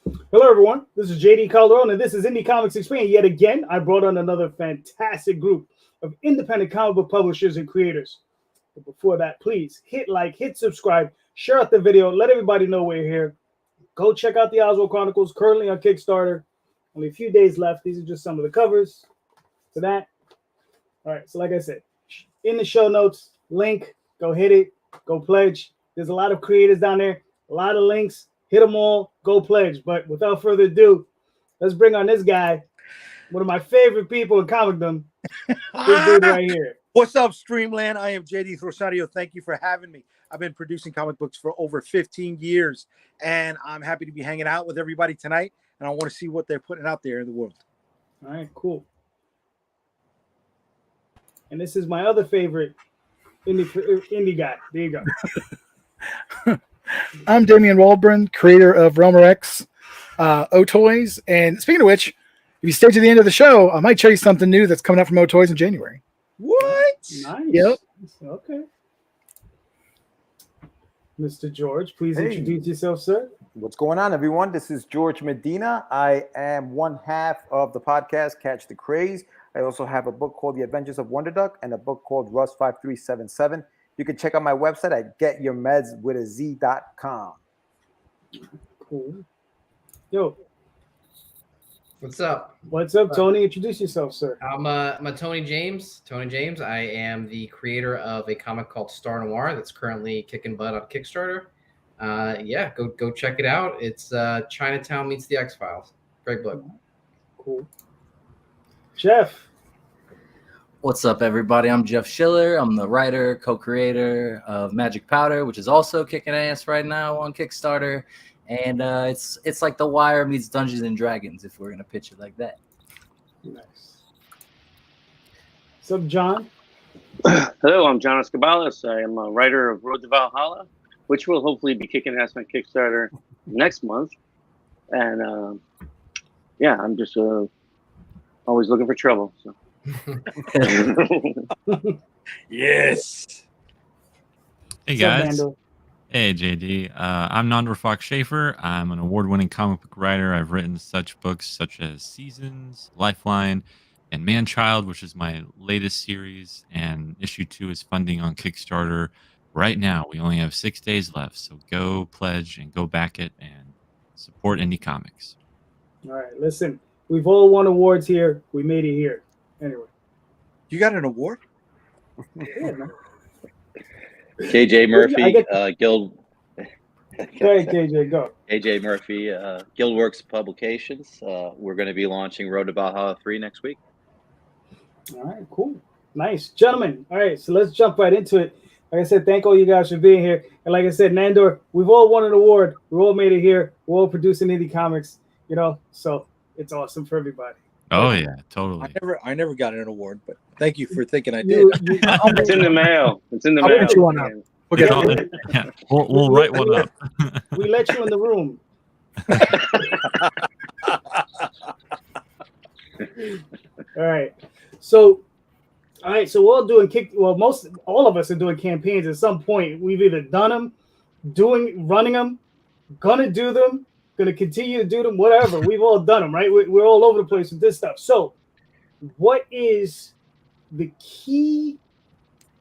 Hello, everyone. This is JD Calderon, and this is Indy Comics Explained. Yet again, I brought on another fantastic group of independent comic book publishers and creators. But before that, please hit like, hit subscribe, share out the video, let everybody know we're here. Go check out the Oswald Chronicles, currently on Kickstarter. Only a few days left. These are just some of the covers for that. All right, so like I said, in the show notes, link, go hit it, go pledge. There's a lot of creators down there, a lot of links. Hit them all, go pledge. But without further ado, let's bring on this guy, one of my favorite people in comicdom, this dude right here. What's up, Streamland? I am JD Rosario. Thank you for having me. I've been producing comic books for over 15 years, and I'm happy to be hanging out with everybody tonight, and I want to see what they're putting out there in the world. All right, cool. And this is my other favorite indie guy. There you go. I'm Damion Waldbrunn, creator of Realm X, O-Toys. And speaking of which, if you stay to the end of the show, I might show you something new that's coming out from O-Toys in January. What? Nice. Yep. Okay. Mr. George, please introduce yourself, sir. What's going on, everyone? This is Jorge Medina. I am one half of the podcast Catch the Craze. I also have a book called The Adventures of Wonder Duck and a book called Rust 5377. You can check out my website at getyourmeds.com. Cool. Yo. What's up? What's up, Tony? Introduce yourself, sir. I'm Tony James. Tony James. I am the creator of a comic called Star Noir that's currently kicking butt on Kickstarter. Go check it out. It's Chinatown meets the X-Files. Great book. Cool. Jeff. What's up, everybody? I'm Jeff Schiller. I'm the writer, co-creator of Magic Powder, which is also kicking ass right now on Kickstarter. And it's like The Wire meets Dungeons and Dragons, if we're gonna pitch it like that. Nice. What's up, John? Hello, I'm John Escobales. I am a writer of Road to Valhalla, which will hopefully be kicking ass on Kickstarter next month. And I'm just always looking for trouble. So. Yes. Hey guys. Hey JD. I'm Nandor Fox Schaefer. I'm an award-winning comic book writer. I've written such books such as Seasons, Lifeline, and Man-Child, which is my latest series. And issue 2 is funding on Kickstarter right now. We only have 6 days left, so go pledge and go back it and support indie comics. All right, listen. We've all won awards here. We made it here. Anyway. You got an award? Yeah, man. KJ Murphy, Guild. Go ahead, KJ, go. KJ Murphy, Guildworks Publications. We're going to be launching Road to Valhalla 3 next week. All right, cool. Nice. Gentlemen, all right, so let's jump right into it. Like I said, thank all you guys for being here. And like I said, Nandor, we've all won an award. We all made it here. We're all producing indie comics, so it's awesome for everybody. Oh yeah, totally. I never got an award, but thank you for thinking I did. It's in the mail. It's in the I'll mail. get you one up. Yeah, we'll write one up. We let you in the room. All right. So we're all doing all of us are doing campaigns at some point. We've either done them, running them, gonna do them, gonna continue to do them, whatever. We've all done them, right? We're all over the place with this stuff. So what is the key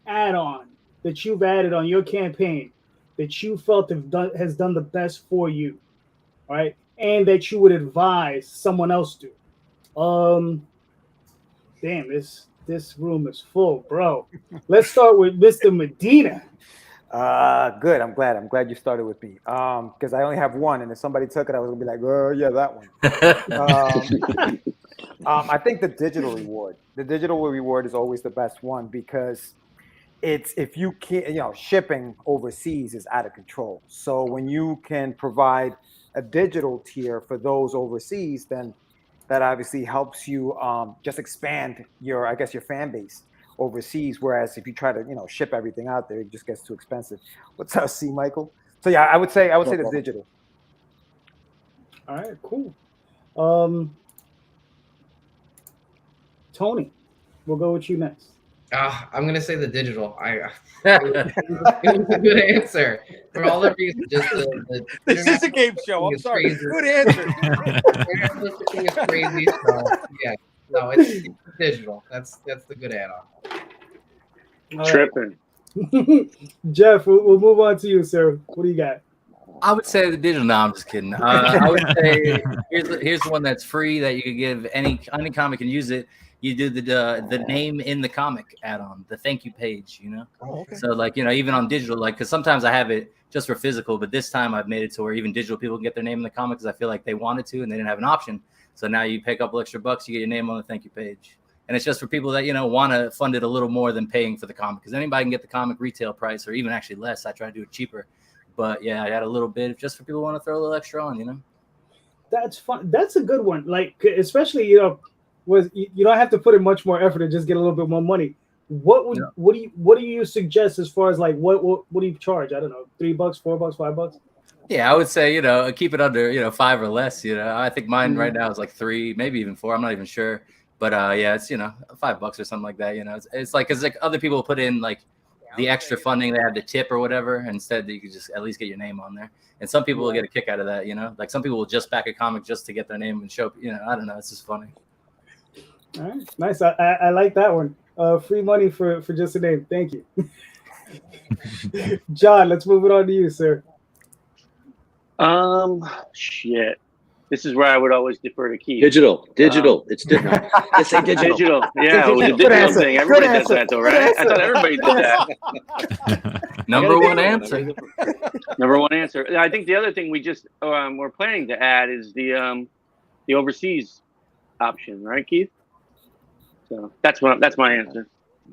add-on that you've added on your campaign that you felt has done the best for you, right? And that you would advise someone else to? Damn, this room is full, bro. Let's start with Mr. Medina. Good. I'm glad you started with me. Because I only have one, and if somebody took it, I was gonna be like, oh yeah, that one. I think the digital reward. The digital reward is always the best one because it's if you can't, shipping overseas is out of control. So when you can provide a digital tier for those overseas, then that obviously helps you just expand your fan base overseas. Whereas if you try to ship everything out there, it just gets too expensive. What's up, C. Michael? So yeah, I would say the digital. All right, cool. Tony, we'll go with you next. I'm gonna say the digital. It was a good answer for all the reasons. Just the This is a game show. I'm is sorry. crazy. Good answer. International shipping is crazy. So yeah, no, it's digital. That's the good add-on. All right. Tripping. Jeff, we'll move on to you, sir. What do you got? I would say the digital. No, I'm just kidding. I would say here's one that's free that you can give any comic can use it. You do the name in the comic add-on, the thank you page. Oh, okay. So like even on digital, like because sometimes I have it just for physical, but this time I've made it to where even digital people can get their name in the comic because I feel like they wanted to and they didn't have an option. So now you pay a couple extra bucks, you get your name on the thank you page. And it's just for people that, want to fund it a little more than paying for the comic. Because anybody can get the comic retail price or even actually less. I try to do it cheaper. But, yeah, I got a little bit just for people who want to throw a little extra on, That's fun. That's a good one. Like, especially, you don't have to put in much more effort to just get a little bit more money. What do you suggest as far as, like, what do you charge? I don't know, $3, $4, $5? Yeah, I would say, keep it under, $5 or less. I think mine right now is like $3, maybe even $4. I'm not even sure. But yeah, it's $5 or something like that. It's like because like other people put in like the extra funding, they have the tip or whatever. Instead, you could just at least get your name on there. And some people will get a kick out of that. Like some people will just back a comic just to get their name and show. I don't know. It's just funny. All right, nice. I like that one. Free money for just a name. Thank you, John. Let's move it on to you, sir. Shit. This is where I would always defer to Keith. Digital. It's digital. Just say digital. Yeah, it was a digital thing. Everybody does that, though, right? I thought everybody did that. Number one answer. Number one answer. I think the other thing we just we're planning to add is the overseas option, right, Keith? So that's my answer.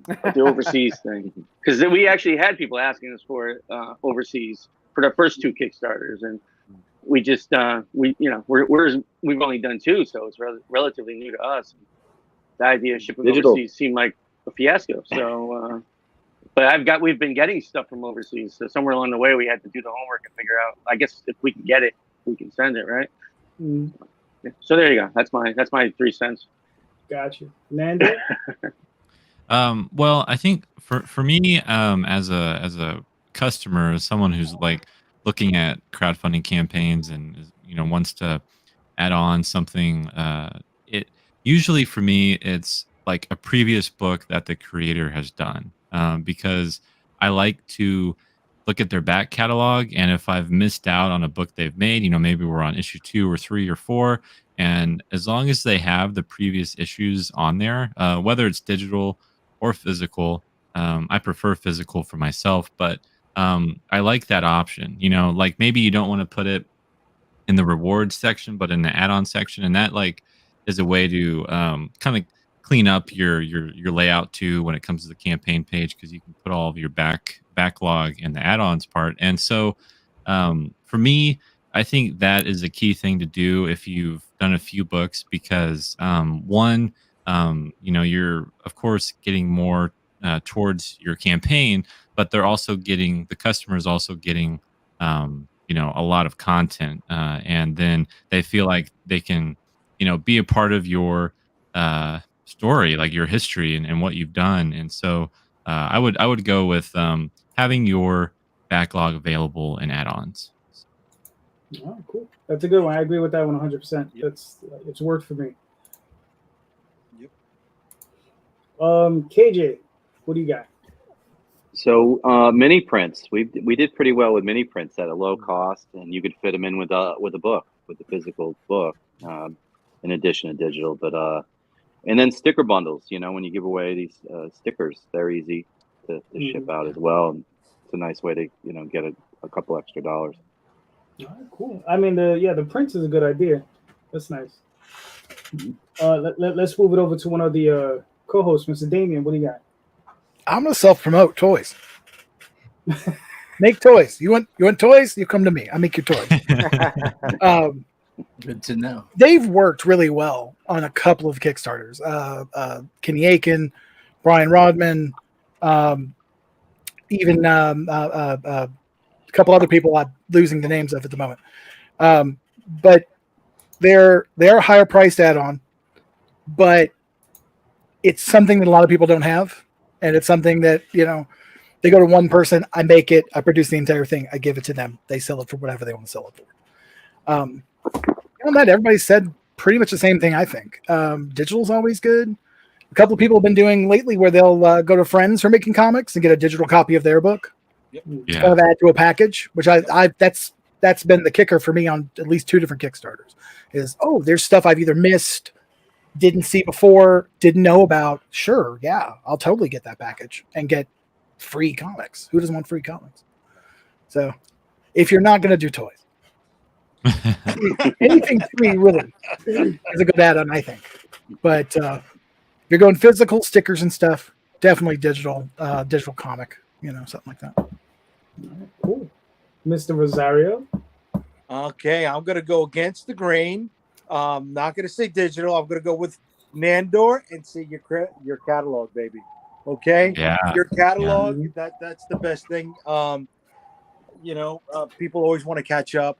The overseas thing, because we actually had people asking us for it overseas for the first 2 Kickstarters, and we just we've only done 2, so it's relatively new to us. The idea of shipping overseas seemed like a fiasco. So, but we've been getting stuff from overseas. So somewhere along the way, we had to do the homework and figure out. I guess if we can get it, we can send it, right? Mm. Yeah. So there you go. That's my 3 cents. Gotcha, Nando. Well, I think for me, as a customer, as someone who's like looking at crowdfunding campaigns and wants to add on something, it usually for me it's like a previous book that the creator has done, because I like to look at their back catalog, and if I've missed out on a book they've made, maybe we're on issue 2 or 3 or 4, and as long as they have the previous issues on there, whether it's digital or physical, I prefer physical for myself, but I like that option. Like maybe you don't want to put it in the rewards section, but in the add-on section, and that like is a way to kind of clean up your layout too when it comes to the campaign page, because you can put all of your backlog in the add-ons part. And so for me, I think that is a key thing to do if you've done a few books, because one, you're of course getting more towards your campaign, but the customer is also getting a lot of content, and then they feel like they can be a part of your story, like your history and what you've done. And so I would go with having your backlog available in add-ons. Oh, cool. That's a good one. I agree with that one 100%. Yep. It's worked for me. Yep. KJ, what do you got? So mini prints, we did pretty well with mini prints at a low cost, and you could fit them in with a book, with the physical book, in addition to digital. But and then sticker bundles, when you give away these stickers, they're easy to ship out as well. And it's a nice way to get a couple extra dollars. All right, cool. I mean, the prints is a good idea. That's nice. Let's move it over to one of the co-hosts, Mr. Damion. What do you got? I'm gonna self-promote toys. Make toys. You want toys? You come to me. I make your toys. Good to know. They've worked really well on a couple of Kickstarters. Kenny Aiken, Brian Rodman, even a couple other people I'm losing the names of at the moment. But they're a higher priced add-on, but it's something that a lot of people don't have. and it's something that they go to one person, I make it, I produce the entire thing, I give it to them, they sell it for whatever they want to sell it for. That everybody said pretty much the same thing. I think digital's always good. A couple of people have been doing lately where they'll go to friends who are making comics and get a digital copy of their book. Yep. Kind of add to a package, which that's been the kicker for me on at least 2 different Kickstarters. Is there's stuff I've either missed, didn't see before, didn't know about. Sure, yeah, I'll totally get that package and get free comics. Who doesn't want free comics? So, if you're not going to do toys, anything to me really is a good add-on, I think. But if you're going physical stickers and stuff, definitely digital comic, something like that. Cool. Mr. Rosario. Okay, I'm gonna go against the grain. Not gonna say digital. I'm gonna go with Nandor and say your catalog, baby. Okay, Yeah, your catalog. That's the best thing. People always want to catch up.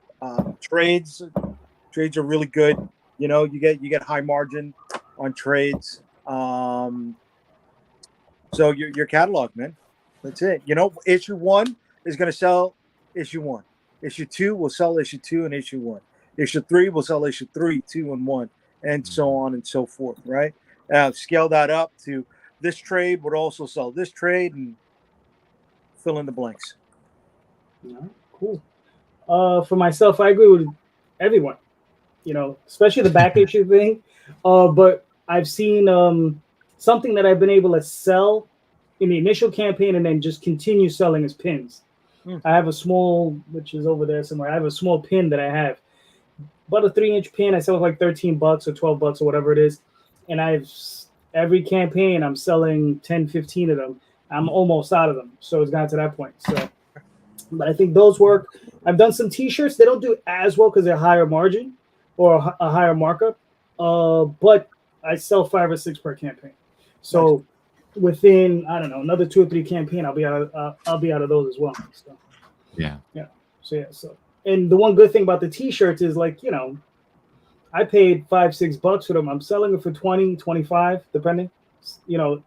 Trades are really good. You get high margin on trades. So your catalog, man. That's it. Issue 1 is going to sell issue 1. Issue 2 will sell issue 2 and issue 1. Issue 3 will sell issue 3, 2, and 1, and so on and so forth, right? Scale that up to this trade would also sell this trade and fill in the blanks. Cool. For myself, I agree with everyone, especially the back issue thing. But I've seen something that I've been able to sell in the initial campaign and then just continue selling as pins. I have a small, which is over there somewhere. I have a small pin that I have, about a 3-inch pin. I sell it like $13 or $12 or whatever it is. And every campaign I'm selling 10, 15 of them. I'm almost out of them. So it's gotten to that point. So, but I think those work. I've done some t-shirts. They don't do as well because they're higher margin or a higher markup. But I sell 5 or 6 per campaign. So within, I don't know, another 2 or 3 campaign, I'll be out of those as well. So, yeah. So and the one good thing about the t-shirts is I paid $5-6 for them. I'm selling it for 20, 25, depending.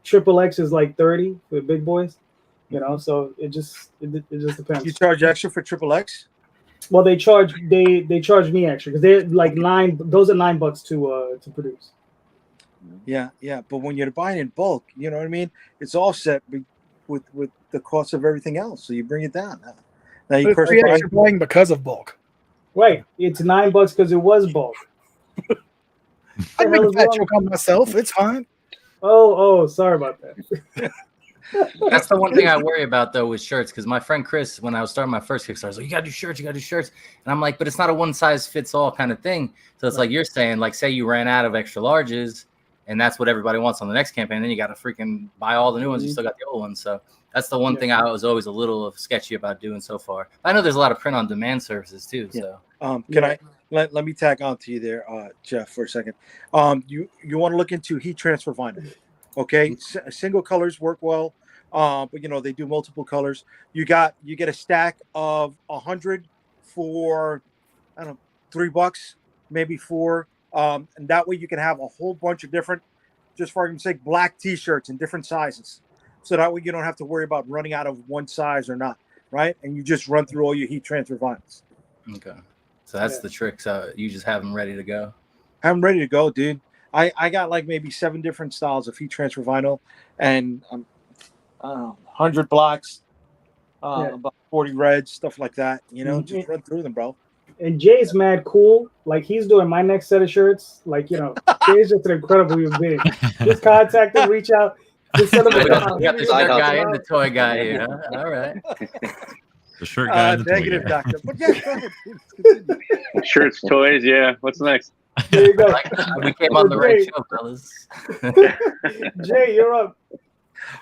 Triple X is like 30 for the big boys. So it just depends. You charge extra for Triple X? Well, they charge me extra because they're like $9. Those are $9 to produce. Yeah. But when you're buying in bulk, you know what I mean? It's offset with the cost of everything else. So you bring it down. Now you you're buying because of bulk. Right. It's $9 because it was bulk. I make a fat joke on myself. It's fine. Oh, sorry about that. That's the one thing I worry about though with shirts, because my friend Chris, when I was starting my first Kickstarter, was like, you gotta do shirts, and I'm like, but it's not a one size fits all kind of thing. So it's like you're saying, like, say you ran out of extra larges, and that's what everybody wants on the next campaign, then you got to freaking buy all the new ones. You still got the old ones, so that's the one thing I was always a little sketchy about doing so far. I know there's a lot of print on demand services too. So I let me tag on to you there, Jeff, for a second. You want to look into heat transfer vinyl. Okay, single colors work well, but they do multiple colors. You get a stack of 100 for I don't know $3, maybe 4, and that way you can have a whole bunch of different, just for argument's sake, black T-shirts in different sizes. So that way you don't have to worry about running out of one size or not, right? And you just run through all your heat transfer vinyls. Okay, so that's the trick. So you just have them ready to go. I'm ready to go, dude. I got like maybe 7 different styles of heat transfer vinyl, and 100 blacks, about 40 reds, stuff like that. Just run through them, bro. And Jay's mad cool. Like he's doing my next set of shirts. Like Jay's just an incredible human being. Just contact him, reach out. Just send him We got the shirt guy and the toy guy here. Huh? All right. The shirt guy and the negative, toy guy. doctor. But yeah, go ahead. Shirts, toys, yeah. What's next? There you go. We came on the right show, fellas. Jay, you're up.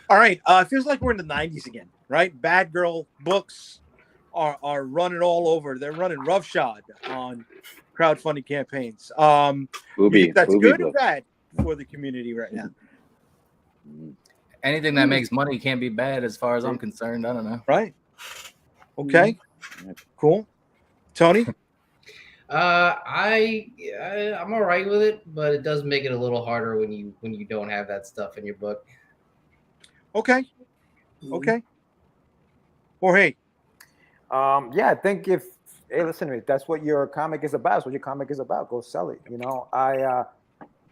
All right. It feels like we're in the 90s again, right? Bad Girl books are running all over. They're running roughshod on crowdfunding campaigns. You think that's good or bad for the community right now? Anything that makes money can't be bad as far as I'm concerned. I don't know. Right. Okay. Cool. Tony? I'm all right with it, but it does make it a little harder when you don't have that stuff in your book. Okay. Okay. Jorge. Yeah, I think hey, listen to me. If that's what your comic is about, that's what your comic is about. Go sell it. You know,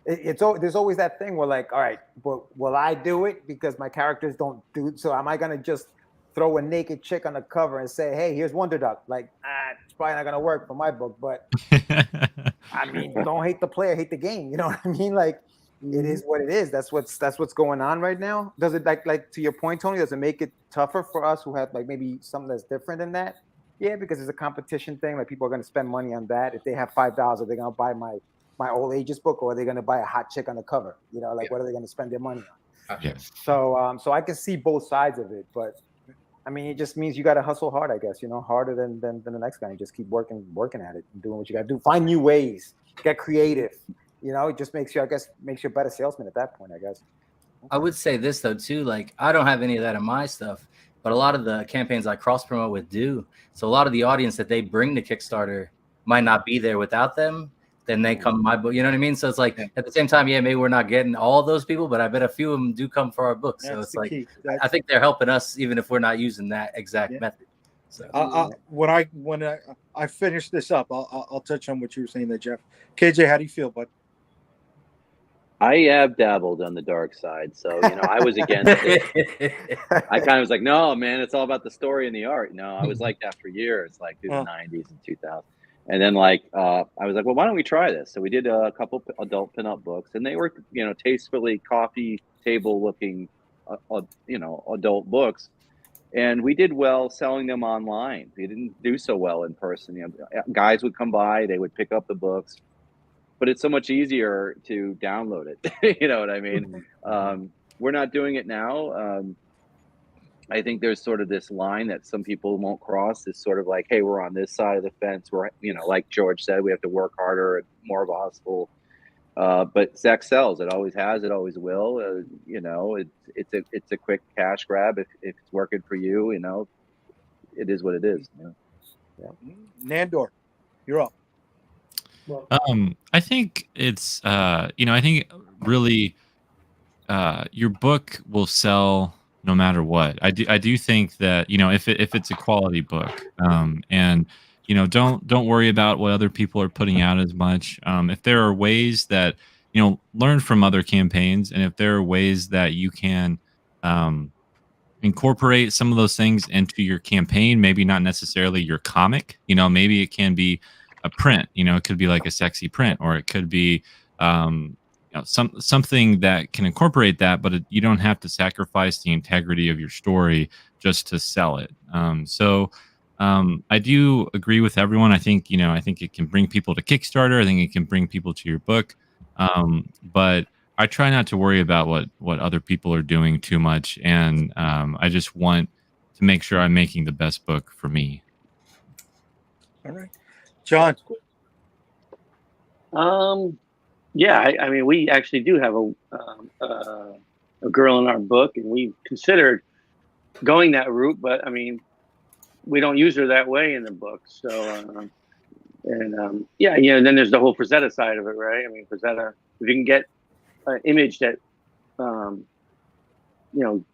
there's always that thing where like, all right, but will I do it because my characters don't do it? So am I gonna just throw a naked chick on the cover and say, hey, here's Wonder Duck? Like, it's probably not gonna work for my book. But I mean, don't hate the player, hate the game. You know what I mean? Like, it is what it is. That's what's going on right now. Does it like to your point, Tony? Does it make it tougher for us who have like maybe something that's different than that? Yeah, because it's a competition thing. Like people are going to spend money on that. If they have $5, are they going to buy my old ages book, or are they going to buy a hot chick on the cover? You know, like what are they going to spend their money on? Yeah. So I can see both sides of it, but I mean, it just means you got to hustle hard, I guess. You know, harder than the next guy. And just keep working at it and doing what you got to do. Find new ways. Get creative. You know, it just makes you a better salesman at that point, I guess. I would say this though too, like I don't have any of that in my stuff, but a lot of the campaigns I cross promote with do. So a lot of the audience that they bring to Kickstarter might not be there without them. Then they come to my book, you know what I mean? So it's like at the same time, yeah, maybe we're not getting all those people, but I bet a few of them do come for our book. So it's like I think they're helping us even if we're not using that exact method. So when I finish this up, I'll touch on what you were saying there, Jeff. KJ, how do you feel, bud? I have dabbled on the dark side, so I was against it. I kind of was like, no, man, it's all about the story and the art. No, I was like that for years, like through the 90s and 2000s. And then I was like, well, why don't we try this? So we did a couple adult pinup books, and they were, tastefully coffee table looking, adult books. And we did well selling them online. We didn't do so well in person. Guys would come by, they would pick up the books. But it's so much easier to download it. You know what I mean? We're not doing it now. I think there's sort of this line that some people won't cross. It's sort of like, hey, we're on this side of the fence. We're, like George said, we have to work harder and more of a hustle. But Zach sells. It always has. It always will. It's a quick cash grab. If it's working for you, it is what it is. Yeah. Nandor, you're up. I think it's I think really your book will sell no matter what. I do think that if it's a quality book, and don't worry about what other people are putting out as much. If there are ways that learn from other campaigns, and if there are ways that you can incorporate some of those things into your campaign, maybe not necessarily your comic, maybe it can be a print, it could be like a sexy print, or it could be something that can incorporate that, but you don't have to sacrifice the integrity of your story just to sell it. I do agree with everyone. I think it can bring people to Kickstarter. I think it can bring people to your book. But I try not to worry about what other people are doing too much. And I just want to make sure I'm making the best book for me. All right. John. Yeah, I mean, we actually do have a girl in our book, and we've considered going that route, but I mean, we don't use her that way in the book. So, then there's the whole Frazetta side of it, right? I mean, Frazetta, if you can get an image that,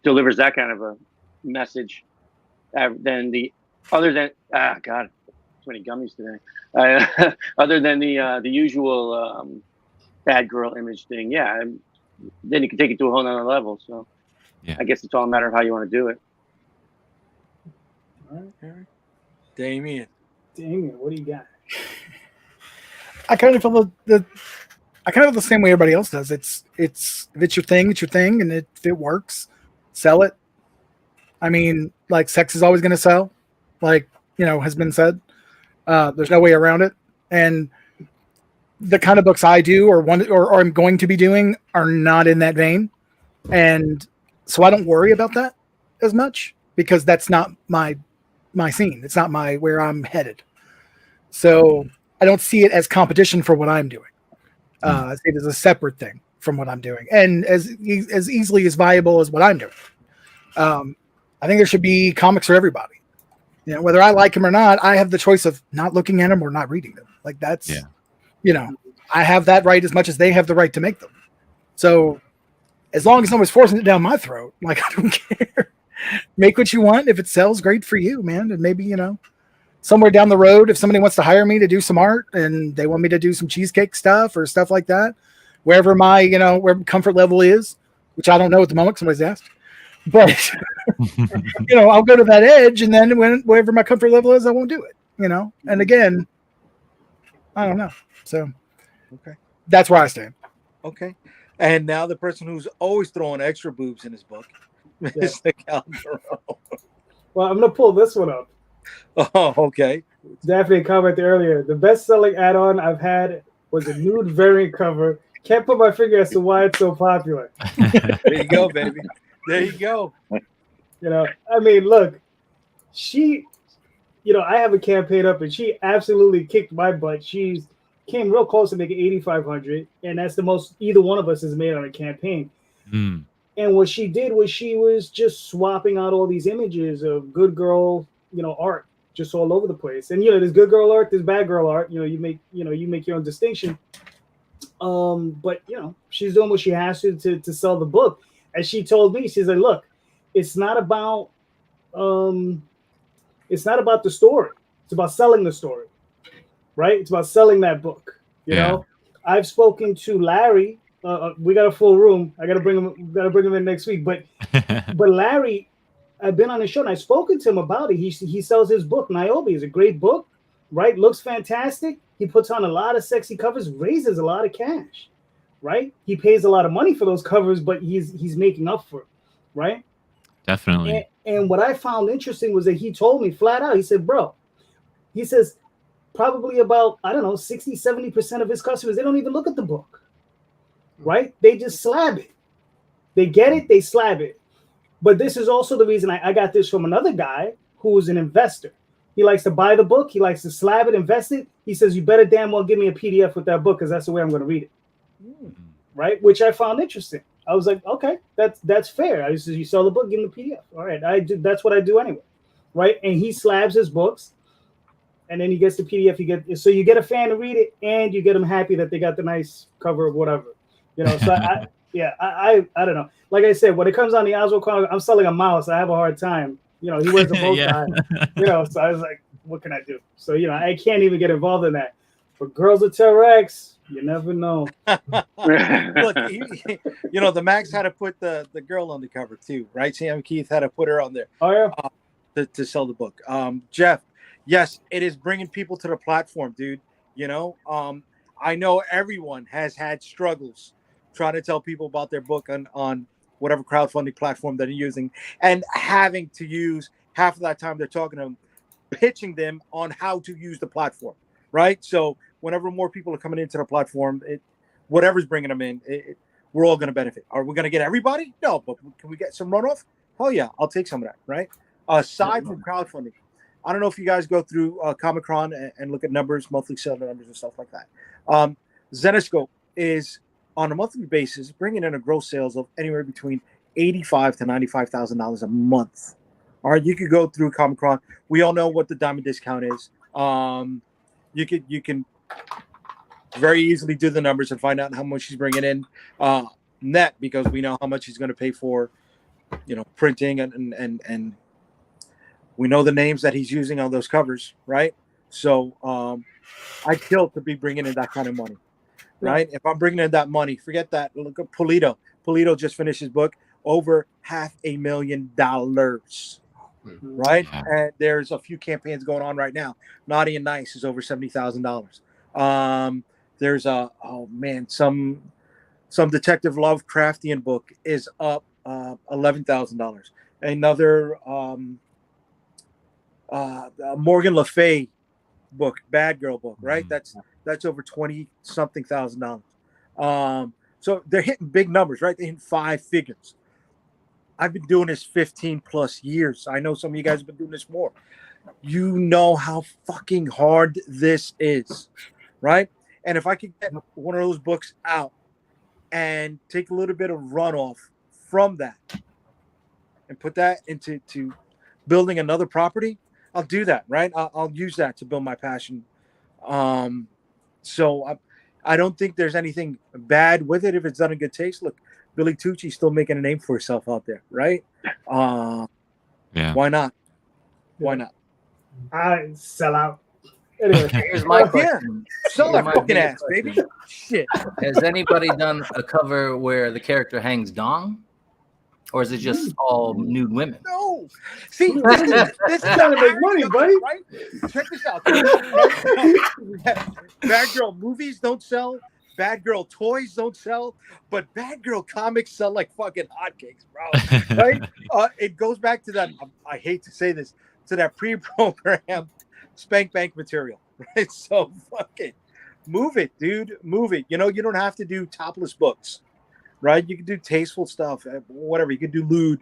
delivers that kind of a message, then God, too many gummies today. Other than the usual bad girl image thing, then you can take it to a whole nother level. So, I guess it's all a matter of how you want to do it. All right. Damion, what do you got? I kind of feel the same way everybody else does. It's if it's your thing, it's your thing, and if it works, sell it. I mean, like, sex is always going to sell, like has been said. There's no way around it. And the kind of books I do or I'm going to be doing are not in that vein, and so I don't worry about that as much because that's not my scene. It's not where I'm headed. So I don't see it as competition for what I'm doing. I see it as a separate thing from what I'm doing, and as easily as viable as what I'm doing. I think there should be comics for everybody. Whether I like them or not, I have the choice of not looking at them or not reading them. Like that's, I have that right as much as they have the right to make them. So as long as nobody's forcing it down my throat. Like, I don't care. Make what you want. If it sells, great for you, man. And maybe, somewhere down the road, if somebody wants to hire me to do some art and they want me to do some cheesecake stuff or stuff like that, wherever my, where comfort level is, which I don't know at the moment, somebody's asked, but I'll go to that edge, and then wherever my comfort level is, I won't do it, and again, I don't know. So okay, that's where I stand. Okay. And now the person who's always throwing extra boobs in his book, Mr. Calderon. Well, I'm going to pull this one up. Oh, okay. Daphne commented earlier, the best-selling add-on I've had was a nude variant cover. Can't put my finger as to why it's so popular. There you go, baby. There you go. I mean, look, she, I have a campaign up, and she absolutely kicked my butt. She came real close to making 8,500, and that's the most either one of us has made on a campaign. Mm. And what she did was she was just swapping out all these images of good girl, art just all over the place. And there's good girl art, there's bad girl art. You make your own distinction. But she's doing what she has to sell the book. As she told me, she's like, look, it's not about the story. It's about selling the story. Right? It's about selling that book. You know, I've spoken to Larry. We got a full room. I gotta bring him in next week. But Larry, I've been on his show and I've spoken to him about it. He sells his book, Niobe. It's a great book, right? Looks fantastic. He puts on a lot of sexy covers, raises a lot of cash, right? He pays a lot of money for those covers, but he's making up for it, right? Definitely. And what I found interesting was that he told me flat out, he said, bro, he says, probably about, 60, 70% of his customers, they don't even look at the book, right? They just slab it. They get it, they slab it. But this is also the reason I got this from another guy who is an investor. He likes to buy the book. He likes to slab it, invest it. He says, you better damn well give me a PDF with that book because that's the way I'm going to read it, right? Which I found interesting. I was like, okay, that's fair. I said, you sell the book, give him the PDF. All right, I do. That's what I do anyway, right? And he slabs his books, and then he gets the PDF. So you get a fan to read it, and you get them happy that they got the nice cover of whatever, So I don't know. Like I said, when it comes on the Oswald comic, I'm selling a mouse. I have a hard time. He wears a bow tie. So I was like, what can I do? So I can't even get involved in that. But Girls of Terror X, you never know. Look, the Max had to put the girl on the cover too, right? Sam Keith had to put her on there. Oh yeah. To sell the book. Jeff, yes, it is bringing people to the platform, dude. I know everyone has had struggles trying to tell people about their book on whatever crowdfunding platform that they're using, and having to use half of that time they're talking to them, pitching them on how to use the platform, right? So whenever more people are coming into the platform, whatever's bringing them in, we're all going to benefit. Are we going to get everybody? No, but can we get some runoff? Hell yeah, I'll take some of that, right? Aside from crowdfunding, I don't know if you guys go through Comic-Con and look at numbers, monthly sales numbers and stuff like that. Zenescope is on a monthly basis bringing in a gross sales of anywhere between $85,000 to $95,000 a month. All right, you could go through Comic-Con. We all know what the diamond discount is. You can very easily do the numbers and find out how much he's bringing in net, because we know how much he's going to pay for, printing and we know the names that he's using on those covers, right? So I'd kill to be bringing in that kind of money, right? If I'm bringing in that money, forget that. Look at Polito. Polito just finished his book, over $500,000, right? Yeah. And there's a few campaigns going on right now. Naughty and Nice is over $70,000. There's some Detective Lovecraftian book is up $11,000. Another Morgan Le Fay book, Bad Girl book, right? That's over $20-something thousand. So they're hitting big numbers, right? They're hitting 5 figures. I've been doing this 15 plus years. I know some of you guys have been doing this more. You know how fucking hard this is, right? And if I could get one of those books out and take a little bit of runoff from that and put that into building another property, I'll do that, right? I'll use that to build my passion. So I don't think there's anything bad with it if it's done in good taste. Look, Billy Tucci's still making a name for herself out there, right? Yeah. Why not? Why not? I sell out. Anyway, Here's my question. Sell that Here's my fucking big ass, question. baby. Shit. Has anybody done a cover where the character hangs dong? Or is it just all nude women? No. See, this is trying to make money, buddy. Right? Check this out. Bad girl movies don't sell. Bad girl toys don't sell. But bad girl comics sell like fucking hotcakes, bro. Right? It goes back to that. I hate to say this, to that pre-program spank bank material. Right? So fucking move it, dude. Move it. You know, you don't have to do topless books. Right, you can do tasteful stuff, whatever. You can do lewd,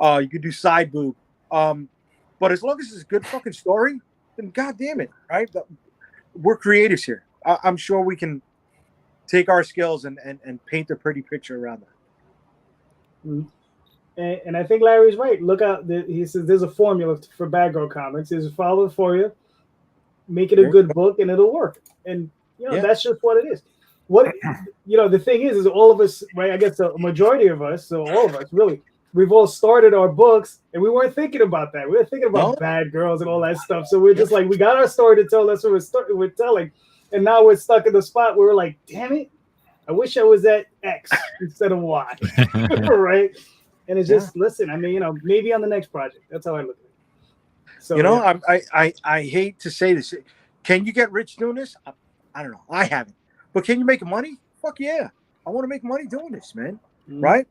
you can do side boob, but as long as it's a good fucking story, then god damn it, right? We're creators here. I'm sure we can take our skills and paint a pretty picture around that. Mm-hmm. And I think Larry's right. Look out! He says there's a formula for Bad Girl Comics. There's a follow it for you, make it a good book, and it'll work. And that's just what it is. What the thing is all of us, right? I guess the majority of us, so all of us, really, we've all started our books, and we weren't thinking about that. We were thinking about bad girls and all that stuff. So we're just like, we got our story to tell. That's what we're telling, and now we're stuck in the spot where we're like, damn it, I wish I was at X instead of Y, right? And it's just listen. I mean, maybe on the next project. That's how I look at it. So I hate to say this. Can you get rich doing this? I don't know. I haven't. But can you make money? Fuck yeah. I want to make money doing this, man. Right?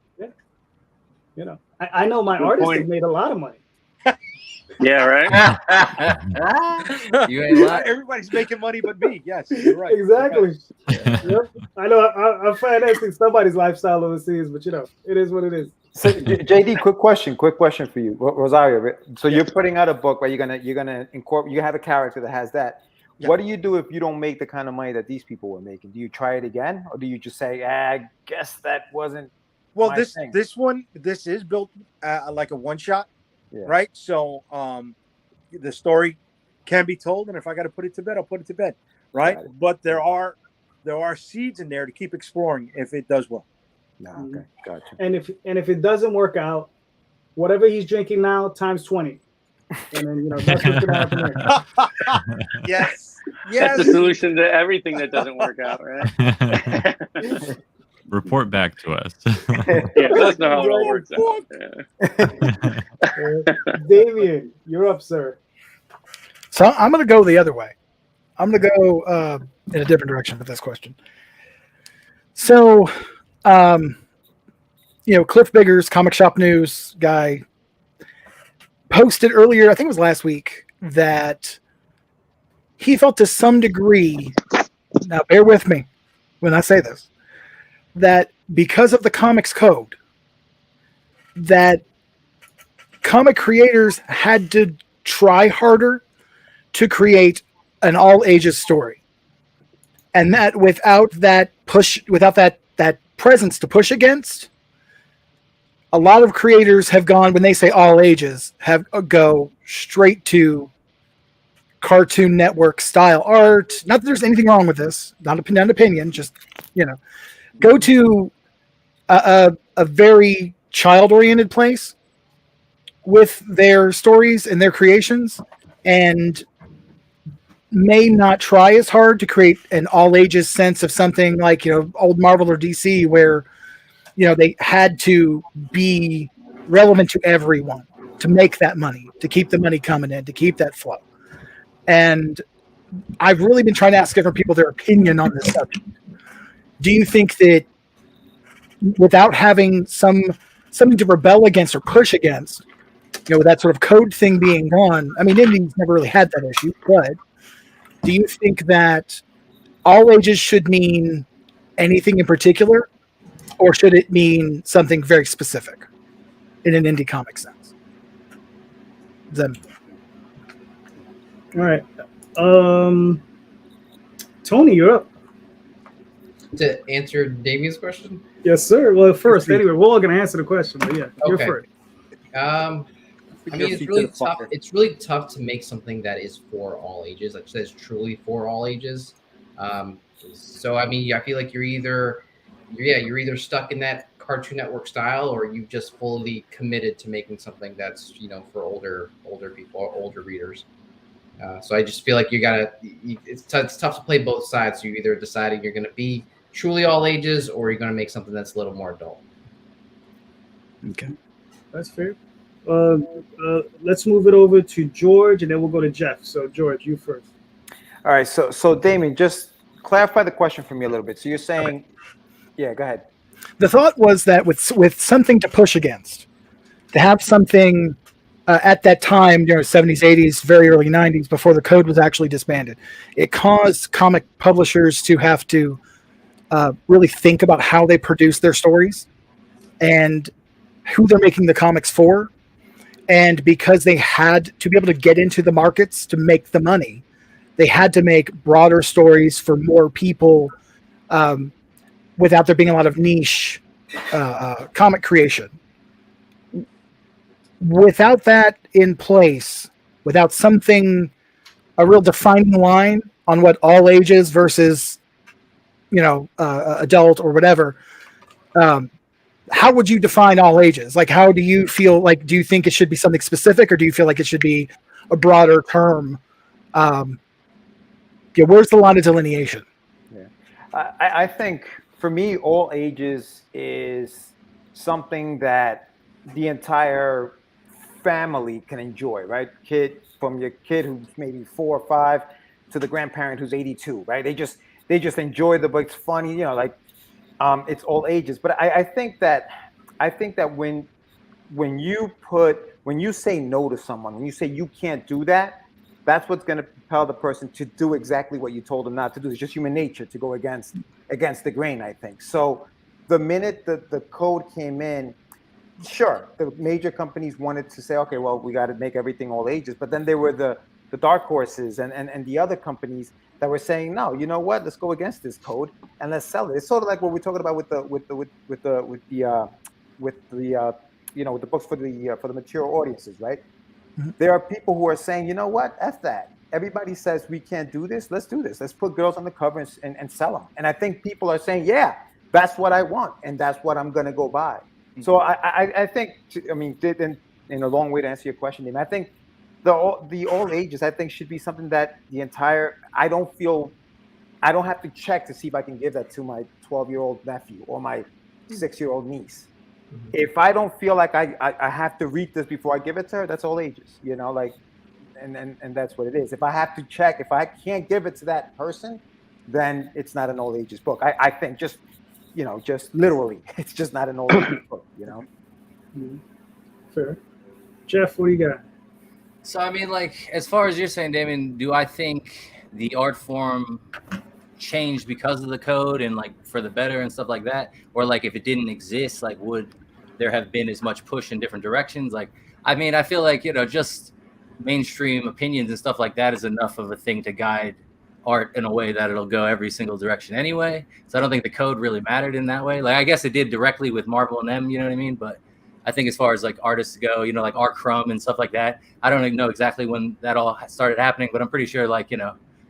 Yeah. I know my artists have made a lot of money. Yeah, right? You ain't lying. Everybody's making money but me. Yes, you're right. Exactly. Yep. I know I'm financing somebody's lifestyle overseas, but it is what it is. So, JD, quick question for you, Rosario. So you're putting out a book where you're gonna incorporate. You have a character that has that. Yeah. What do you do if you don't make the kind of money that these people were making? Do you try it again, or do you just say, I guess that wasn't? Well, this is built like a one shot, right? So the story can be told, and if I got to put it to bed, I'll put it to bed, right? But there are seeds in there to keep exploring if it does well. No, okay, gotcha. And if it doesn't work out, whatever he's drinking now times 20. And then that's what's gonna happen there. Yes. That's the solution to everything that doesn't work out, right? Report back to us. Yeah, let us know how it all works out. Yeah. Damion, you're up, sir. So I'm going to go the other way. I'm going to go in a different direction with this question. So, Cliff Biggers, Comic Shop News guy, posted earlier, I think it was last week, that he felt to some degree, now bear with me when I say this, that because of the comics code, that comic creators had to try harder to create an all ages story. And that without that presence to push against, a lot of creators have gone, when they say all ages, go straight to Cartoon Network style art. Not that there's anything wrong with this, not an opinion, just, go to a very child-oriented place with their stories and their creations, and may not try as hard to create an all-ages sense of something like, old Marvel or DC, where they had to be relevant to everyone to make that money, to keep the money coming in, to keep that flow. And I've really been trying to ask different people their opinion on this subject. Do you think that without having something to rebel against or push against, with that sort of code thing being gone, I mean, Indy's never really had that issue, but do you think that all ages should mean anything in particular, or should it mean something very specific in an indie comic sense? All right. Tony, you're up. To answer Davey's question? Yes, sir. Well, first, anyway, we're all going to answer the question, but yeah, you're first. I mean, it's really tough. It's really tough to make something that is for all ages, like says truly for all ages. So I mean, I feel like you're either stuck in that Cartoon Network style, or are you just fully committed to making something that's, you know, for older people or older readers? So I just feel like it's tough to play both sides. So you're either deciding you're going to be truly all ages, or you're going to make something that's a little more adult. Okay, that's fair. Let's move it over to George, and then we'll go to Jeff. So George, you first. All right, so Damion, just clarify the question for me a little bit. So you're saying, yeah, go ahead. The thought was that with something to push against, to have something at that time, 70s, 80s, very early 90s, before the code was actually disbanded, it caused comic publishers to have to really think about how they produce their stories and who they're making the comics for. And because they had to be able to get into the markets to make the money, they had to make broader stories for more people without there being a lot of niche comic creation. Without that in place, without something, a real defining line on what all ages versus, adult or whatever, how would you define all ages? Like, how do you feel? Like, do you think it should be something specific, or do you feel like it should be a broader term? Where's the line of delineation? Yeah, I think for me, all ages is something that the entire family can enjoy, right? From your kid who's maybe 4 or 5 to the grandparent who's 82, right? They just enjoy the book. It's funny, it's all ages. But I think that when you say no to someone, when you say you can't do that, that's what's going to propel the person to do exactly what you told them not to do. It's just human nature to go against the grain, I think. So the minute the code came in, sure, the major companies wanted to say, okay, well, we got to make everything all ages. But then there were the dark horses and the other companies that were saying, no, you know what? Let's go against this code and let's sell it. It's sort of like what we're talking about with the books for the mature audiences, right? Mm-hmm. There are people who are saying, you know what? F that. Everybody says we can't do this. Let's do this. Let's put girls on the cover and sell them. And I think people are saying, yeah, that's what I want, and that's what I'm going to go buy. Mm-hmm. So I think, in a long way to answer your question, Damion, I think the all ages, I think, should be something that I don't have to check to see if I can give that to my 12-year-old nephew or my 6-year-old niece. Mm-hmm. If I don't feel like I have to read this before I give it to her, that's all ages, and that's what it is. If I have to check, if I can't give it to that person, then it's not an all ages book. I think just literally, it's just not an all ages book, Mm-hmm. Fair. Jeff, what do you got? So, as far as you're saying, Damion, do I think the art form changed because of the code and for the better and stuff like that? Or if it didn't exist, would there have been as much push in different directions? I feel like, just mainstream opinions and stuff like that is enough of a thing to guide art in a way that it'll go every single direction anyway. So I don't think the code really mattered in that way. I guess it did directly with Marvel and them, you know what I mean? But I think as far as artists go, like R. Crumb and stuff like that, I don't even know exactly when that all started happening, but I'm pretty sure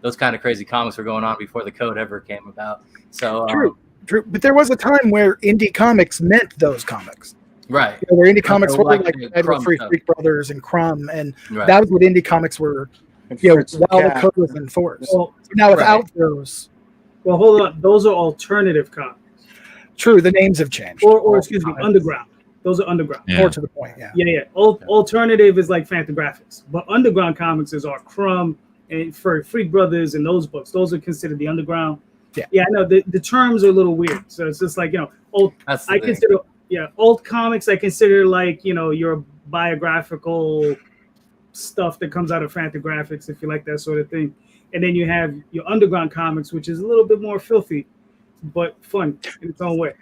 those kind of crazy comics were going on before the code ever came about. So True. But there was a time where indie comics meant those comics. Right. Where indie comics were Freak Brothers and Crumb, and that was what indie comics were, while the code was enforced. Well, now without those. Well, hold on. Those are alternative comics. True. The names have changed. Or excuse me, underground. Those are underground. More to the point, yeah. Yeah. Alternative is like Fantagraphics, but underground comics is our Crumb and for Freak Brothers and those books. Those are considered the underground. Yeah. I know the terms are a little weird. So it's just old. Consider old comics. I consider your biographical stuff that comes out of Fantagraphics, if you like that sort of thing. And then you have your underground comics, which is a little bit more filthy, but fun in its own way.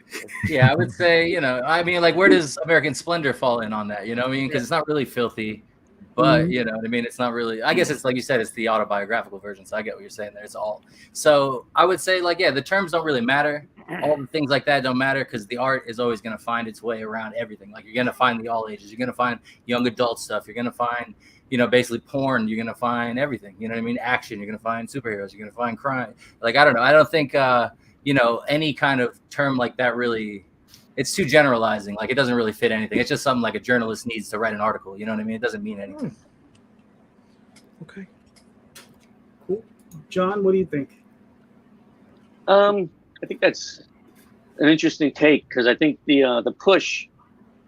Yeah, I would say, where does American Splendor fall in on that? You know what I mean? Because it's not really filthy, but you know what I mean? It's not really, I guess it's like you said, it's the autobiographical version. So I get what you're saying there. It's all. So I would say the terms don't really matter. All the things like that don't matter because the art is always going to find its way around everything. You're going to find the all ages. You're going to find young adult stuff. You're going to find, basically porn. You're going to find everything. You know what I mean? Action. You're going to find superheroes. You're going to find crime. I don't know. I don't think, any kind of term like that really it's too generalizing. Like it doesn't really fit anything. It's just something like a journalist needs to write an article. You know what I mean? It doesn't mean anything. Okay. Cool. John, what do you think? I think that's an interesting take because I think the push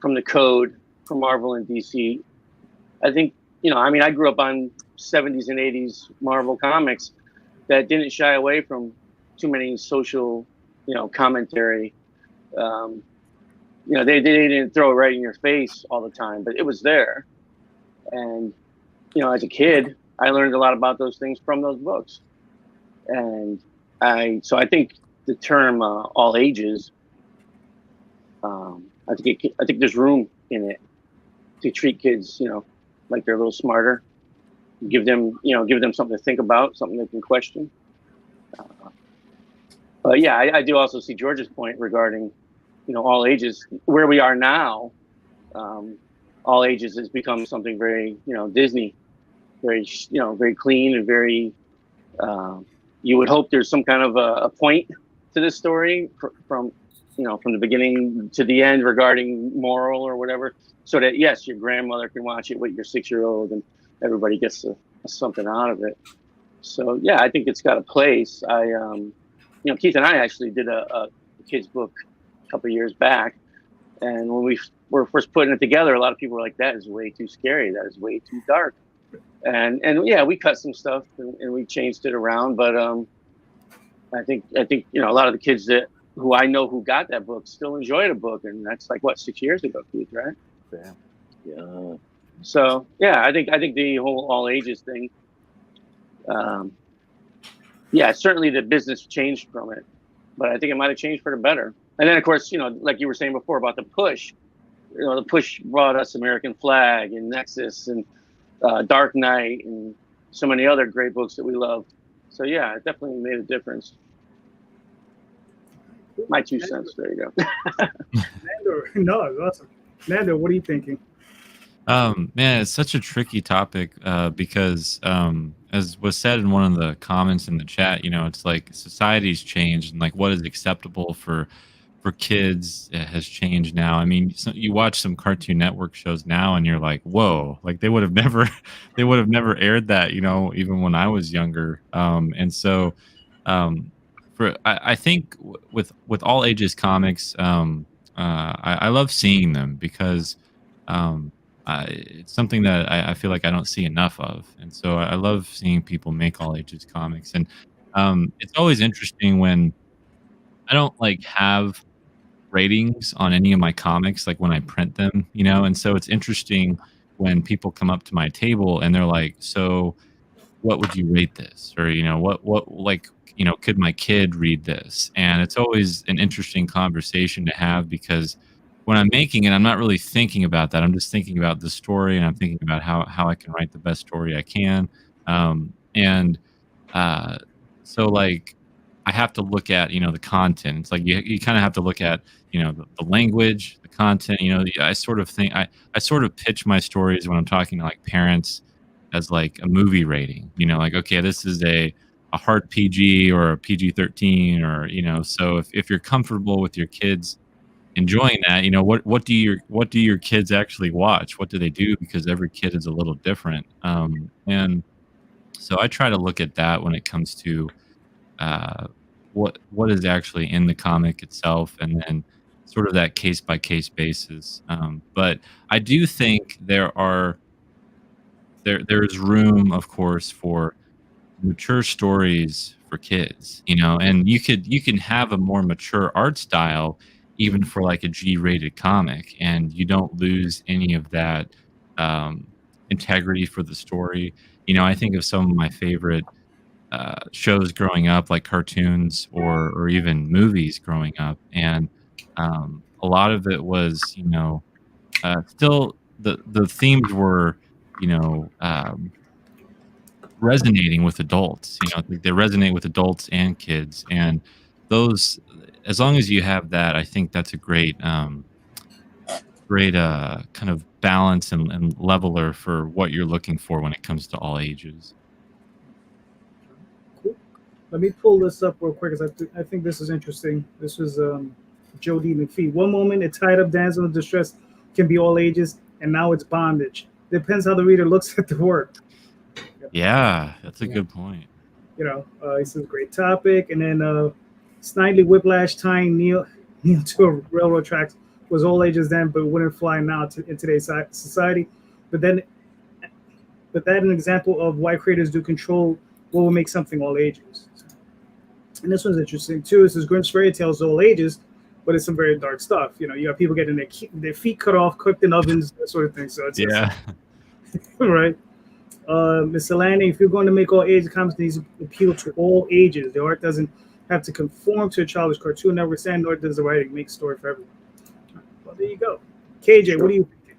from the code for Marvel and DC, I think, I mean, I grew up on 70s and 80s Marvel comics that didn't shy away from too many social, commentary. They didn't throw it right in your face all the time, but it was there. And, as a kid, I learned a lot about those things from those books. And I think the term all ages, I think there's room in it to treat kids, like they're a little smarter, give them something to think about, something they can question. But yeah, I do also see George's point regarding, all ages. Where we are now, all ages has become something very, Disney, very, very clean and very. You would hope there's some kind of a point to this story from the beginning to the end regarding moral or whatever, so that yes, your grandmother can watch it with your 6-year-old and everybody gets something out of it. So yeah, I think it's got a place. Keith and I actually did a kids book a couple of years back, and when we were first putting it together, a lot of people were like, "That is way too scary. That is way too dark." And yeah, we cut some stuff and we changed it around, but I think a lot of the kids who I know who got that book still enjoy the book, and that's like 6 years ago, Keith, right? Yeah. So yeah, I think the whole all ages thing. Yeah, certainly the business changed from it, but I think it might have changed for the better. And then of course, like you were saying before about the push, the push brought us American Flag and Nexus and Dark Knight and so many other great books that we love. So yeah, it definitely made a difference. My 2 cents. There you go. Nando, no, it's awesome. Nando, what are you thinking? Man, it's such a tricky topic because as was said in one of the comments in the chat, it's like society's changed and like what is acceptable for kids has changed now. I mean, you watch some Cartoon Network shows now and you're like, whoa, like they would have never aired that, even when I was younger. And so I think with all ages comics, I love seeing them because it's something that I feel like I don't see enough of. And so I love seeing people make all ages comics. And it's always interesting when I don't like have ratings on any of my comics, like when I print them, and so it's interesting when people come up to my table and they're like, so what would you rate this? Or, what like, could my kid read this? And it's always an interesting conversation to have because when I'm making it, I'm not really thinking about that. I'm just thinking about the story and I'm thinking about how I can write the best story I can. So like, I have to look at, the content. It's like you kind of have to look at, the language, the content. I sort of think I sort of pitch my stories when I'm talking to like parents as like a movie rating. Like, okay, this is a hard PG or a PG-13 or so if you're comfortable with your kids enjoying that, what do your kids actually watch? What do they do? Because every kid is a little different. And so I try to look at that when it comes to what is actually in the comic itself, and then sort of that case by case basis. But I do think there's room, of course, for mature stories for kids, and you can have a more mature art style even for like a G-rated comic, and you don't lose any of that integrity for the story. I think of some of my favorite shows growing up, like cartoons or even movies growing up, and a lot of it was, still the themes were, resonating with adults. They resonate with adults and kids, and those, as long as you have that, I think that's a great kind of balance and leveler for what you're looking for when it comes to all ages. Cool. Let me pull this up real quick because I think this is interesting. This was Jody McPhee. One moment, a tied up damsel in distress can be all ages, and now it's bondage. Depends how the reader looks at the work. Yeah, that's a good point. This is a great topic. And then Snidely Whiplash tying Neil to a railroad tracks was all ages then, but wouldn't fly now in today's society. But that an example of why creators do control what will make something all ages. And this one's interesting too. This is Grimm's fairy tales all ages, but it's some very dark stuff. You have people getting their feet cut off, cooked in ovens, that sort of thing. So it's Yeah. right. Miscellany, if you're going to make all ages comics, it needs to appeal to all ages. The art doesn't have to conform to a childish cartoon network, nor does the writing make a story for everyone. Well, there you go. KJ, what do you think?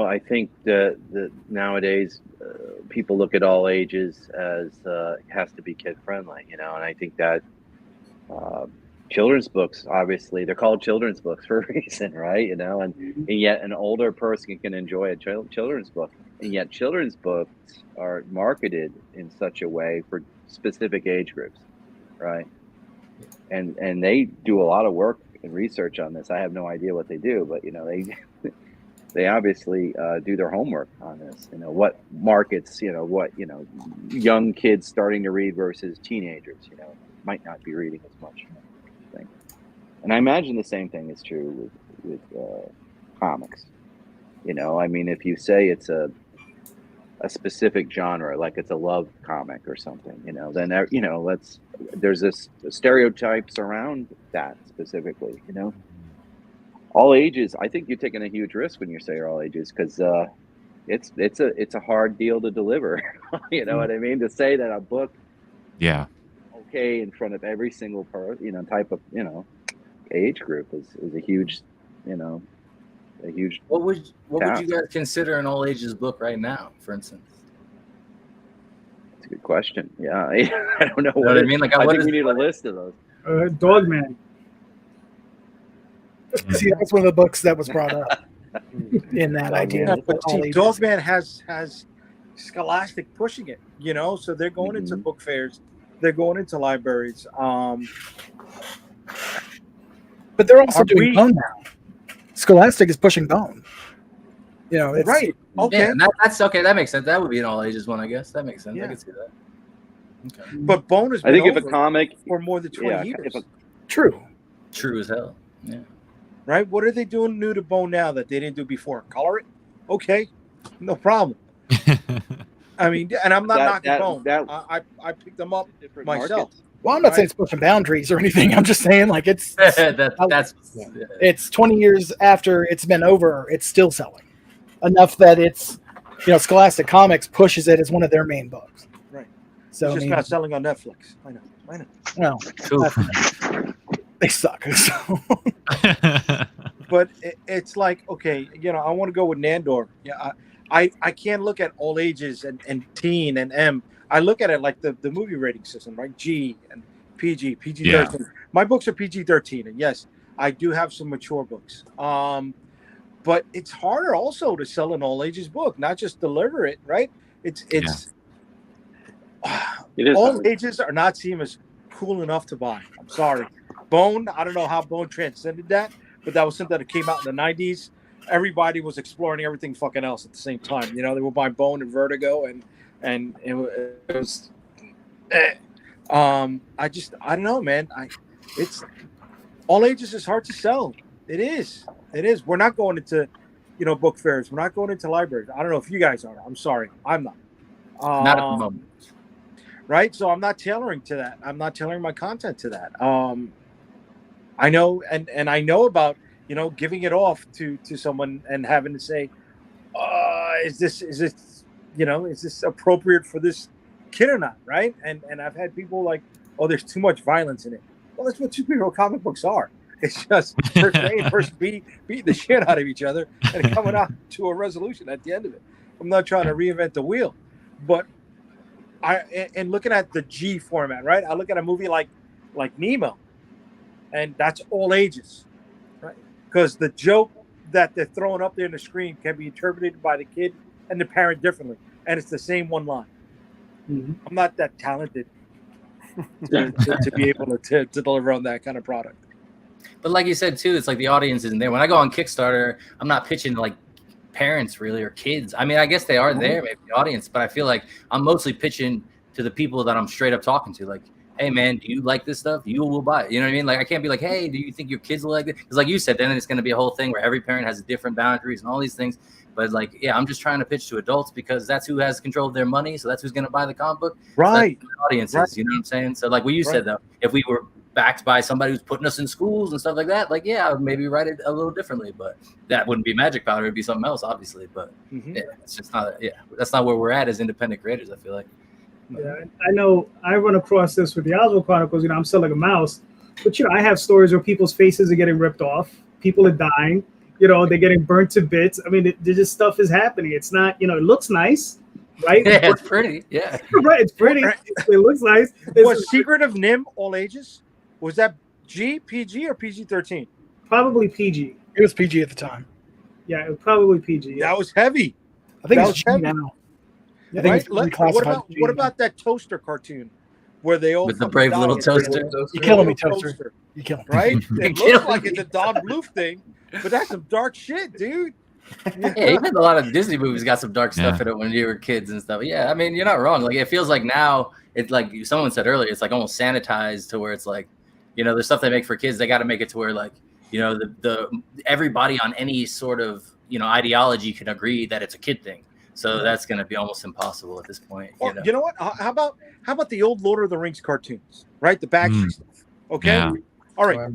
I think that nowadays people look at all ages as it has to be kid friendly, and I think that children's books, obviously, they're called children's books for a reason, right? And yet an older person can enjoy a children's book, and yet children's books are marketed in such a way for specific age groups, right? And they do a lot of work and research on this. I have no idea what they do, but they obviously do their homework on this. What markets, what young kids starting to read versus teenagers, might not be reading as much. And I imagine the same thing is true with comics. If you say it's a specific genre, like it's a love comic or something, then there's this stereotypes around that specifically. All ages. I think you're taking a huge risk when you say all ages, because it's a hard deal to deliver. You know what I mean? To say that a book, okay, in front of every single type of age group is a huge, a huge. What would you guys consider an all ages book right now, for instance? That's a good question. Yeah, I don't know. What I mean? Like, I think we need a list of those. Dogman. See, that's one of the books that was brought up in that idea. Yeah, but see, Dogman has Scholastic pushing it, so they're going into book fairs, they're going into libraries. But they're also doing Bone now. Scholastic is pushing Bone. It's right. Okay, yeah, that's okay. That makes sense. That would be an all ages one, I guess. That makes sense. Yeah. I can see that. Okay. But Bone has been I think if a comic for more than 20 years. True as hell. Yeah. Right? What are they doing new to Bone now that they didn't do before? Color it? Okay, no problem. I mean, and I'm not knocking Bone. I picked them up myself. Markets. Well, I'm not saying it's pushing boundaries or anything. I'm just saying, like, it's 20 years after it's been over, it's still selling enough that it's, Scholastic Comics pushes it as one of their main books. Right. So it's just not selling on Netflix. I know. Well, they suck. So. But it's like, okay, I want to go with Nandor. Yeah, I can't look at all ages and teen and M. I look at it like the movie rating system, right? G and PG, PG-13. Yeah. My books are PG-13, and yes, I do have some mature books. But it's harder also to sell an all ages book, not just deliver it, right? It is all ages are not seen as cool enough to buy. I'm sorry. Bone, I don't know how Bone transcended that, but that was something that came out in the 90s. Everybody was exploring everything fucking else at the same time. They were buying Bone and Vertigo, and it was I don't know, man. It's all ages is hard to sell. It is. We're not going into book fairs. We're not going into libraries. I don't know if you guys are. I'm sorry, I'm not. Not at the moment. Right, so I'm not tailoring to that. I'm not tailoring my content to that. I know, and I know about giving it off to someone and having to say, is this appropriate for this kid or not, right? And I've had people like, oh, there's too much violence in it. Well, that's what superhero comic books are. It's just first A and first B beating the shit out of each other and coming out to a resolution at the end of it. I'm not trying to reinvent the wheel, but and looking at the G format, right? I look at a movie like Nemo, and that's all ages, right? Because the joke that they're throwing up there in the screen can be interpreted by the kid and the parent differently, and it's the same one line. Mm-hmm. I'm not that talented to be able to deliver on that kind of product. But like you said too, it's like the audience isn't there. When I go on Kickstarter, I'm not pitching to like parents really or kids. I mean, I guess they are there, maybe the audience, but I feel like I'm mostly pitching to the people that I'm straight up talking to. Like, hey man, do you like this stuff? You will buy it. You know what I mean? Like I can't be like, hey, do you think your kids will like it? Because like you said, then it's going to be a whole thing where every parent has different boundaries and all these things. But like, yeah, I'm just trying to pitch to adults because that's who has control of their money. So that's who's going to buy the comic book. Right. So audiences, you know what I'm saying? So like what you said though, if we were backed by somebody who's putting us in schools and stuff like that, like, yeah, I would maybe write it a little differently, but that wouldn't be Magic Powder. It'd be something else, obviously. But yeah, it's just not, that's not where we're at as independent creators, I feel like. Yeah, I know I run across this with the Oswald Chronicles. You know, I'm selling a mouse, but you know, I have stories where people's faces are getting ripped off, people are dying, you know, they're getting burnt to bits. I mean, this stuff is happening. It's not, you know, it looks nice, right? Yeah, it's pretty. Yeah, right. It's pretty. It looks nice. Was Secret of Nim all ages? Was that PG, or PG-13? Probably PG. It was PG at the time. Yeah, it was probably PG. That was heavy. I think That it's was G heavy. now. I Right? think it's What about that toaster cartoon where they all with the brave little toaster? You killing me, toaster. You killing me. Right? It looks like it's a Don Bluth thing, but that's some dark shit, dude. Yeah, even a lot of Disney movies got some dark stuff in it when you were kids and stuff. Yeah, I mean, you're not wrong. Like it feels like now, it's like someone said earlier, it's like almost sanitized to where it's like, you know, the stuff they make for kids, they got to make it to where like, you know, the everybody on any sort of, you know, ideology can agree that it's a kid thing. So that's going to be almost impossible at this point. You know what? How about the old Lord of the Rings cartoons, right? The Backstreet stuff. Okay. Yeah. All right.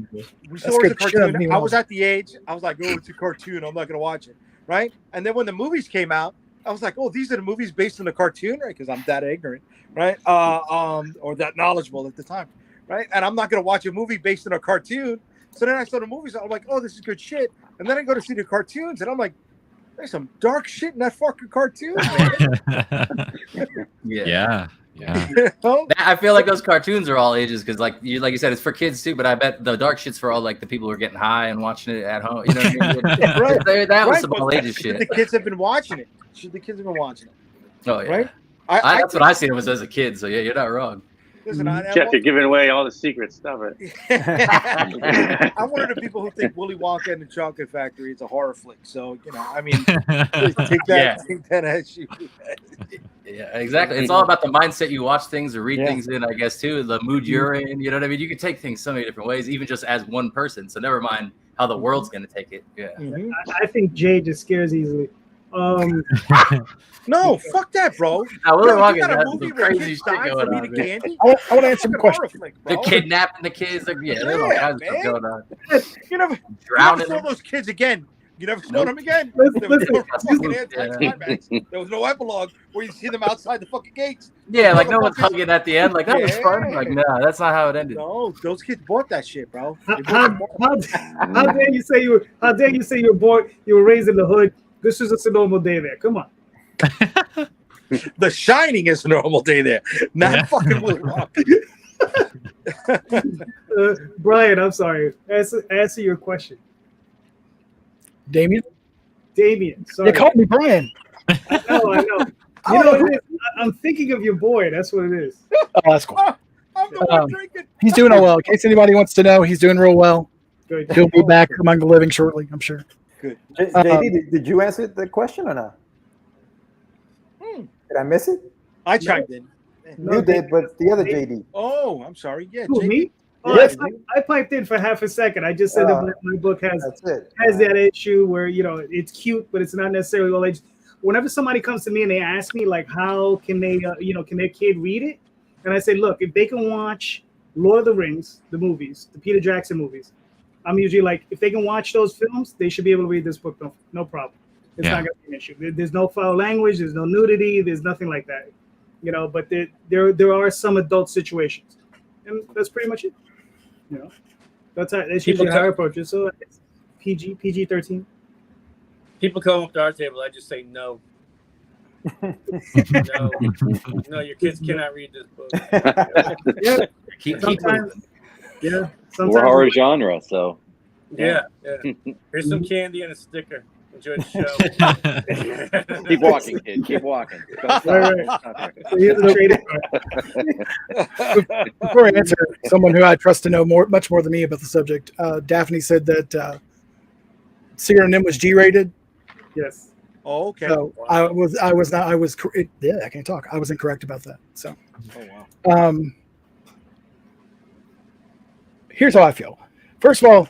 We saw the cartoon. I was at the age. I was like, oh, it's a cartoon. I'm not going to watch it. Right. And then when the movies came out, I was like, oh, these are the movies based on the cartoon, right? Because I'm that ignorant, right? Or that knowledgeable at the time, right? And I'm not going to watch a movie based on a cartoon. So then I saw the movies. I'm like, oh, this is good shit. And then I go to see the cartoons, and I'm like, there's some dark shit in that fucking cartoon, man. Yeah. You know? I feel like those cartoons are all ages because, like you said, it's for kids too. But I bet the dark shit's for all like the people who are getting high and watching it at home. You know what I mean? Right. That was some all ages shit. The kids have been watching it. The kids have been watching it. Oh yeah. Right. That's what I seen was as a kid. So yeah, you're not wrong. Listen, Jeff, you're giving away all the secrets. Stop it. I'm one of the people who think Willy Wonka and the Chocolate Factory is a horror flick. So, you know, I mean, take that as you. Yeah, exactly. It's all about the mindset you watch things or read things in, I guess, too. The mood you're in. You know what I mean? You can take things so many different ways, even just as one person. So never mind how the world's going to take it. Yeah. I think Jay just scares easily. No, fuck that, bro. Now, You got a movie where crazy kids shit die going for on. eating candy? I want to answer the question. The kidnapping the kids. Like, there's all kinds of stuff going on. You never Drowning saw those kids again. You never saw them again. Listen, There was no listen. fucking anti-climax. There was no epilogue where you see them outside the fucking gates. Yeah, like no one's hugging at the end. Like that was fun. Like no, that's not how it ended. No, those kids bought that shit, bro. How dare you say you were born, you were raised in the hood? This is just a normal day there. Come on. The Shining is a normal day there, not fucking Willy Wonka. Brian, I'm sorry. Answer your question. Damion? Sorry. You called me Brian. I know. You know what it is? I'm thinking of your boy. That's what it is. Oh, that's cool. I'm the one drinking. He's doing all well. In case anybody wants to know, he's doing real well. Good. He'll be back among the living shortly, I'm sure. Good. JD, did you answer the question or not? Did I miss it? I chimed in. You did, but the other JD. Oh, I'm sorry. Yeah, Who, JD. me? Oh, Yes. I piped in for half a second. I just said that my book has That's it. that issue where, you know, it's cute, but it's not necessarily all age. Whenever somebody comes to me and they ask me, like, how can they, can their kid read it? And I say, look, if they can watch Lord of the Rings, the movies, the Peter Jackson movies, I'm usually like, if they can watch those films, they should be able to read this book. No problem. It's not going to be an issue. There's no foul language. There's no nudity. There's nothing like that. You know, but there are some adult situations. And that's pretty much it. You know, that's usually how I approach it. So it's PG-13. People come up to our table. I just say no. No, your kids cannot read this book. Yeah, Keep sometimes. Yeah, We're horror genre, so Yeah. Here's some candy and a sticker. Enjoy the show. Keep walking, kid. Keep walking. Don't stop. Right. Don't stop. Before I answer, someone who I trust to know much more than me about the subject, Daphne said that Seer and Nim was G-rated. Yes. Oh, okay. So yeah, I can't talk. I was incorrect about that. So, Oh, wow. Here's how I feel. First of all,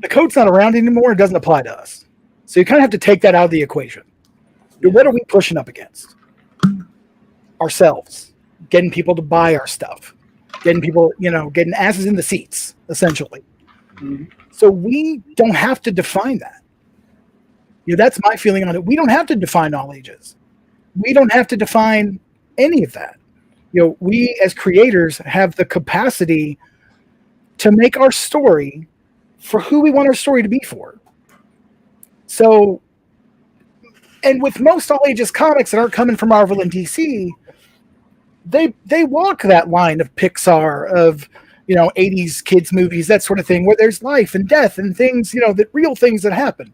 the code's not around anymore. It doesn't apply to us. So you kind of have to take that out of the equation. What are we pushing up against? Ourselves. Getting people to buy our stuff. Getting people, getting asses in the seats, essentially. Mm-hmm. So we don't have to define that. That's my feeling on it. We don't have to define all ages. We don't have to define any of that. We as creators have the capacity to make our story for who we want our story to be for. So, and with most all ages comics that aren't coming from Marvel and DC, they walk that line of Pixar, of 80s kids movies, that sort of thing, where there's life and death and things, that real things that happen.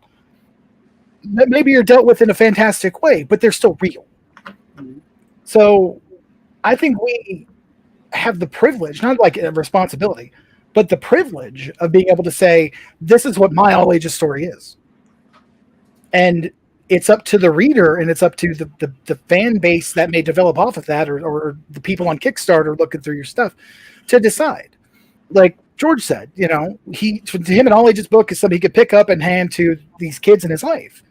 Maybe you're dealt with in a fantastic way, but they're still real. So I think we have the privilege, not like a responsibility, but the privilege of being able to say, this is what my all ages story is. And it's up to the reader, and it's up to the fan base that may develop off of that, or the people on Kickstarter looking through your stuff to decide. Like George said, to him, an all ages book is something he could pick up and hand to these kids in his life.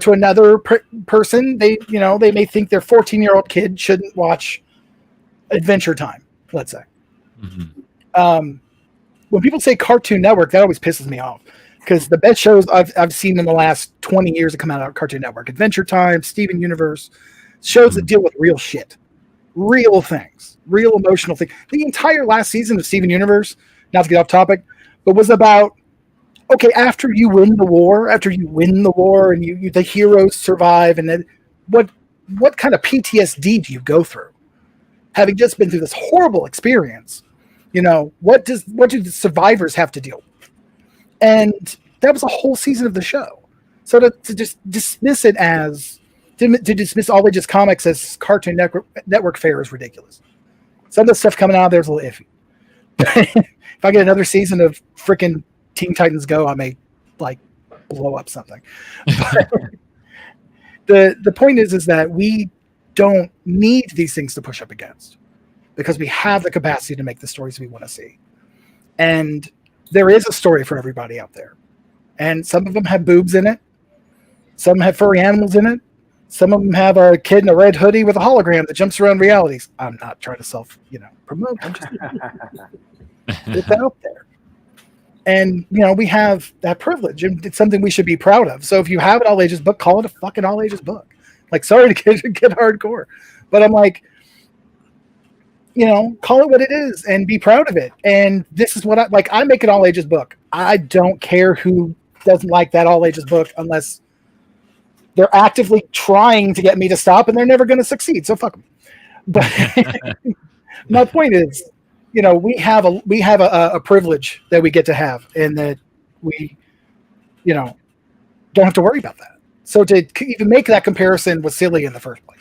To another person, they may think their 14-year-old kid shouldn't watch Adventure Time, let's say. Mm-hmm. When people say Cartoon Network, that always pisses me off, because the best shows I've seen in the last 20 years that come out of Cartoon Network, Adventure Time, Steven Universe, shows that deal with real shit, real things, real emotional things. The entire last season of Steven Universe, not to get off topic, but was about, okay, after you win the war and you the heroes survive, and then what kind of PTSD do you go through? Having just been through this horrible experience, what do the survivors have to deal with? And that was a whole season of the show. So to just dismiss it as, to dismiss all ages comics as Cartoon Network fare is ridiculous. Some of the stuff coming out of there is a little iffy. If I get another season of freaking Teen Titans Go, I may blow up something. But the point is that we don't need these things to push up against, because we have the capacity to make the stories we want to see. And there is a story for everybody out there. And some of them have boobs in it. Some have furry animals in it. Some of them have a kid in a red hoodie with a hologram that jumps around realities. I'm not trying to promote. I'm just it's out there. And, we have that privilege, and it's something we should be proud of. So if you have an all ages book, call it a fucking all ages book. Sorry to get hardcore, but I'm call it what it is and be proud of it. And this is what I make an all ages book. I don't care who doesn't like that all ages book, unless they're actively trying to get me to stop, and they're never going to succeed. So fuck them. But my point is, we have a privilege that we get to have, and that we, don't have to worry about that. So to even make that comparison was silly in the first place.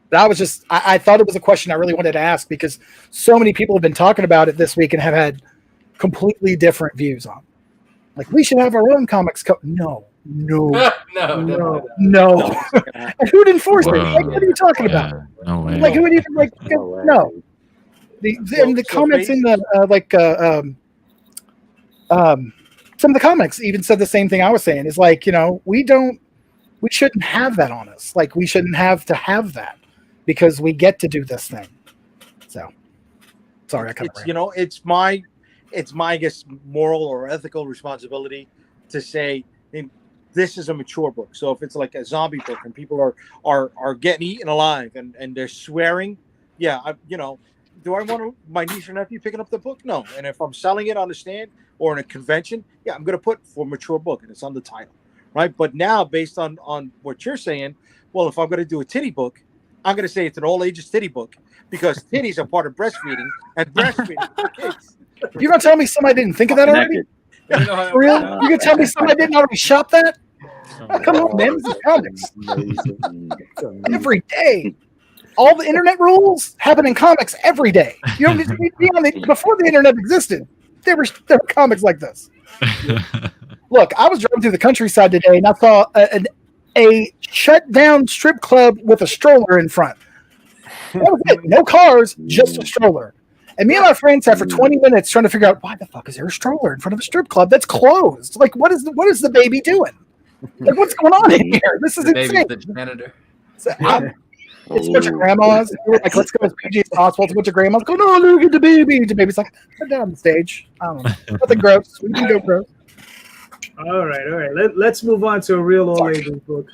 That was just, I thought it was a question I really wanted to ask, because so many people have been talking about it this week and have had completely different views on it. We should have our own comics. No. No. And who'd enforce it? What are you talking about? No way. Who would even no. The comments in the some of the comics even said the same thing I was saying. Is we shouldn't have that on us. We shouldn't have to have that, because we get to do this thing. So sorry, I kind of it's my I guess moral or ethical responsibility to say, this is a mature book. So if it's like a zombie book and people are getting eaten alive and they're swearing, do I want my niece or nephew picking up the book? No. And if I'm selling it on the stand or in a convention, I'm going to put for mature book, and it's on the title, right? But now, based on what you're saying, well, if I'm going to do a titty book, I'm going to say it's an all ages titty book, because titties are part of breastfeeding, and breastfeeding for kids. You're going to tell me somebody didn't think of that already? You know how that For real? works. You can tell me somebody didn't already shop that? Come on, man. This is comics. Every day. All the internet rules happen in comics every day. You don't need to be on the, before the internet existed. There were comics like this. Look, I was driving through the countryside today and I saw a shut down strip club with a stroller in front. That was it. No cars, just a stroller. And me and my friends sat for 20 minutes trying to figure out why the fuck is there a stroller in front of a strip club that's closed? Like, what is the baby doing? Like, what's going on in here? This is The baby insane. with the janitor. So, it's a bunch of grandmas. We were like, let's go as PG as possible. It's a bunch of grandmas going, no, look at the baby. The baby's like, put down on the stage. I don't know. Nothing gross. We can go gross. All right. Let's move on to a real old lady's book.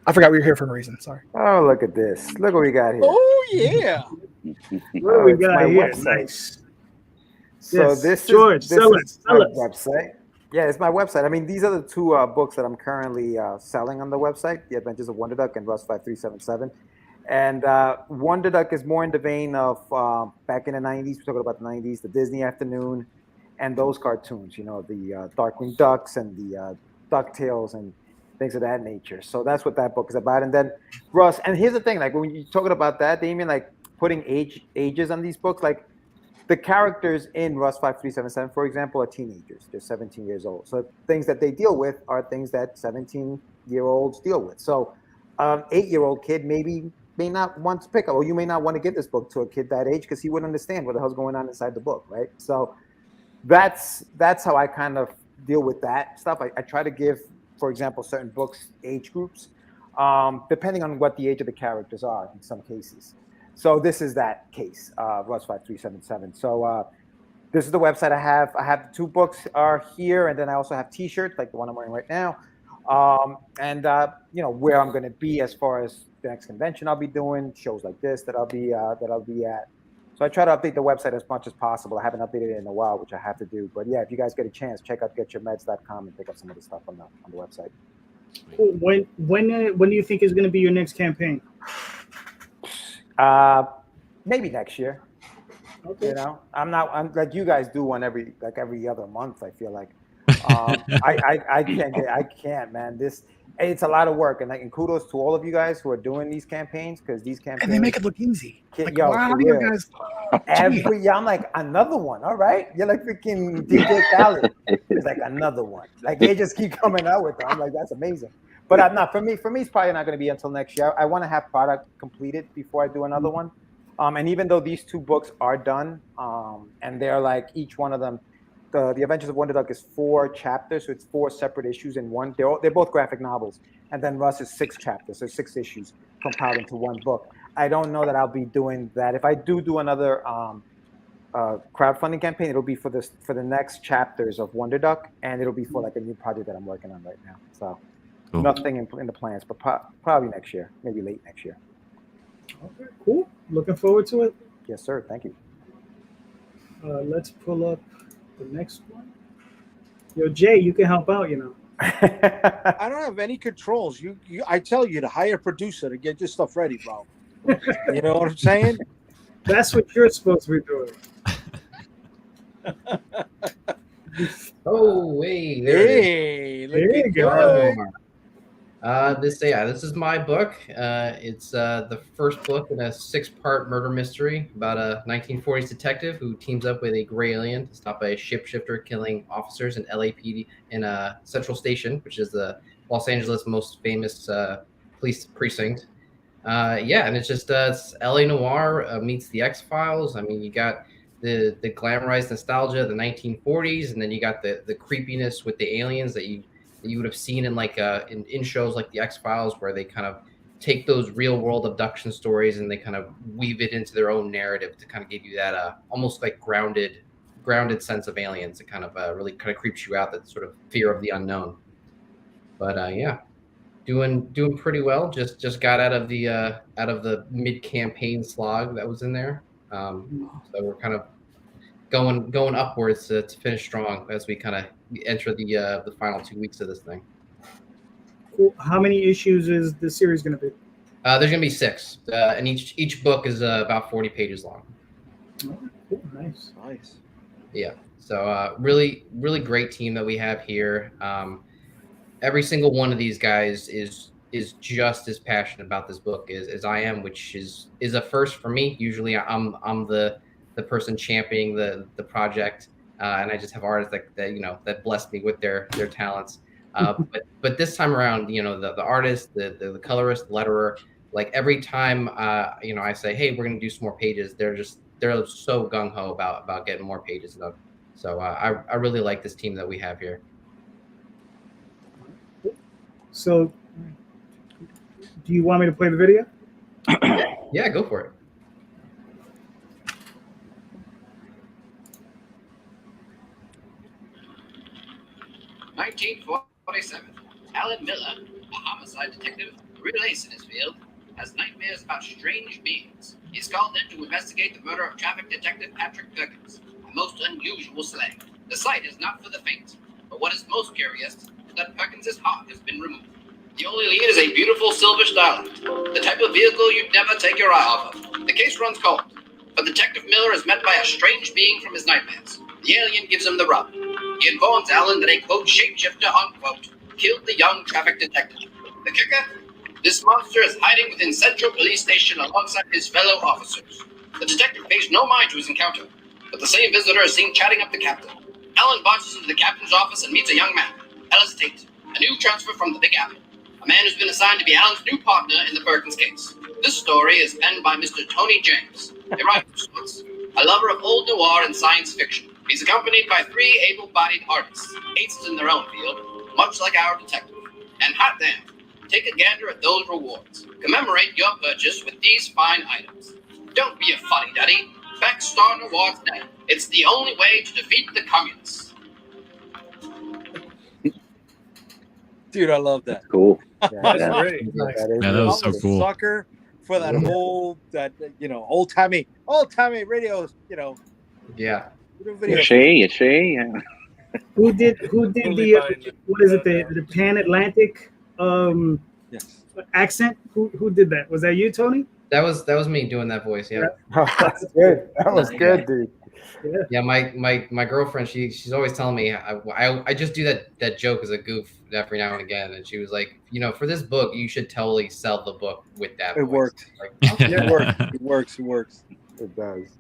I forgot we were here for a reason. Sorry. Oh, look at this. Look what we got here. Oh yeah. What do we it's got my here? website. Nice. So Yes, this George, is, this sell is it, sell my it. website. Yeah, it's my website. I mean, these are the two books that I'm currently selling on the website: The Adventures of Wonder Duck and Rust 5377. And Wonder Duck is more in the vein of back in the 90s. We're talking about the 90s, the Disney Afternoon, and those cartoons. You know, the Darkwing Ducks and the DuckTales and things of that nature. So that's what that book is about. And then Russ, and here's the thing: like when you're talking about that, Damion, like putting ages on these books, like the characters in Rust 5377, for example, are teenagers. They're 17 years old. So things that they deal with are things that 17-year-olds deal with. So 8-year-old kid may not want to pick up, or you may not want to give this book to a kid that age because he wouldn't understand what the hell's going on inside the book, right? So that's how I kind of deal with that stuff. I try to give, for example, certain books age groups, depending on what the age of the characters are in some cases. So this is that case, Rust 5377. So this is the website I have. I have the two books are here, and then I also have T-shirts like the one I'm wearing right now. And you know where I'm going to be as far as the next convention I'll be doing, shows like this that I'll be at. So I try to update the website as much as possible. I haven't updated it in a while, which I have to do. But yeah, if you guys get a chance, check out getyourmeds.com and pick up some of the stuff on the website. Cool. When do you think is going to be your next campaign? Maybe next year. Okay. You know, I'm like you guys do one every other month. I feel like I can't, man. It's a lot of work, and kudos to all of you guys who are doing these campaigns because these campaigns And they make it look easy. Like, yo, wow, for you real. guys. I'm like another one. All right, you're like freaking DJ Khaled. It's like another one. Like they just keep coming out with them. I'm like, that's amazing. But I'm not. For me, it's probably not going to be until next year. I want to have product completed before I do another one. And even though these two books are done, and they're like each one of them, the Adventures of Wonder Duck is 4 chapters, so it's 4 separate issues in one. They're both graphic novels, and then Russ is 6 chapters, so 6 issues compiled into one book. I don't know that I'll be doing that. If I do another crowdfunding campaign, it'll be for the next chapters of Wonder Duck, and it'll be for like a new project that I'm working on right now. So Cool. nothing in the plans, but probably next year, maybe late next year. Okay, cool. Looking forward to it. Yes, sir. Thank you. Let's pull up the next one. Yo, Jay, you can help out, you know. I don't have any controls. I tell you to hire a producer to get this stuff ready, bro. You know what I'm saying? That's what you're supposed to be doing. Oh, wait, there it is. Hey, There you looking go. good. This is my book. It's the first book in a 6-part murder mystery about a 1940s detective who teams up with a gray alien to stop a shapeshifter killing officers in LAPD in a Central Station, which is the Los Angeles most famous police precinct. And it's just it's LA Noir meets the X-Files. I mean, you got the glamorized nostalgia of the 1940s, and then you got the creepiness with the aliens that you would have seen in like in shows like the X-Files, where they kind of take those real world abduction stories and they kind of weave it into their own narrative to kind of give you that almost like grounded sense of aliens. It kind of really kind of creeps you out, that sort of fear of the unknown. But doing pretty well. Just got out of the mid campaign slog that was in there. So we're kind of going upwards to finish strong as we kind of enter the final 2 weeks of this thing. Cool. How many issues is the series going to be? There's going to be 6, and each book is about 40 pages long. Oh, nice. Yeah. So really, really great team that we have here. Every single one of these guys is just as passionate about this book as I am, which is a first for me. Usually, I'm the person championing the project, and I just have artists that bless me with their talents. But this time around, the artist, the colorist, letterer, like every time I say, hey, we're gonna do some more pages, they're so gung ho about getting more pages done. So I really like this team that we have here. So, do you want me to play the video? Yeah, go for it. "1947. Alan Miller, a homicide detective, real ace in his field, has nightmares about strange beings. He's called in to investigate the murder of traffic detective Patrick Perkins, a most unusual slag. The sight is not for the faint, but what is most curious is that Perkins' heart has been removed. The only lead is a beautiful silver starlight, the type of vehicle you'd never take your eye off of. The case runs cold, but Detective Miller is met by a strange being from his nightmares. The alien gives him the rub. He informs Alan that a, quote, shapeshifter, unquote, killed the young traffic detective. The kicker? This monster is hiding within Central Police Station alongside his fellow officers. The detective pays no mind to his encounter, but the same visitor is seen chatting up the captain. Alan barges into the captain's office and meets a young man, Ellis Tate, a new transfer from the Big Apple, a man who's been assigned to be Alan's new partner in the Perkins case. This story is penned by Mr. Tony James, a writer of sorts, a lover of old noir and science fiction. He's accompanied by 3 able-bodied artists, aces in their own field, much like our detective. And hot damn, take a gander at those rewards. Commemorate your purchase with these fine items. Don't be a fuddy-duddy. Back Star Noir's now. It's the only way to defeat the communists. Dude, I love that. Cool. That's great. Yeah, that was so cool. Sucker for that whole old timey radio, Yeah. video. Shay, yeah. Who did the what is it, the Pan Atlantic Yes. accent? Who did that? Was that you, Tony? That was me doing that voice. Yeah. That's good. That was good, dude. Yeah. My girlfriend, she's always telling me I just do that joke as a goof every now and again, and she was like, for this book, you should totally sell the book with that. It voice. worked. Like, It works. It does.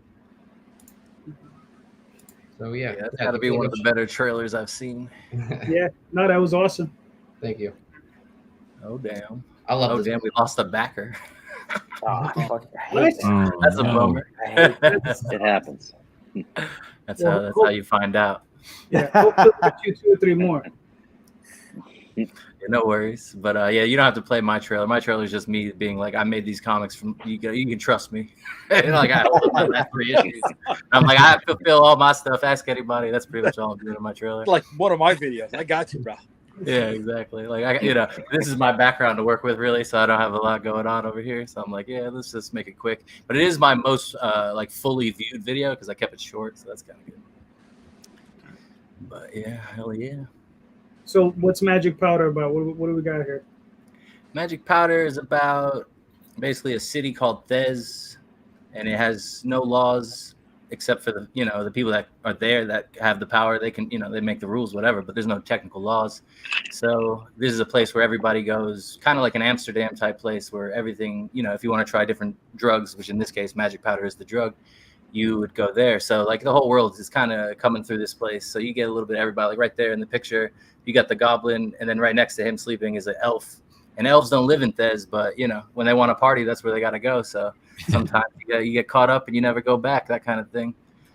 so yeah, That's got to be one of the better trailers I've seen. Yeah. No, that was awesome. Thank you. Oh damn! I love Oh this. damn! We lost a backer. Fuck, I hate What? that. That's a bummer. I hate that. It happens. That's how you find out. Yeah. Hopefully we'll get you 2 or 3 more. Yeah, no worries. But yeah, you don't have to play my trailer. My trailer is just me being like, I made these comics from you can trust me. Like I have 3 issues. I'm like, I fulfill all my stuff. Ask anybody. That's pretty much all I'm doing in my trailer. Like one of my videos. I got you, bro. Yeah, exactly. Like this is my background to work with, really. So I don't have a lot going on over here. So I'm like, yeah, let's just make it quick. But it is my most fully viewed video because I kept it short. So that's kind of good. But yeah, hell yeah. So what's Magic Powder about? What do we got here? Magic Powder is about basically a city called Thez, and it has no laws except for the people that are there that have the power. They can they make the rules, whatever, but there's no technical laws. So this is a place where everybody goes, kind of like an Amsterdam type place where everything, if you want to try different drugs, which in this case Magic Powder is the drug, you would go there. So like the whole world is kind of coming through this place. So you get a little bit of everybody. Like right there in the picture, you got the goblin, and then right next to him sleeping is an elf. And elves don't live in Thez, but when they want to party, that's where they got to go. So sometimes you get caught up and you never go back, that kind of thing.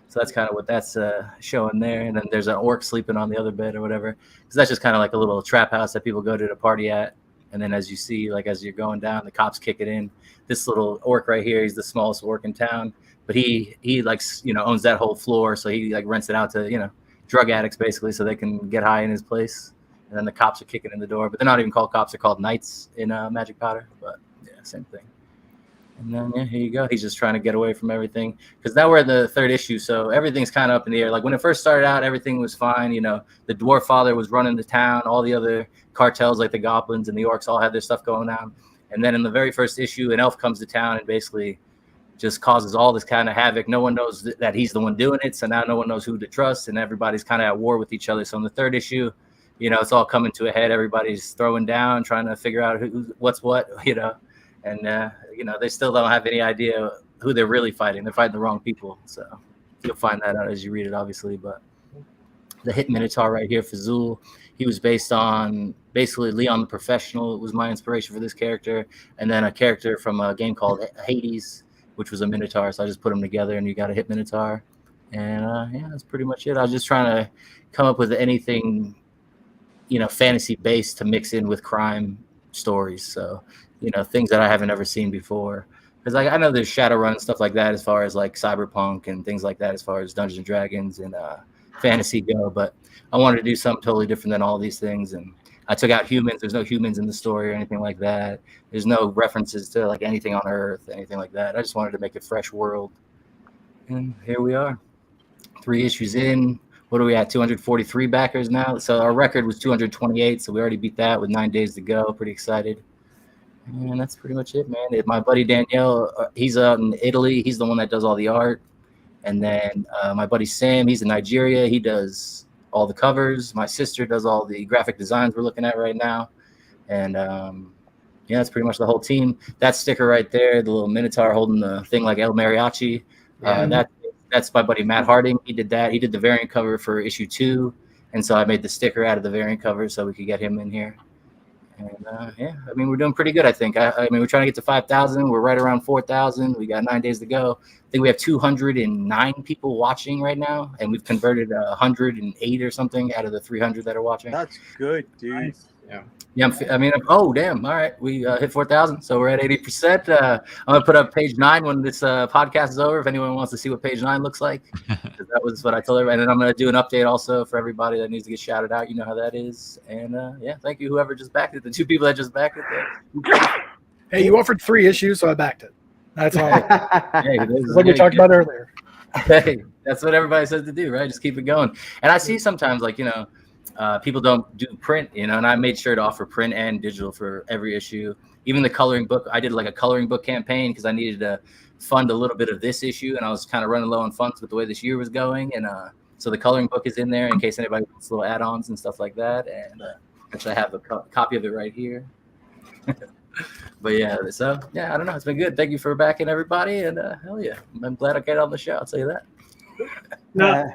So that's kind of what that's showing there. And then there's an orc sleeping on the other bed or whatever. So that's just kind of like a little trap house that people go to party at. And then as you see, like as you're going down, the cops kick it in. This little orc right here, he's the smallest orc in town, but he owns that whole floor. So he like rents it out to drug addicts basically, so they can get high in his place. And then the cops are kicking in the door, but they're not even called cops; they're called knights in Magic Powder. But yeah, same thing. And then here you go. He's just trying to get away from everything because now we're at the 3rd issue, so everything's kind of up in the air. Like when it first started out, everything was fine. The Dwarf Father was running the town. All the other cartels, like the goblins and the orcs, all had their stuff going on. And then in the very first issue, an elf comes to town and basically just causes all this kind of havoc. No one knows that he's the one doing it. So now no one knows who to trust, and everybody's kind of at war with each other. So in the third issue, you know, it's all coming to a head. Everybody's throwing down, trying to figure out what's what, you know, and, you know, they still don't have any idea who they're really fighting. They're fighting the wrong people. So you'll find that out as you read it, obviously. But the Hit Minotaur right here, Fazul, he was based on basically Leon the Professional. It was my inspiration for this character. And then a character from a game called Hades, which was a Minotaur. So I just put them together and you got a Hit Minotaur. And yeah, that's pretty much it. I was just trying to come up with anything, you know, fantasy based to mix in with crime stories. So, you know, things that I haven't ever seen before. Because like I know there's Shadowrun and stuff like that as far as like cyberpunk and things like that as far as Dungeons and Dragons and fantasy go, but I wanted to do something totally different than all these things. And I took out humans. There's no humans in the story or anything like that. There's no references to like anything on Earth, anything like that. I just wanted to make a fresh world. And here we are. 3 issues in. What are we at? 243 backers now. So our record was 228. So we already beat that with 9 days to go. Pretty excited. And that's pretty much it, man. My buddy Danielle, he's out in Italy. He's the one that does all the art. And then my buddy Sam, he's in Nigeria. He does all the covers. My sister does all the graphic designs we're looking at right now. And yeah, that's pretty much the whole team. That sticker right there, the little Minotaur holding the thing like El Mariachi. That's my buddy Matt Harding. He did that. He did the variant cover for issue 2. And so I made the sticker out of the variant cover so we could get him in here. And yeah, I mean, we're doing pretty good, I think. I mean, we're trying to get to 5,000. We're right around 4,000. We got 9 days to go. I think we have 209 people watching right now, and we've converted 108 or something out of the 300 that are watching. That's good, dude. Nice. Yeah, I mean, oh, damn. All right. We hit 4,000, so we're at 80%. I'm going to put up page 9 when this podcast is over if anyone wants to see what page 9 looks like. That was what I told everybody. And then I'm going to do an update also for everybody that needs to get shouted out. You know how that is. And yeah, thank you, whoever just backed it. The 2 people that just backed it. Hey, you offered 3 issues, so I backed it. That's all. Hey, like we talked about earlier. Hey, that's what everybody says to do, right? Just keep it going. And I see sometimes, like, you know, people don't do print, you know, and I made sure to offer print and digital for every issue. Even the coloring book, I did like a coloring book campaign because I needed to fund a little bit of this issue, and I was kind of running low on funds with the way this year was going. And so the coloring book is in there in case anybody wants little add-ons and stuff like that. And actually, I have a copy of it right here. But yeah, so yeah, I don't know. It's been good. Thank you for backing everybody, and hell yeah, I'm glad I got on the show. I'll tell you that. Now,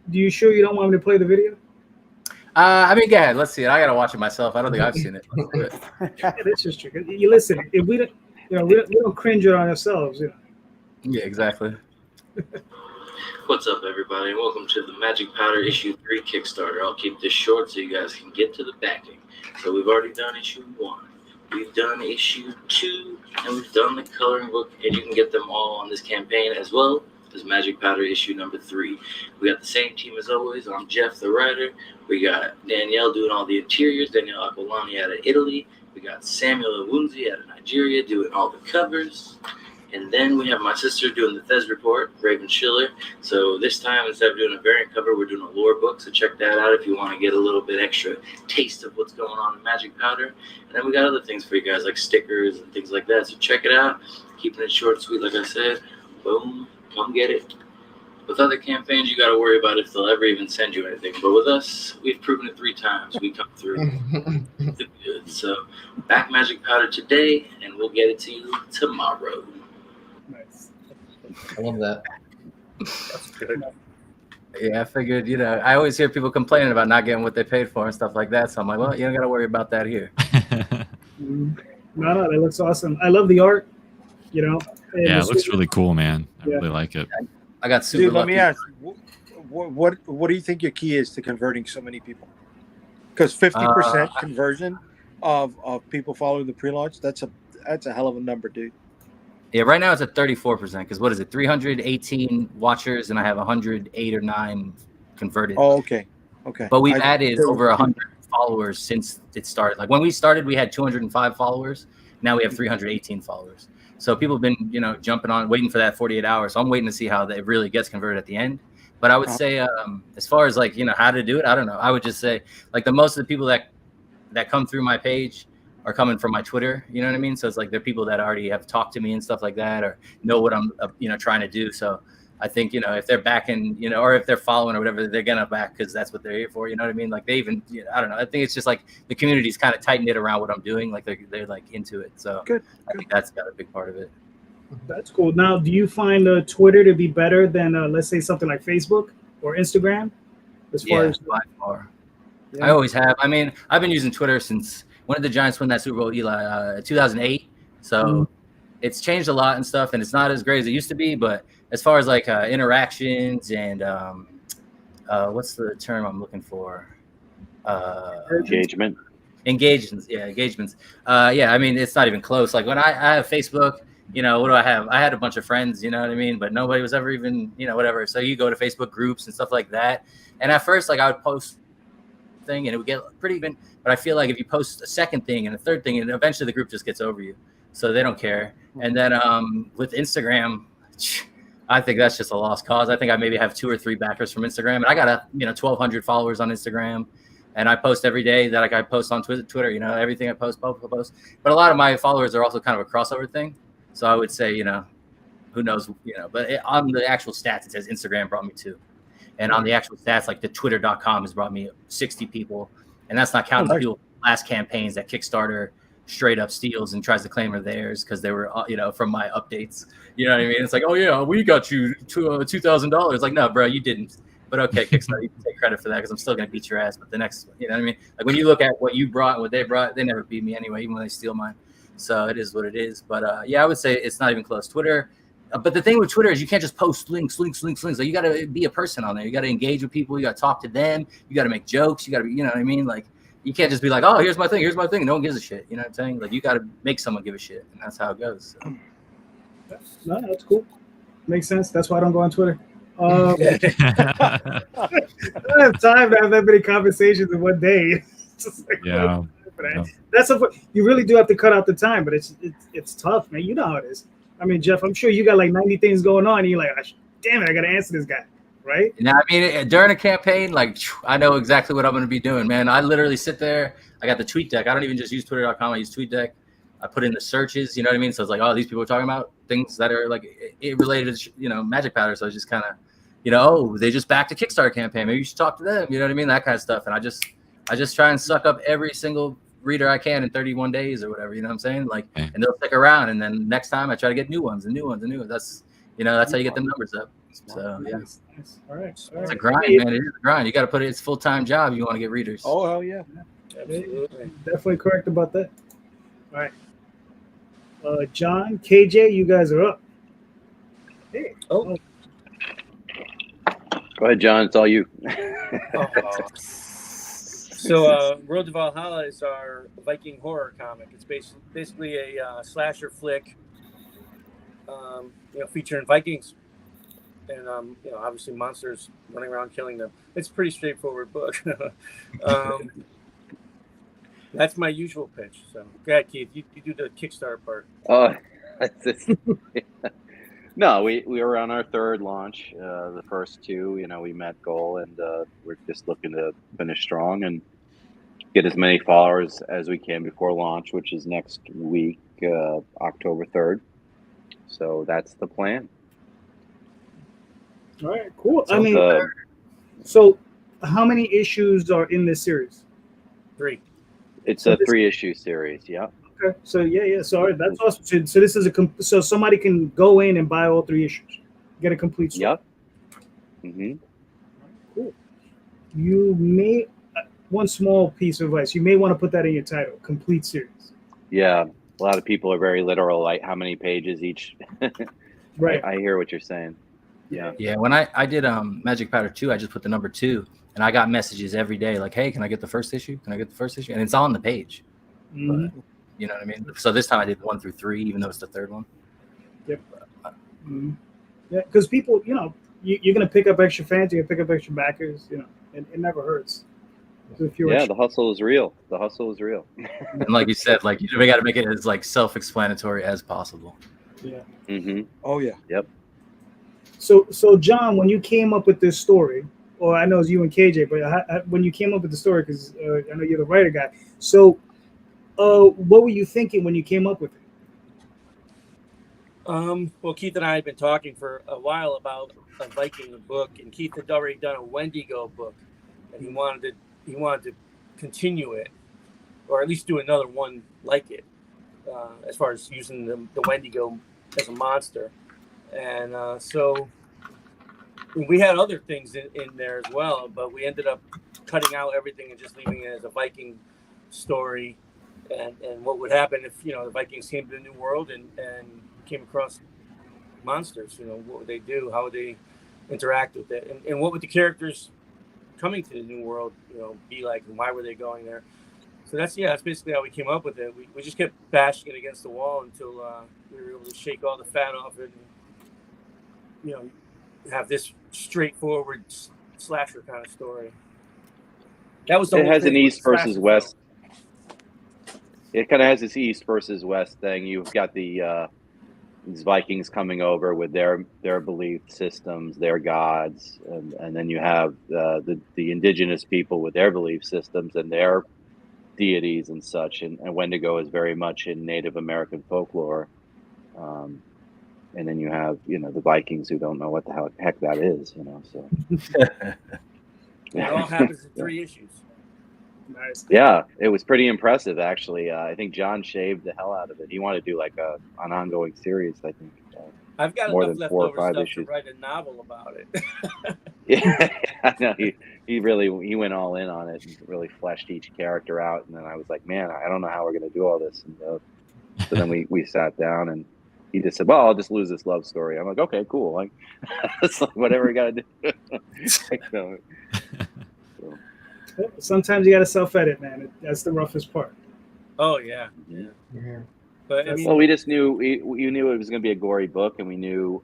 do you sure you don't want me to play the video? I mean, yeah, let's see it. I gotta watch it myself. I don't think I've seen it. Yeah, that's just true. You listen. If we don't, you know, we don't cringe on ourselves. You know. Yeah, exactly. What's up, everybody, and welcome to the Magic Powder issue 3 Kickstarter. I'll keep this short so you guys can get to the backing. So we've already done issue 1. We've done issue 2, and we've done the coloring book, and you can get them all on this campaign as well as Magic Powder issue number 3. We got the same team as always. I'm Jeff, the writer. We got Danielle doing all the interiors, Danielle Aquilani out of Italy. We got Samuel Awunzi out of Nigeria doing all the covers. And then we have my sister doing the Thez report, Raven Schiller. So this time, instead of doing a variant cover, we're doing a lore book. So check that out if you want to get a little bit extra taste of what's going on in Magic Powder. And then we got other things for you guys, like stickers and things like that. So check it out. Keeping it short and sweet, like I said. Boom. Come get it. With other campaigns, you got to worry about if they'll ever even send you anything. But with us, we've proven it 3 times. We come through the good. So back Magic Powder today, and we'll get it to you tomorrow. Nice. I love that. That's good. Yeah, I figured, you know, I always hear people complaining about not getting what they paid for and stuff like that. So I'm like, well, you don't got to worry about that here. No, that looks awesome. I love the art. You know. Yeah, it looks really cool, man. I Yeah. really like it. I got super Dude, let lucky. me ask you, what do you think your key is to converting so many people? Because 50% conversion of people following the pre-launch, that's a hell of a number, dude. Yeah, right now it's at 34% because what is it? 318 watchers, and I have 108 or 9 converted. Oh, okay. But we've added over 100 followers since it started. Like when we started, we had 205 followers. Now we have 318 followers. So people have been, you know, jumping on, waiting for that 48 hours. So I'm waiting to see how it really gets converted at the end. But I would say, as far as like, you know, how to do it, I don't know. I would just say, like, the most of the people that come through my page are coming from my Twitter. You know what I mean? So it's like they're people that already have talked to me and stuff like that, or know what I'm trying to do. So I think if they're backing, or if they're following or whatever, they're gonna back because that's what they're here for. You know what I mean? Like they even, I don't know. I think it's just like the community's kind of tight knit around what I'm doing. Like they're like into it. So Good. I think that's got a big part of it. That's cool. Now, do you find Twitter to be better than, let's say, something like Facebook or Instagram? As far as by far. Yeah. I always have. I mean, I've been using Twitter since when did the Giants win that Super Bowl, Eli? 2008. So it's changed a lot and stuff, and it's not as great as it used to be. But as far as like interactions and what's the term I'm looking for? Engagement. Engagements. Yeah, engagements. Yeah, I mean, it's not even close. Like when I have Facebook, what do I have? I had a bunch of friends, you know what I mean? But nobody was ever even, whatever. So you go to Facebook groups and stuff like that. And at first, like I would post thing and it would get pretty even. But I feel like if you post a second thing and a third thing, and eventually the group just gets over you. So they don't care. And then with Instagram, I think that's just a lost cause. I think I maybe have 2 or 3 backers from Instagram. And I got 1,200 followers on Instagram. And I post every day that I post on Twitter, everything I post. But a lot of my followers are also kind of a crossover thing. So I would say, who knows, but on the actual stats, it says Instagram brought me 2. And on the actual stats, like the twitter.com has brought me 60 people. And that's not counting the people last campaigns that Kickstarter straight up steals and tries to claim are theirs because they were, from my updates. You know what I mean? It's like, oh, yeah, we got you $2,000. Like, no, bro, you didn't. But okay, Kickstarter, you can take credit for that because I'm still going to beat your ass. But the next, you know what I mean? Like when you look at what you brought and what they brought, they never beat me anyway, even when they steal mine. So it is what it is. But yeah, I would say it's not even close. Twitter. But the thing with Twitter is you can't just post links. Like you got to be a person on there. You got to engage with people. You got to talk to them. You got to make jokes. You got to be, you know what I mean? Like you can't just be like, oh, here's my thing. No one gives a shit. You know what I'm saying? Like you got to make someone give a shit. And that's how it goes. So. No, that's cool. Makes sense. That's why I don't go on Twitter. I don't have time to have that many conversations in one day. It's just like, yeah. That's you really do have to cut out the time, but it's tough, man. You know how it is. I mean, Jeff, I'm sure you got like 90 things going on. And you're like, damn it, I got to answer this guy, right? Now, I mean, during a campaign, like I know exactly what I'm going to be doing, man. I literally sit there. I got the tweet deck. I don't even just use Twitter.com. I use TweetDeck. I put in the searches. You know what I mean? So it's like, oh, these people are talking about things that are like related to Magic Powder. So it's just kind of, oh, they just backed a Kickstarter campaign. Maybe you should talk to them. You know what I mean? That kind of stuff. And I just try and suck up every single reader I can in 31 days or whatever, you know what I'm saying? Like, and they'll stick around. And then next time I try to get new ones. That's, that's how you get the numbers up. So yeah. Nice. All right. It's a grind, man. It is a grind. You got to put it's full-time job. If you want to get readers. Oh, hell yeah. Absolutely. Definitely correct about that. All right. John, KJ, you guys are up. Hey. Oh. Go ahead, John. It's all you. So, Road to Valhalla is our Viking horror comic. It's basically a slasher flick, featuring Vikings, and obviously monsters running around killing them. It's a pretty straightforward book. That's my usual pitch. So, go ahead, Keith. You do the Kickstarter part. No, we were on our 3rd launch. The first 2, we met goal, and we're just looking to finish strong and get as many followers as we can before launch, which is next week, October 3rd. So that's the plan. All right, cool. So I mean, so how many issues are in this series? 3. It's a 3-issue series. Yeah. Okay. So yeah. Sorry, that's awesome. So this is so somebody can go in and buy all 3 issues, get a complete story. Yep. Mm-hmm. Cool. You may one small piece of advice. You may want to put that in your title, complete series. Yeah. A lot of people are very literal, like how many pages each. Right. I hear what you're saying. Yeah. Yeah. When I did Magic Powder 2, I just put the number 2, and I got messages every day like, hey, can I get the first issue? And it's on the page. Mm-hmm. But, you know what I mean? So this time I did 1 through 3, even though it's the 3rd one. Yep. Mm-hmm. Yeah, because people, you're gonna pick up extra fans, you're gonna pick up extra backers, and it never hurts. So if you're the hustle is real. And like you said, like we got to make it as like self-explanatory as possible. Yeah. Mm-hmm. Oh yeah. Yep. So John, when you came up with this story, or I know it's you and KJ, but when you came up with the story, because I know you're the writer guy. So what were you thinking when you came up with it? Well, Keith and I had been talking for a while about a Viking book, and Keith had already done a Wendigo book, and he wanted to continue it, or at least do another one like it, as far as using the Wendigo as a monster. And so we had other things in there as well, but we ended up cutting out everything and just leaving it as a Viking story. And what would happen if, the Vikings came to the New World and came across monsters, what would they do? How would they interact with it? And what would the characters coming to the New World, be like, and why were they going there? So that's basically how we came up with it. We just kept bashing it against the wall until we were able to shake all the fat off it and, have this straightforward slasher kind of story. That was the It whole has thing an with East the versus slasher West. film. It kind of has this East versus West thing. You've got the these Vikings coming over with their belief systems, their gods, and then you have the indigenous people with their belief systems and their deities and such. And Wendigo is very much in Native American folklore. And then you have, the Vikings who don't know what the heck that is, so. It all happens in 3 issues. Nice. Yeah, it was pretty impressive, actually. I think John shaved the hell out of it. He wanted to do like an ongoing series, I think. I've got more enough than 4 or leftover 5 stuff issues. to write a novel about it. Yeah, I know. He went all in on it and really fleshed each character out. And then I was like, man, I don't know how we're going to do all this. And so then we sat down and he just said, well, I'll just lose this love story. I'm like, okay, cool. Like, it's like whatever you got to do. So. Sometimes you got to self-edit, man. That's the roughest part. Oh yeah. But I mean, well, we just knew we knew it was going to be a gory book, and we knew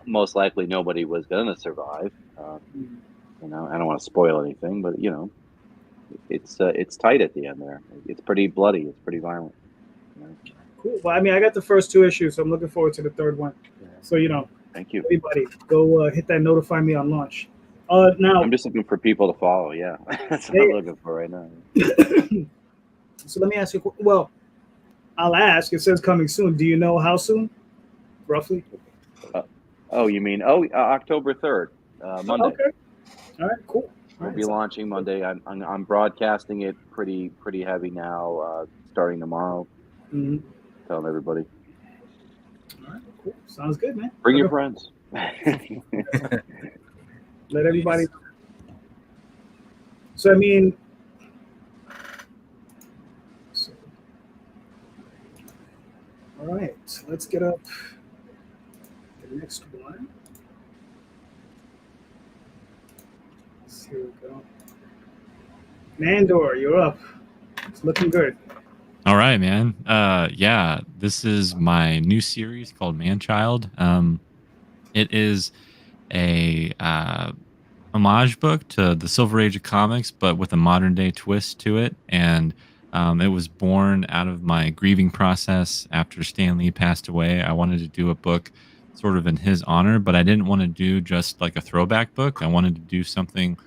most likely nobody was going to survive. I don't want to spoil anything, but it's tight at the end there. It's pretty bloody. It's pretty violent. Cool. Well, I mean, I got the first 2 issues, so I'm looking forward to the 3rd one. So thank you. Everybody, go hit that notify me on launch. Now I'm just looking for people to follow. Yeah, that's what I'm looking for right now. So let me ask you. Well, I'll ask. It says coming soon. Do you know how soon, roughly? You mean October 3rd, Monday? Okay. All right. Cool. We'll be launching Monday. I'm broadcasting it pretty heavy now, starting tomorrow. Mm-hmm. Telling everybody. All right. Cool. Sounds good, man. Bring your friends. Let everybody. So I mean. All right, so let's get up the next one. Here we go. Nandor, you're up. It's looking good. All right, man. Yeah, this is my new series called Man-Child. It is a homage book to the Silver Age of comics, but with a modern day twist to it. And it was born out of my grieving process after Stan Lee passed away. I wanted to do a book sort of in his honor, but I didn't want to do just like a throwback book. I wanted to do something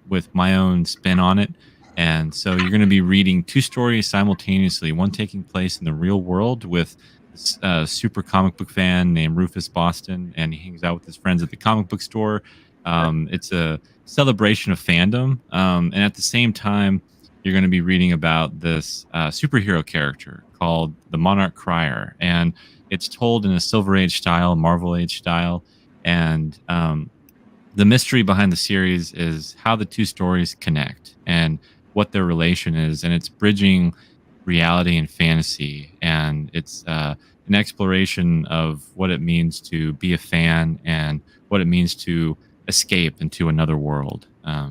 with my own spin on it. And so you're going to be reading 2 stories simultaneously, one taking place in the real world with this super comic book fan named Rufus Boston, and he hangs out with his friends at the comic book store. It's a celebration of fandom. And at the same time, you're going to be reading about this superhero character called the Monarch Crier. And it's told in a Silver Age style, Marvel Age style. And the mystery behind the series is how the 2 stories connect and what their relation is. And it's bridging reality and fantasy. And it's an exploration of what it means to be a fan and what it means to escape into another world.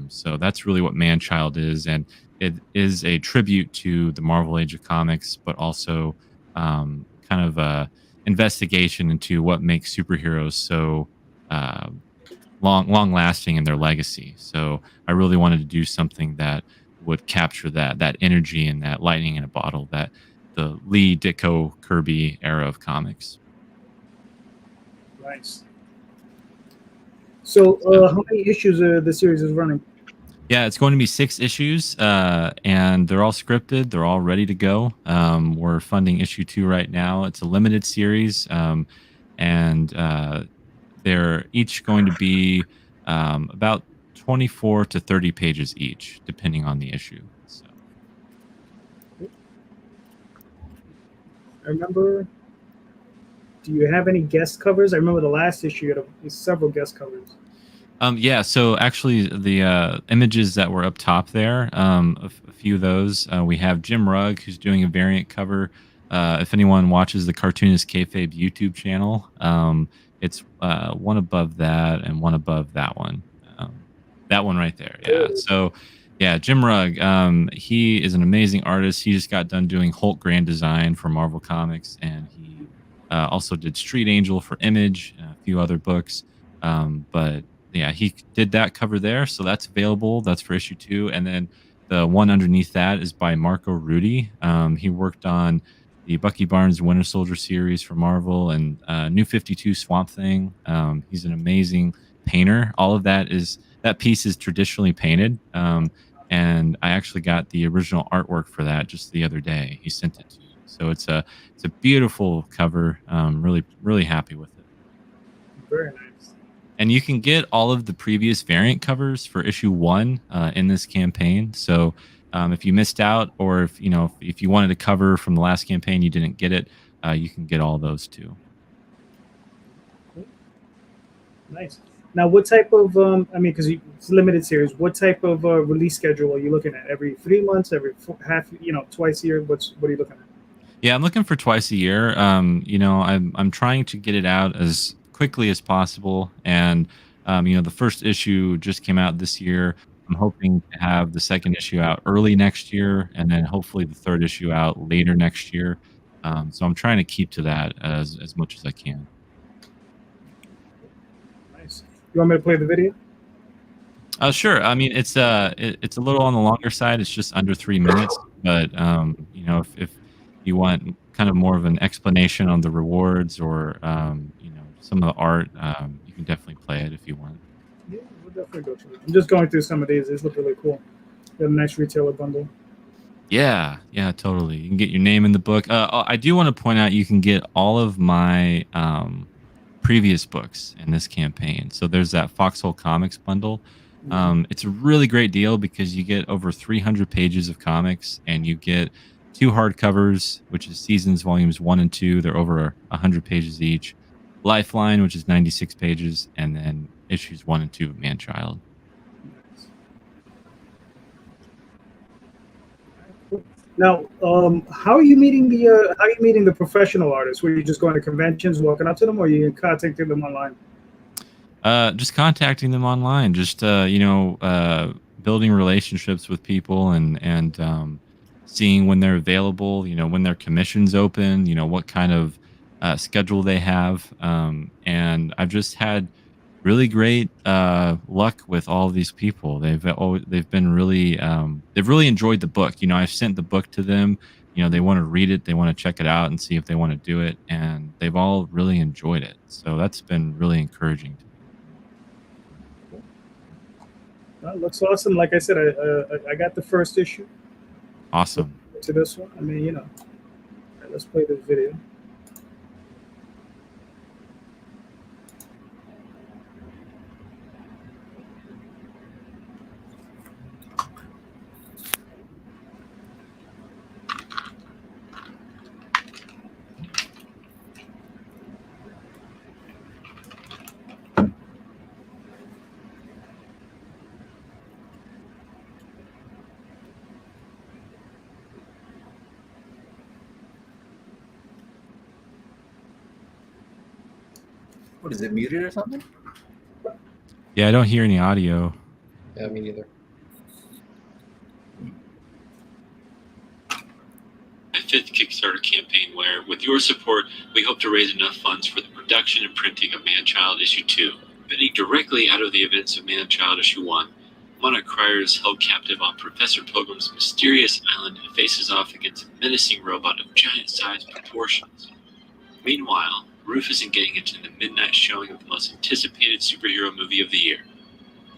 So that's really what Man-Child is. And it is a tribute to the Marvel Age of comics, but also kind of a investigation into what makes superheroes so long lasting in their legacy. So I really wanted to do something that would capture that energy and that lightning in a bottle, that the Lee, Ditko, Kirby era of comics. Nice. So how many issues the series is running? Yeah, it's going to be 6 issues, and they're all scripted. They're all ready to go. We're funding issue 2 right now. It's a limited series, and they're each going to be about 24 to 30 pages each, depending on the issue. So, I remember. Do you have any guest covers? I remember the last issue you had several guest covers. yeah. So actually, the images that were up top there, a few of those, we have Jim Rugg, who's doing a variant cover. If anyone watches the Cartoonist Kayfabe YouTube channel, it's one above that and one above that one. That one right there. Yeah. So, yeah, Jim Rugg. He is an amazing artist. He just got done doing Hulk Grand Design for Marvel Comics, and he also did Street Angel for Image and a few other books. But yeah, he did that cover there, so that's available. That's for issue 2, and then the one underneath that is by Marco Rudy. He worked on the Bucky Barnes Winter Soldier series for Marvel and New 52 Swamp Thing. He's an amazing painter. All of that piece is traditionally painted, and I actually got the original artwork for that just the other day. He sent it to me, so it's a beautiful cover. Really, really happy with it. Very nice. And you can get all of the previous variant covers for issue 1 in this campaign. So if you missed out, or if you wanted a cover from the last campaign, you didn't get it, you can get all those too. Nice. Now, what type of because it's a limited series, what type of release schedule are you looking at? Every 3 months, every twice a year? What are you looking at? Yeah, I'm looking for twice a year. I'm trying to get it out as quickly as possible, and the first issue just came out this year. I'm hoping to have the second issue out early next year, and then hopefully the third issue out later next year. So I'm trying to keep to that as much as I can. Nice. You want me to play the video? Sure. I mean, it's a little on the longer side. It's just under 3 minutes, but if you want kind of more of an explanation on the rewards or some of the art, you can definitely play it if you want. Yeah, we'll definitely go through it. I'm just going through some of these. These look really cool. Got a nice retailer bundle. Yeah, totally. You can get your name in the book. I do want to point out you can get all of my previous books in this campaign. So there's that Foxhole Comics bundle. It's a really great deal because you get over 300 pages of comics, and you get 2 hardcovers, which is Seasons Volumes 1 and 2. They're over 100 pages each. Lifeline, which is 96 pages, and then issues 1 and 2 of Man-Child. Now, how are you meeting the professional artists? Were you just going to conventions, walking up to them, or are you contacting them online? Just contacting them online, just building relationships with people and seeing when they're available, when their commissions open, what kind of schedule they have. And I've just had really great luck with all of these people. They've been really they've really enjoyed the book. I've sent the book to them. They want to read it, they want to check it out and see if they want to do it, and they've all really enjoyed it. So that's been really encouraging to me. Well, it looks awesome. Like I said, I got the first issue. Awesome. To this one. I mean, all right, let's play this video. What is it, muted or something? Yeah, I don't hear any audio. Yeah, me neither. My 5th Kickstarter campaign where, with your support, we hope to raise enough funds for the production and printing of Man-Child Issue 2. Bidding directly out of the events of Man-Child Issue 1, Monarch Crier is held captive on Professor Pilgrim's mysterious island and faces off against a menacing robot of giant-sized proportions. Meanwhile, Rufus and gang into the midnight showing of the most anticipated superhero movie of the year.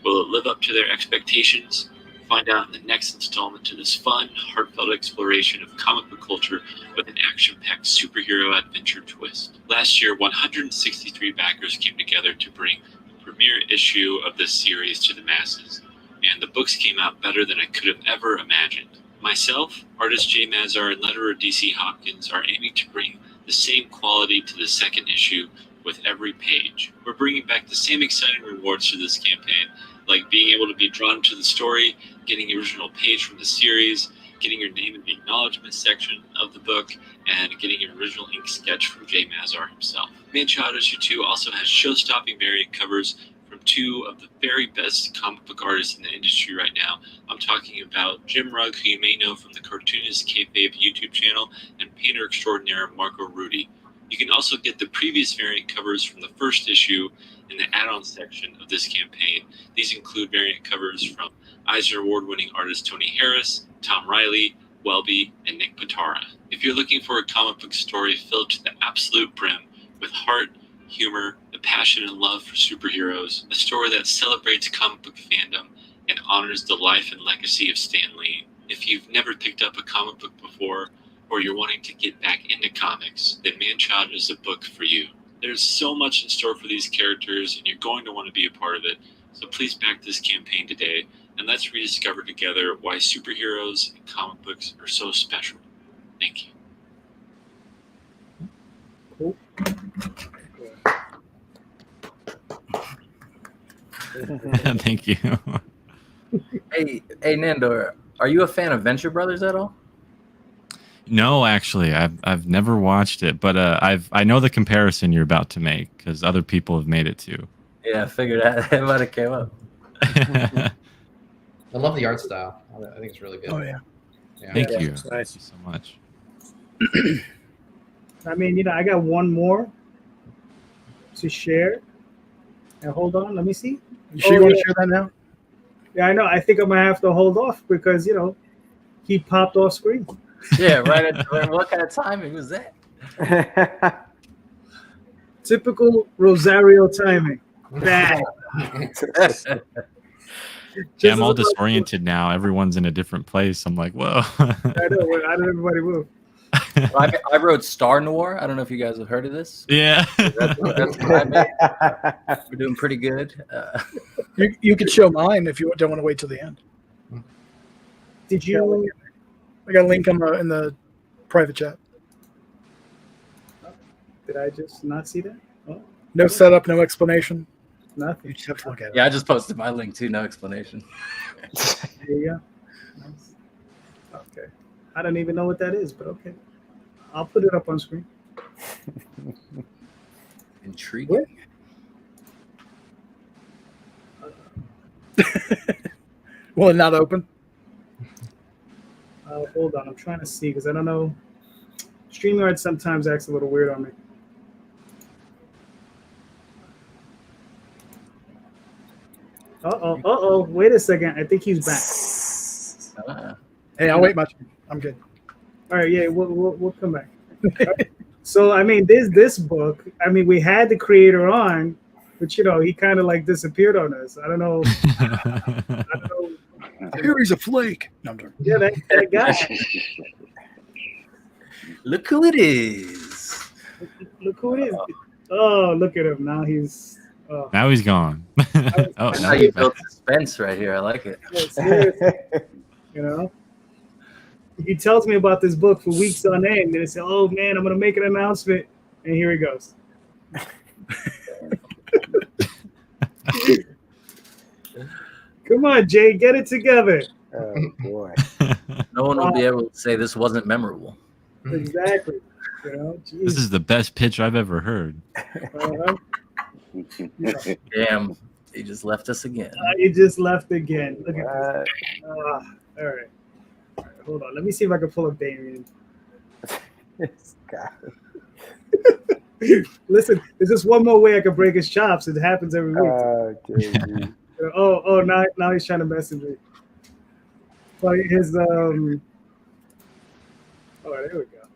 Will it live up to their expectations? Find out in the next installment to this fun, heartfelt exploration of comic book culture with an action-packed superhero adventure twist. Last year, 163 backers came together to bring the premiere issue of this series to the masses, and the books came out better than I could have ever imagined. Myself, artist Jay Mazar, and letterer DC Hopkins are aiming to bring the same quality to the second issue with every page. We're bringing back the same exciting rewards to this campaign, like being able to be drawn to the story, getting the original page from the series, getting your name in the acknowledgement section of the book, and getting an original ink sketch from Jay Mazar himself. Man-Child Issue 2 also has show-stopping variant covers from two of the very best comic book artists in the industry right now. I'm talking about Jim Rugg, who you may know from the Cartoonist Kayfabe YouTube channel, and painter extraordinaire Marco Rudy. You can also get the previous variant covers from the first issue in the add-on section of this campaign. These include variant covers from Eisner Award-winning artist Tony Harris, Tom Riley, Welby, and Nick Pitara. If you're looking for a comic book story filled to the absolute brim with heart, humor, the passion and love for superheroes, a story that celebrates comic book fandom and honors the life and legacy of Stan Lee. If you've never picked up a comic book before, or you're wanting to get back into comics, then Man-Child is a book for you. There's so much in store for these characters, and you're going to want to be a part of it. So please back this campaign today, and let's rediscover together why superheroes and comic books are so special. Thank you. Cool. Thank you. Hey, Nandor, are you a fan of Venture Brothers at all? No, actually, I've never watched it, but I know the comparison you're about to make because other people have made it too. Yeah, I figured that might have came up. I love the art style. I think it's really good. Oh yeah. Thank you. Nice. Thank you so much. I mean, you know, I got one more to share. Now, hold on, let me see. You sure you want to share that now? Yeah, I know. I think I'm gonna have to hold off because you know he popped off screen. Yeah, right. What kind of timing was that? Typical Rosario timing. Bad. Yeah, I'm all disoriented now. Everyone's in a different place. I'm like, whoa. I know. How did everybody move? Well, I wrote Star Noir. I don't know if you guys have heard of this. Yeah. That's what I made. We're doing pretty good. You could show mine if you don't want to wait till the end. Did you? I got a link in the private chat. Did I just not see that? Oh, No setup, no explanation. nothing. You just have to look at it. Yeah, I just posted my link too. No explanation. There you go. Nice. Okay. I don't even know what that is, but okay. I'll put it up on screen. Intriguing. Will it not open? Hold on. I'm trying to see because I don't know. StreamYard sometimes acts a little weird on me. Uh-oh. Wait a second. I think he's back. Hey, I'll wait much. I'm good. All right. Yeah, we'll come back. So, I mean, this book, I mean, we had the creator on, but, you know, he kind of like disappeared on us. I don't know. Here he's a flake. No, I'm joking. Yeah, that guy. Look who it is. Look who it is. Oh, look at him. Now he's... Oh. Now he's gone. That's now how you build suspense right here. I like it. Yeah, seriously. You know? He tells me about this book for weeks on end, and I say, "Oh man, I'm gonna make an announcement," and here he goes. Come on, Jay, get it together. Oh boy! No one will be able to say this wasn't memorable. Exactly. You know, This is the best pitch I've ever heard. Damn, he just left us again. He just left again. Look at this. All right. Hold on. Let me see if I can pull up Damion. Listen, there's just one more way I can break his chops. It happens every week. Now he's trying to message me. But his Oh, there we go.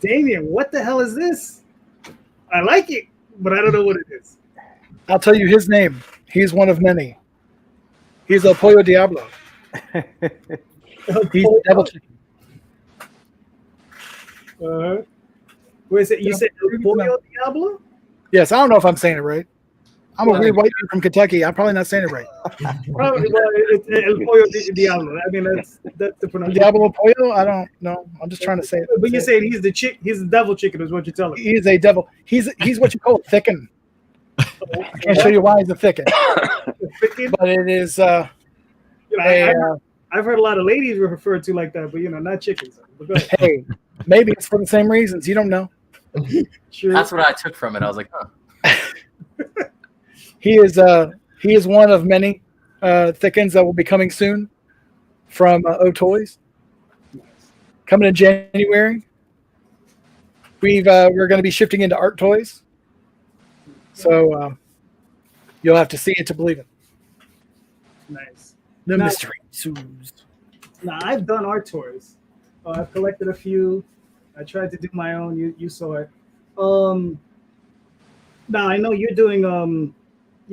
Damion, what the hell is this? I like it, but I don't know what it is. I'll tell you his name. He's one of many. He's El Pollo Diablo. He's double chicken. Where is it? You said El Pollo Diablo? Yes, I don't know if I'm saying it right. I'm a Well, weird white dude from Kentucky. I'm probably not saying it right. Probably. Well, it's El Pollo Diablo. I mean, that's the pronunciation. Diablo Pollo? I don't know. I'm just trying to say it. But you're saying he's the chick. He's the devil chicken, is what you're telling me. He's a devil. He's what you call a thicken. I can't show you why he's a thicken. But it is. You know, I've heard a lot of ladies refer to like that, but not chickens. But go ahead. Hey, maybe it's for the same reasons. You don't know. Sure. That's what I took from it. I was like, huh. He is one of many thickens that will be coming soon from O Toys. Coming in January. We're going to be shifting into art toys, so you'll have to see it to believe it. Nice. The Now- mystery ensues. Now I've done art toys. I've collected a few. I tried to do my own. You saw it. Now I know you're doing the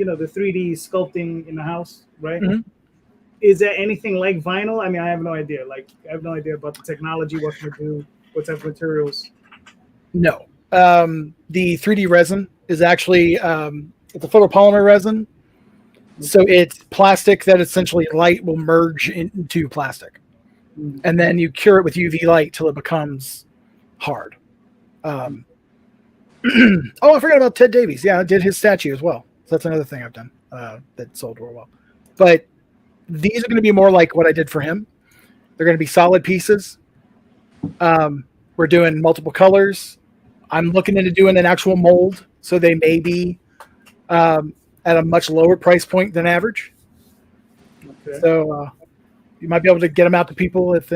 3D sculpting in the house, right? Mhm. Is there anything like vinyl? I mean, I have no idea. Like, I have no idea about the technology, what to do, what type of materials. No. The 3D resin is actually it's a photopolymer resin. So it's plastic that essentially light will merge into plastic. And then you cure it with UV light till it becomes hard. Oh, I forgot about Ted Davies. Yeah, I did his statue as well. So that's another thing I've done that sold real well. But these are going to be more like what I did for him. They're going to be solid pieces. We're doing multiple colors. I'm looking into doing an actual mold, so they may be at a much lower price point than average. Okay. So you might be able to get them out to people if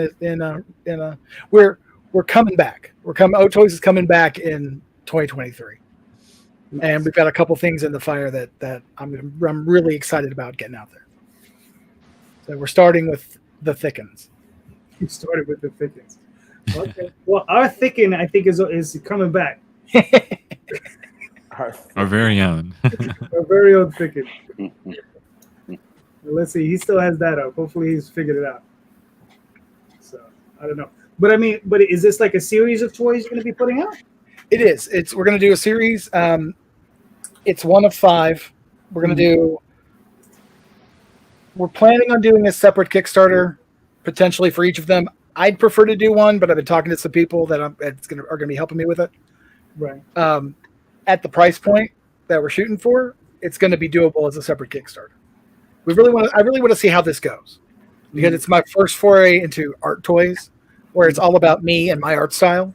we're coming back. O Toys is coming back in 2023, and we've got a couple things in the fire that I'm really excited about getting out there. So we're starting with the thickens. You started with the thickens. Okay. Well, our thicken, I think, is coming back. Our very own. Our very own thicken. Let's see. He still has that up. Hopefully, he's figured it out. So I don't know. But I mean, is this like a series of toys you're going to be putting out? It is. We're going to do a series. It's one of 5. We're going to do. We're planning on doing a separate Kickstarter, potentially for each of them. I'd prefer to do one, but I've been talking to some people that are going to be helping me with it. Right. At the price point that we're shooting for, it's going to be doable as a separate Kickstarter. I really want to see how this goes, because it's my first foray into art toys, where it's all about me and my art style,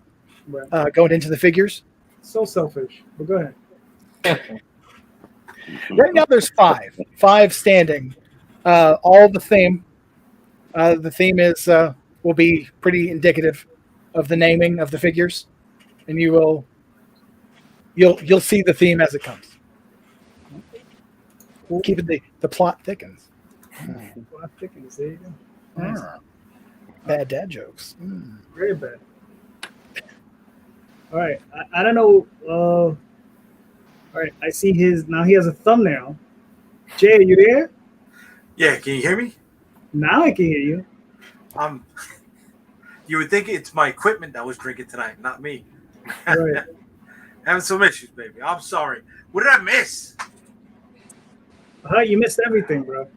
Right. going into the figures. So selfish. But go ahead. Right now, there's 5 standing. All the theme. The theme is will be pretty indicative of the naming of the figures, and you'll see the theme as it comes. Keeping the plot thickens. Plot thickens. There you go. Nice. Bad dad jokes. Very bad. All right. I don't know. All right. I see now he has a thumbnail. Jay, are you there? Yeah, can you hear me? Now I can hear you. You would think it's my equipment that was drinking tonight, not me. Right. Having some issues, baby. I'm sorry. What did I miss? You missed everything, bro.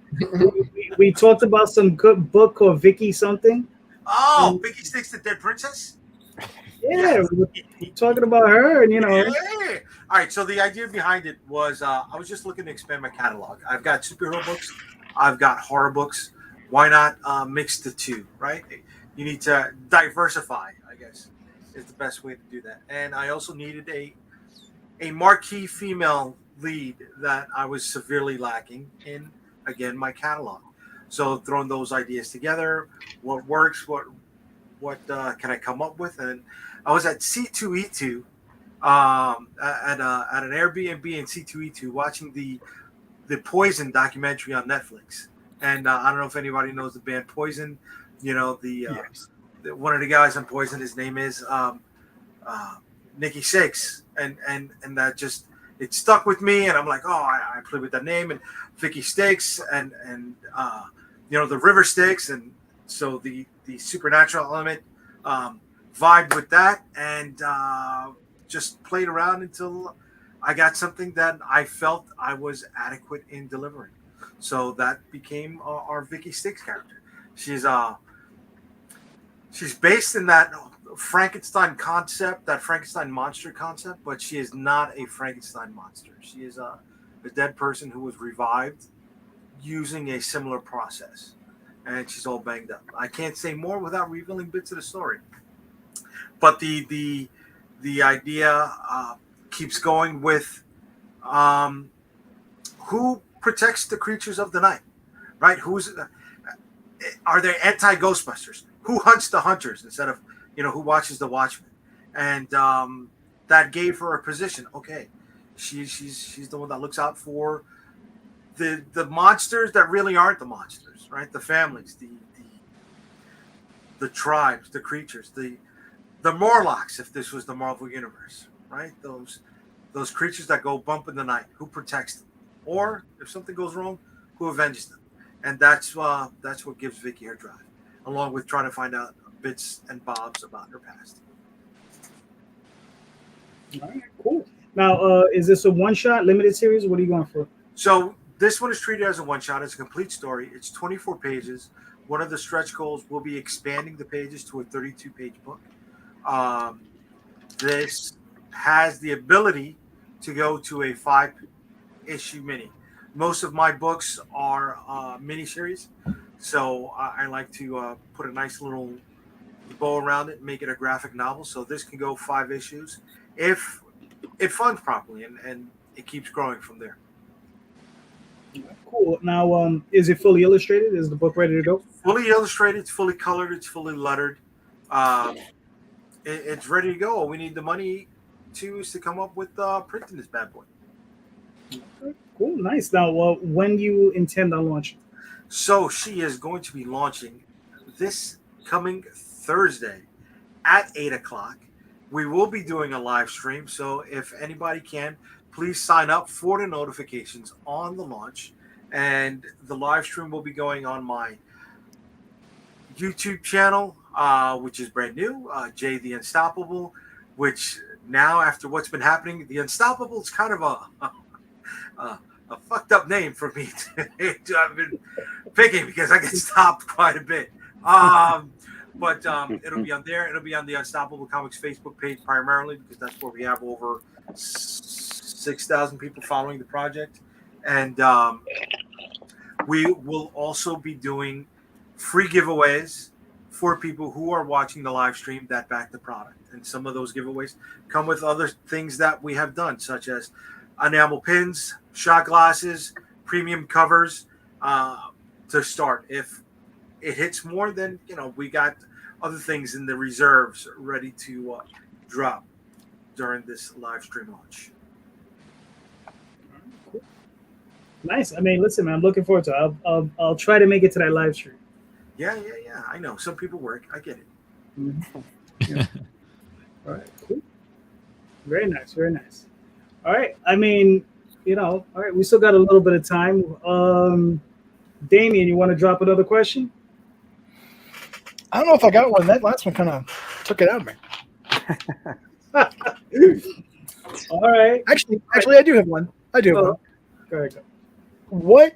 we talked about some good book called Vicky something. Oh, Vicky Sticks the Dead Princess? Yeah, we're talking about her, and Yeah. All right, so the idea behind it was I was just looking to expand my catalog. I've got superhero books. I've got horror books. Why not mix the two, right? You need to diversify, I guess, is the best way to do that. And I also needed a marquee female lead that I was severely lacking in, again, my catalog. So throwing those ideas together, what works, what can I come up with? And I was at C2E2 at an Airbnb in C2E2 watching the Poison documentary on Netflix. And I don't know if anybody knows the band Poison. You know, one of the guys on Poison, his name is Nikki Sixx, and that just it stuck with me, and I'm like, oh, I play with that name, and Vicky Sticks, and the river Styx, and so the supernatural element vibed with that, and just played around until I got something that I felt I was adequate in delivering. So that became our Vicky Styx character. She's based in that Frankenstein concept, that Frankenstein monster concept, but she is not a Frankenstein monster. She is a dead person who was revived using a similar process, and she's all banged up. I can't say more without revealing bits of the story, but the idea keeps going with who protects the creatures of the night, right? Are there anti-Ghostbusters? Who hunts the hunters instead of who watches the watchmen? And that gave her a position. Okay, she's the one that looks out for the monsters that really aren't the monsters, right? The families, the tribes, the creatures, the Morlocks, if this was the Marvel universe, right? Those creatures that go bump in the night. Who protects them? Or if something goes wrong, who avenges them? And that's what gives Vicky her drive, along with trying to find out bits and bobs about her past. All right, cool. Now, is this a one-shot limited series? What are you going for? So this one is treated as a one-shot. It's a complete story. It's 24 pages. One of the stretch goals will be expanding the pages to a 32-page book. This has the ability to go to a 5-issue mini. Most of my books are miniseries, so I like to put a nice little bow around it and make it a graphic novel. So this can go 5 issues if it funds properly, and it keeps growing from there. Cool. Now, is it fully illustrated? Is the book ready to go? Fully illustrated. It's fully colored. It's fully lettered. It's ready to go. All we need the money is to come up with printing this bad boy. Okay, cool. Nice. Now, when do you intend on launching? So she is going to be launching this coming Thursday at 8:00. We will be doing a live stream. So if anybody can, please sign up for the notifications on the launch. And the live stream will be going on my YouTube channel, which is brand new, Jay the Unstoppable, which now, after what's been happening, the Unstoppable is kind of a fucked up name for me to have been picking, because I get stopped quite a bit. But it'll be on there. It'll be on the Unstoppable Comics Facebook page primarily, because that's where we have over 6,000 people following the project. And we will also be doing free giveaways for people who are watching the live stream that back the product. And some of those giveaways come with other things that we have done, such as enamel pins, shot glasses, premium covers to start. If it hits more, then we got other things in the reserves ready to drop during this live stream launch. Cool. Nice. I mean, listen, man, I'm looking forward to it. I'll try to make it to that live stream. Yeah. I know some people work. I get it. Mm-hmm. Yeah. All right. Cool. Very nice. Very nice. All right. I mean, all right. We still got a little bit of time. Damion, you want to drop another question? I don't know if I got one. That last one kind of took it out of me. All right. Actually, I do have one. I do have one. Go ahead. What,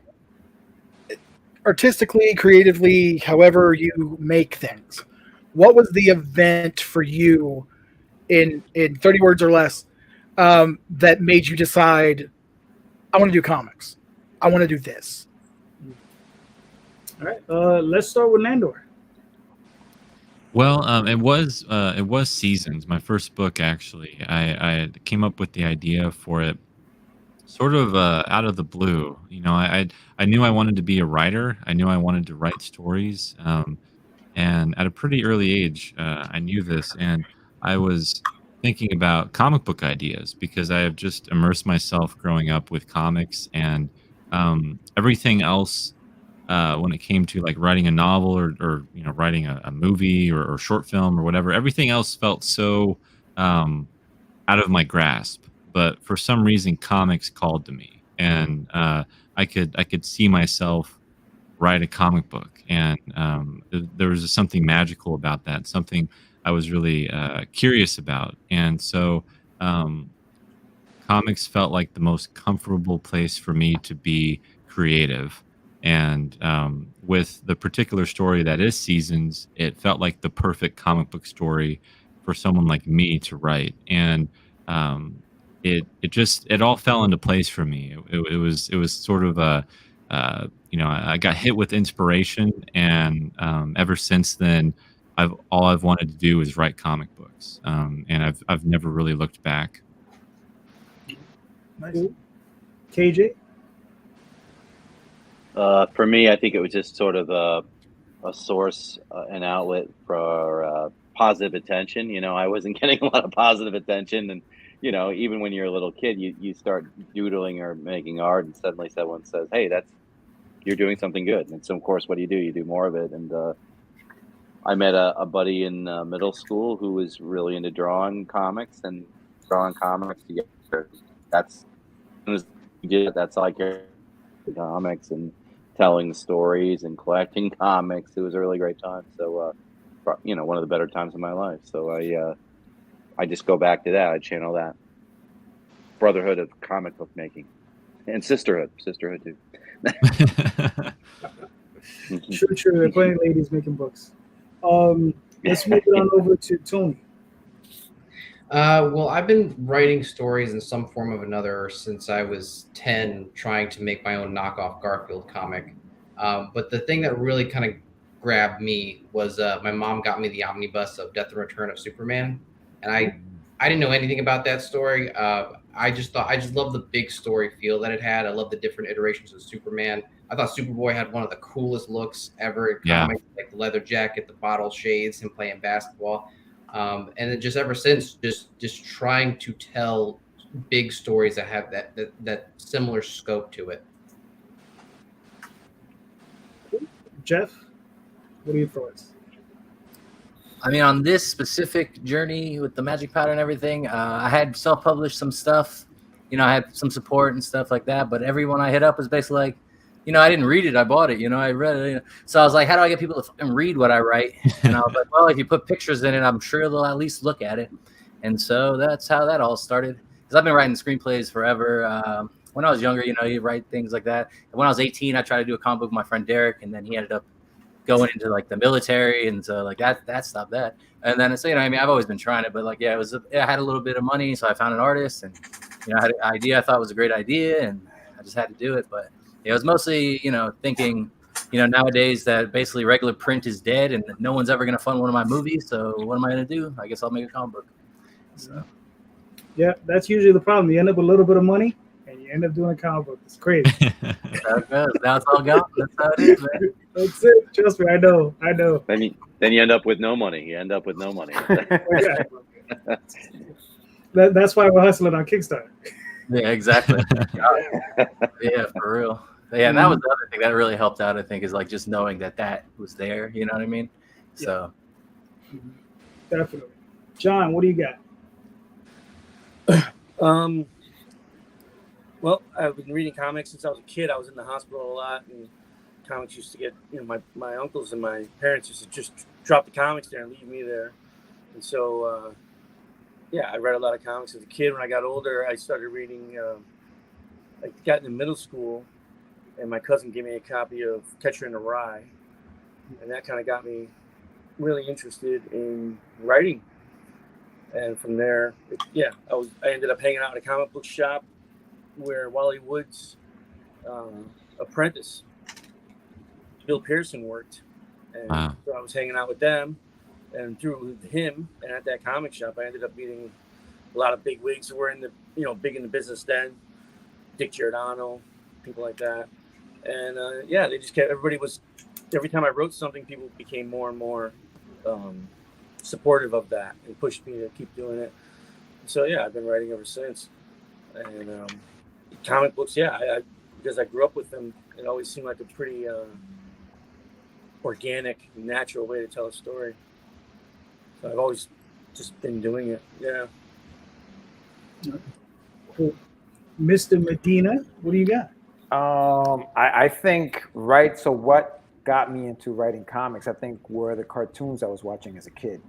artistically, creatively, however you make things, what was the event for you in 30 words or less that made you decide, I want to do comics. I want to do this? All right. Let's start with Nandor. Well, it was Seasons, my first book, actually. I came up with the idea for it sort of out of the blue. I knew I wanted to be a writer. I knew I wanted to write stories. And at a pretty early age, I knew this. And I was thinking about comic book ideas, because I have just immersed myself growing up with comics, and everything else when it came to like writing a novel or writing a movie or short film or whatever, everything else felt so out of my grasp. But for some reason, comics called to me, and I could see myself write a comic book, and there was just something magical about that, something I was really curious about, and so comics felt like the most comfortable place for me to be creative. And with the particular story that is Seasons, it felt like the perfect comic book story for someone like me to write. And it all fell into place for me. It was sort of a I got hit with inspiration, and ever since then, I've wanted to do is write comic books, and I've never really looked back. Nice. KJ? For me, I think it was just sort of a source, an outlet for positive attention. You know, I wasn't getting a lot of positive attention, and you know, even when you're a little kid, you start doodling or making art, and suddenly someone says, "Hey, you're doing something good." And so, of course, what do? You do more of it. And I met a buddy in middle school who was really into drawing comics together. That's that's all I care about, comics and telling stories and collecting comics. It was a really great time. So, one of the better times of my life. So I just go back to that. I channel that brotherhood of comic book making and sisterhood too. True. They're plenty of ladies making books. Let's move it on over to Tony. Well, I've been writing stories in some form of another since I was 10, trying to make my own knockoff Garfield comic. But the thing that really kind of grabbed me was my mom got me the omnibus of Death and Return of Superman, and I didn't know anything about that story. I just love the big story feel that it had. I love the different iterations of Superman. I thought Superboy had one of the coolest looks ever in comics, like the leather jacket, the bottle shades, him playing basketball. And then just ever since, just trying to tell big stories that have that similar scope to it. Jeff, what are your thoughts? I mean, on this specific journey with the magic powder and everything, I had self-published some stuff. You know, I had some support and stuff like that. But everyone I hit up was basically like, I didn't read it. I bought it. I read it. So I was like, how do I get people to fucking read what I write? And I was like, well, if you put pictures in it, I'm sure they'll at least look at it. And so that's how that all started. Because I've been writing screenplays forever. When I was younger, you write things like that. And when I was 18, I tried to do a comic book with my friend Derek, and then he ended up going into like the military, and so like that stopped that. And then so I've always been trying it, but like I had a little bit of money, so I found an artist, and I had an idea I thought was a great idea, and I just had to do it. But it was mostly thinking nowadays that basically regular print is dead, and no one's ever gonna fund one of my movies. So what am I gonna do? I guess I'll make a comic book. So yeah, that's usually the problem. You end up with a little bit of money, and you end up doing a comic book. It's crazy. Now it's all gone. That's how it is, man. That's it. Trust me, I know. Then you end up with no money. That's why we're hustling on Kickstarter. Yeah, exactly. Yeah, for real. Yeah, and that was the other thing that really helped out, I think, is like just knowing that was there. You know what I mean? So definitely. John, what do you got? Well, I've been reading comics since I was a kid. I was in the hospital a lot, and comics used to get, my uncles and my parents used to just drop the comics there and leave me there. And so, I read a lot of comics as a kid. When I got older, I started reading, I got into middle school, and my cousin gave me a copy of Catcher in the Rye. And that kind of got me really interested in writing. And from there, I ended up hanging out at a comic book shop where Wally Wood's apprentice, Bill Pearson, worked. And so I was hanging out with them, and through him and at that comic shop, I ended up meeting a lot of big wigs who were in the, big in the business then, Dick Giordano, people like that. And they just kept, every time I wrote something, people became more and more supportive of that and pushed me to keep doing it. So I've been writing ever since. And comic books, because I grew up with them, it always seemed like a pretty organic, natural way to tell a story. So I've always just been doing it. Yeah. Cool. Mr. Medina, what do you got? I think, right. So what got me into writing comics, I think, were the cartoons I was watching as a kid.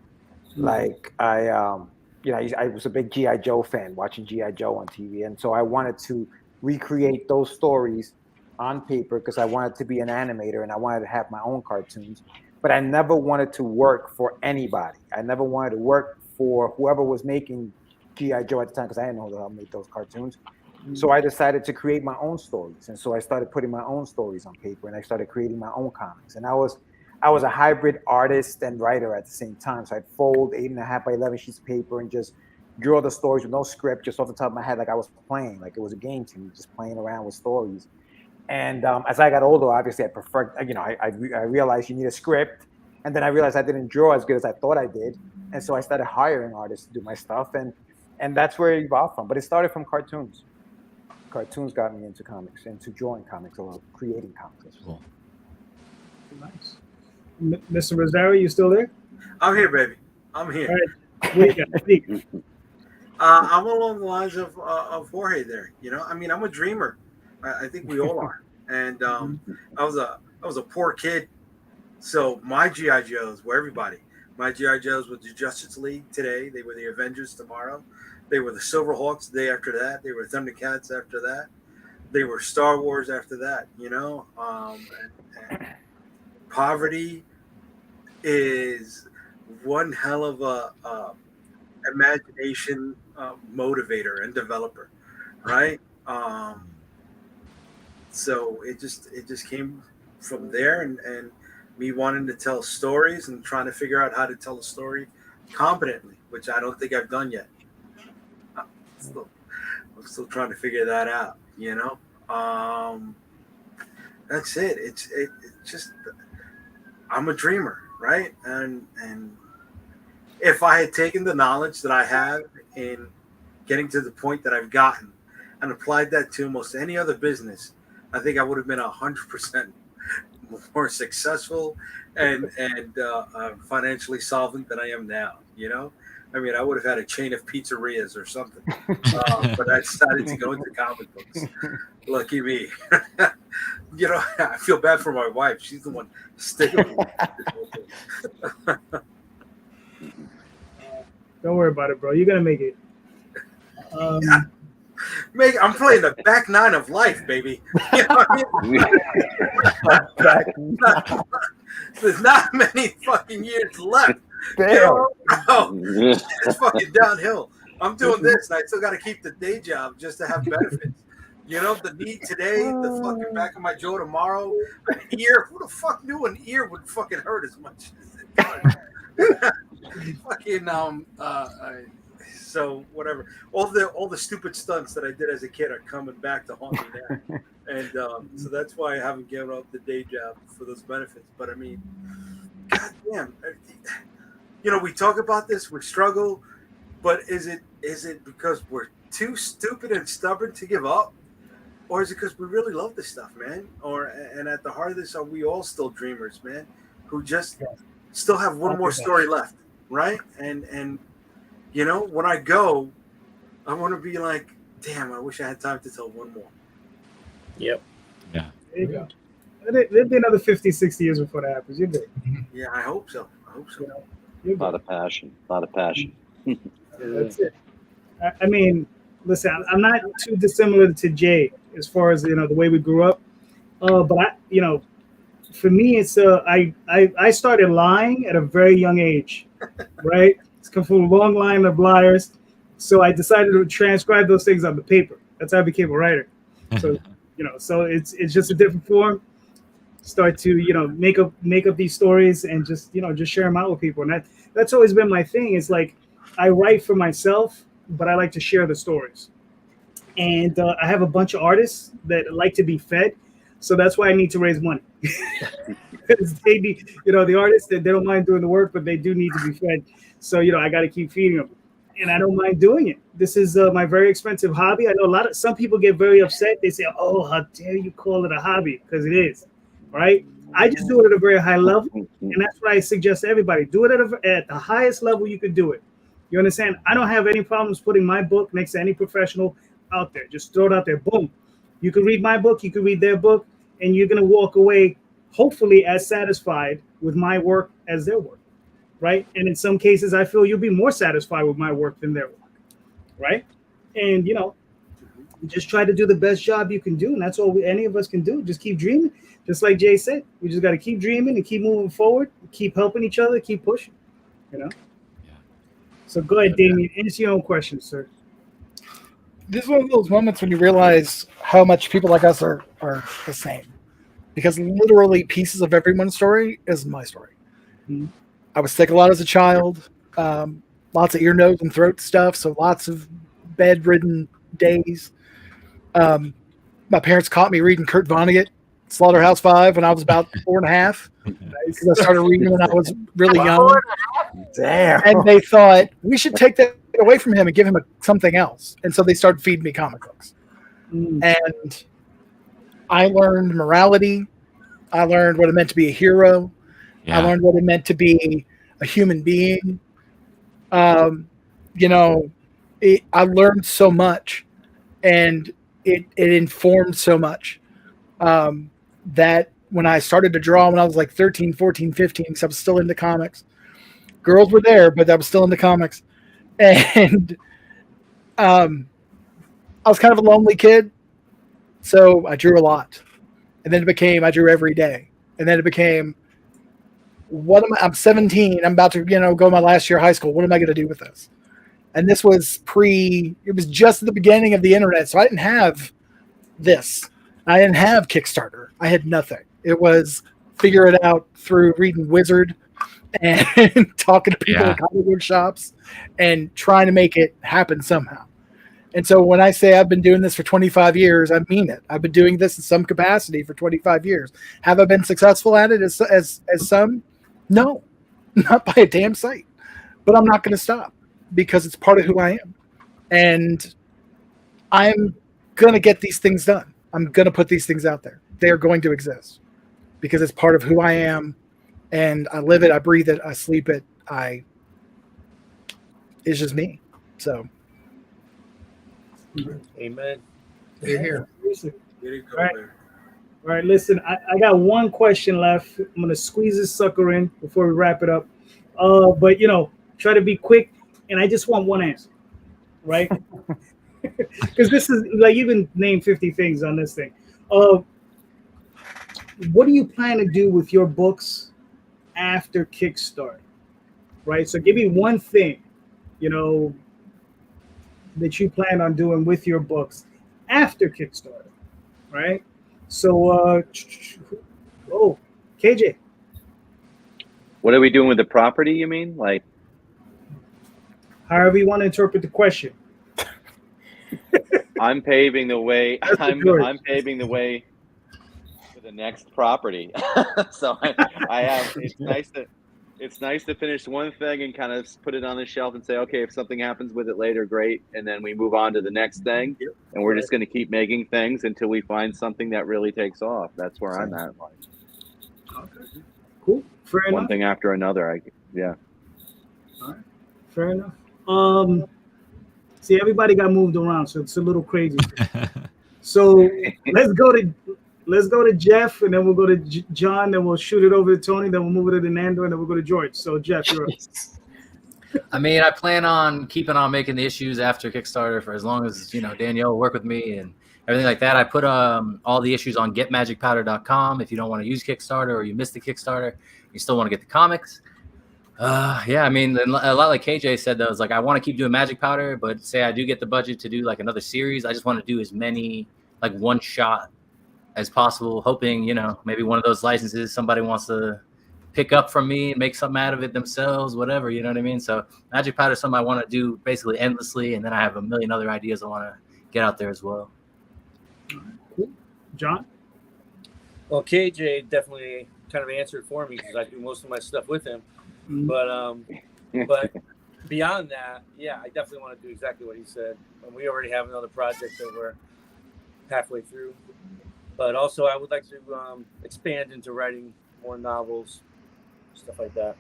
Like I was a big G.I. Joe fan, watching G.I. Joe on TV, and so I wanted to recreate those stories on paper because I wanted to be an animator and I wanted to have my own cartoons. But I never wanted to work for anybody. I never wanted to work for whoever was making G.I. Joe at the time because I didn't know how to make those cartoons. So I decided to create my own stories, and so I started putting my own stories on paper, and I started creating my own comics. And I was a hybrid artist and writer at the same time. So I'd fold 8.5 by 11 sheets of paper and just draw the stories with no script, just off the top of my head, like I was playing, like it was a game to me, just playing around with stories. And as I got older, obviously I preferred, I realized you need a script, and then I realized I didn't draw as good as I thought I did, and so I started hiring artists to do my stuff, and that's where it evolved from. But it started from cartoons. Cartoons got me into comics, into drawing comics or creating comics. Cool. Nice. Mr. Rosario, you still there? I'm here, baby. I'm here. All right. What do you got? I'm along the lines of Jorge there. I mean, I'm a dreamer. I think we all are. And I was a poor kid, so my GI Joes were everybody. My GI Joes were the Justice League today. They were the Avengers tomorrow. They were the Silverhawks the day after that. They were Thundercats after that. They were Star Wars after that. And poverty is one hell of a imagination motivator and developer, right? So it just came from there, and me wanting to tell stories and trying to figure out how to tell a story competently, which I don't think I've done yet. I'm still trying to figure that out, That's it. It's just, I'm a dreamer, right? And if I had taken the knowledge that I have in getting to the point that I've gotten and applied that to almost any other business, I think I would have been 100% more successful and financially solvent than I am now. I mean, I would have had a chain of pizzerias or something, but I decided to go into comic books. Lucky me. I feel bad for my wife. She's the one sticking with me. Don't worry about it, bro. You're gonna make it. I'm playing the back nine of life, baby. There's not many fucking years left. It's fucking downhill. I'm doing this, and I still got to keep the day job just to have benefits. The knee today, the fucking back of my jaw tomorrow, an ear. Who the fuck knew an ear would fucking hurt as much as it does? Fucking so whatever. All the stupid stunts that I did as a kid are coming back to haunt me now, and so that's why I haven't given up the day job for those benefits. But I mean, goddamn, we talk about this, we struggle, but is it because we're too stupid and stubborn to give up, or is it because we really love this stuff, man? And at the heart of this, are we all still dreamers, man, who just still have one more story left, right? And when I go, I want to be like, damn, I wish I had time to tell one more. Yep. Yeah. There you go. There'll be another 50, 60 years before that happens. You're good. Yeah, I hope so. A lot of passion. That's it. I mean, listen, I'm not too dissimilar to Jay as far as the way we grew up. But for me, it's I started lying at a very young age, right? It's come from a long line of liars, so I decided to transcribe those things on the paper. That's how I became a writer. So so it's just a different form. Start to make up these stories and just share them out with people, and that's always been my thing. It's like I write for myself, but I like to share the stories, and I have a bunch of artists that like to be fed, so that's why I need to raise money. Because they need, the artists that they don't mind doing the work, but they do need to be fed. So I got to keep feeding them, and I don't mind doing it. This is my very expensive hobby. I know some people get very upset. They say, "Oh, how dare you call it a hobby?" Because it is. Right? I just do it at a very high level, and that's what I suggest to everybody. Do it at the highest level you can do it. You understand? I don't have any problems putting my book next to any professional out there. Just throw it out there. Boom. You can read my book, you can read their book, and you're going to walk away hopefully as satisfied with my work as their work, right? And in some cases, I feel you'll be more satisfied with my work than their work, right? And, just try to do the best job you can do, and that's all any of us can do. Just keep dreaming. Just like Jay said, we just got to keep dreaming and keep moving forward, keep helping each other, keep pushing, Yeah. So go ahead, Damion, answer your own question, sir. This is one of those moments when you realize how much people like us are the same. Because literally pieces of everyone's story is my story. Mm-hmm. I was sick a lot as a child, lots of ear, nose, and throat stuff, so lots of bedridden days. My parents caught me reading Kurt Vonnegut, Slaughterhouse-Five, when I was about 4.5. Because I started reading when I was really young. Damn. And they thought, we should take that away from him and give him something else. And so they started feeding me comic books. And I learned morality. I learned what it meant to be a hero. I learned what it meant to be a human being. I learned so much, and it informed so much that when I started to draw when I was like 13, 14, 15, because I was still into comics. Girls were there, but I was still into comics. And I was kind of a lonely kid, so I drew a lot. And then it became, I drew every day. And then it became, I'm 17, I'm about to, go my last year of high school. What am I going to do with this? And this was it was just the beginning of the internet. So I didn't have this. I didn't have Kickstarter. I had nothing. It was figure it out through reading Wizard and talking to people in comic book shops and trying to make it happen somehow. And so when I say I've been doing this for 25 years, I mean it. I've been doing this in some capacity for 25 years. Have I been successful at it as some? No, not by a damn sight. But I'm not going to stop because it's part of who I am. And I'm going to get these things done. I'm going to put these things out there. They're going to exist because it's part of who I am. And I live it. I breathe it. I sleep it. It's just me. So. Amen. You're here. All right, listen, I got one question left. I'm going to squeeze this sucker in before we wrap it up. But, try to be quick. And I just want one answer, right? Because this is like you can name 50 things on this thing. What do you plan to do with your books after Kickstarter, right? So give me one thing, that you plan on doing with your books after Kickstarter, right? So, KJ. What are we doing with the property, you mean? Like, however you want to interpret the question. I'm paving the way. I'm paving the way for the next property. So I have. It's nice to finish one thing and kind of put it on the shelf and say, okay, if something happens with it later, great, and then we move on to the next thing. And we're just going to keep making things until we find something that really takes off. That's where I'm at. Okay. Cool. Fair enough. One thing after another. Yeah. All right. Fair enough. See, everybody got moved around, so it's a little crazy. So let's go to Jeff, and then we'll go to John, then we'll shoot it over to Tony, then we'll move it to Nando, and then we'll go to George. So Jeff, you're up. I mean, I plan on keeping on making the issues after Kickstarter for as long as Danielle will work with me and everything like that. I put all the issues on getmagicpowder.com. If you don't want to use Kickstarter or you missed the Kickstarter, you still want to get the comics. I mean, a lot like KJ said, though, is like I want to keep doing Magic Powder, but say I do get the budget to do like another series, I just want to do as many like one shot as possible, hoping maybe one of those licenses somebody wants to pick up from me and make something out of it themselves, whatever, you know what I mean? So Magic Powder is something I want to do basically endlessly, and then I have a million other ideas I want to get out there as well. Cool. John? Well, KJ definitely kind of answered for me because I do most of my stuff with him. But beyond that, I definitely want to do exactly what he said. And we already have another project that we're halfway through. But also, I would like to expand into writing more novels, stuff like that.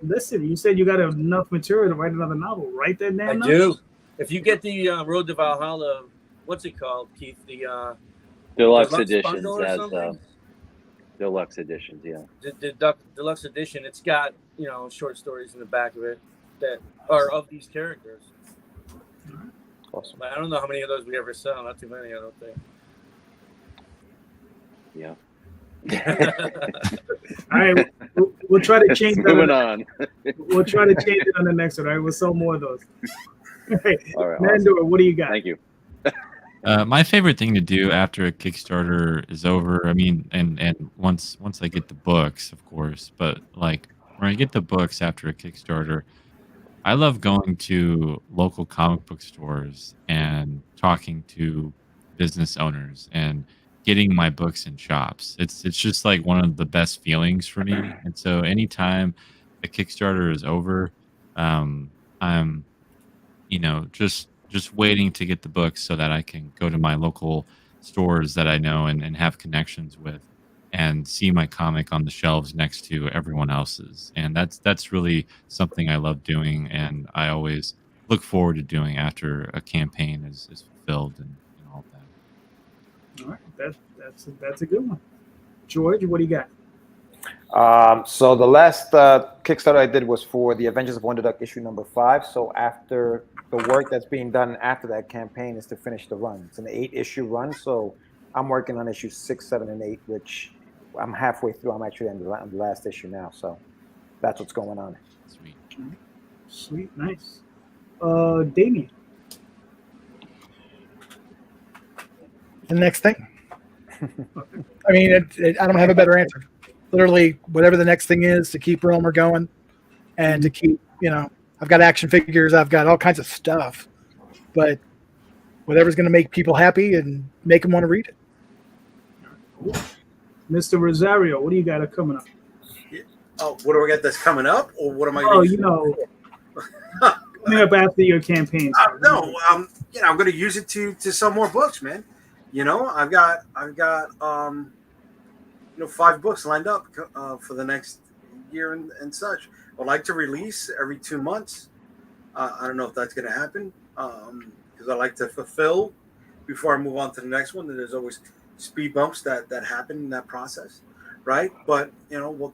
Listen, you said you got enough material to write another novel. Write that down. I do. If you get the Road to Valhalla what's it called, Keith? The Deluxe editions bundle or as something? deluxe editions, yeah. The deluxe edition. It's got short stories in the back of it that are of these characters. Awesome. But I don't know how many of those we ever sell. Not too many, I don't think. Yeah. All right, we'll try to change that. Moving on. We'll try to change it on the next one. All right, we'll sell more of those. All right, Mandor, awesome. what do you got? Thank you. My favorite thing to do after a Kickstarter is over, I mean, and once I get the books, of course, but like when I get the books after a Kickstarter, I love going to local comic book stores and talking to business owners and getting my books in shops. It's just like one of the best feelings for me. And so anytime a Kickstarter is over, I'm just waiting to get the books so that I can go to my local stores that I know and have connections with and see my comic on the shelves next to everyone else's. And that's really something I love doing, and I always look forward to doing after a campaign is fulfilled and all that. All right, that's a good one. George, what do you got? So the last Kickstarter I did was for the Avengers of Wonder Duck issue number 5. So after the work that's being done after that campaign is to finish the run. It's an 8-issue run, so I'm working on issues 6, 7, and 8, which I'm halfway through. I'm actually on the last issue now, so that's what's going on. Sweet. Sweet, nice. Damion. The next thing. I mean, I don't have a better answer. Literally, whatever the next thing is to keep Realmer going and to keep, I've got action figures, I've got all kinds of stuff, but whatever's going to make people happy and make them want to read it. Mr. Rosario, what do you got coming up? Oh, what do I got that's coming up, or what am I? Coming up after your campaign. No, I'm going to use it to sell more books, man. I've got 5 books lined up for the next year and such. I'd like to release every 2 months. I don't know if that's going to happen because I like to fulfill before I move on to the next one. There's always speed bumps that happen in that process, right? But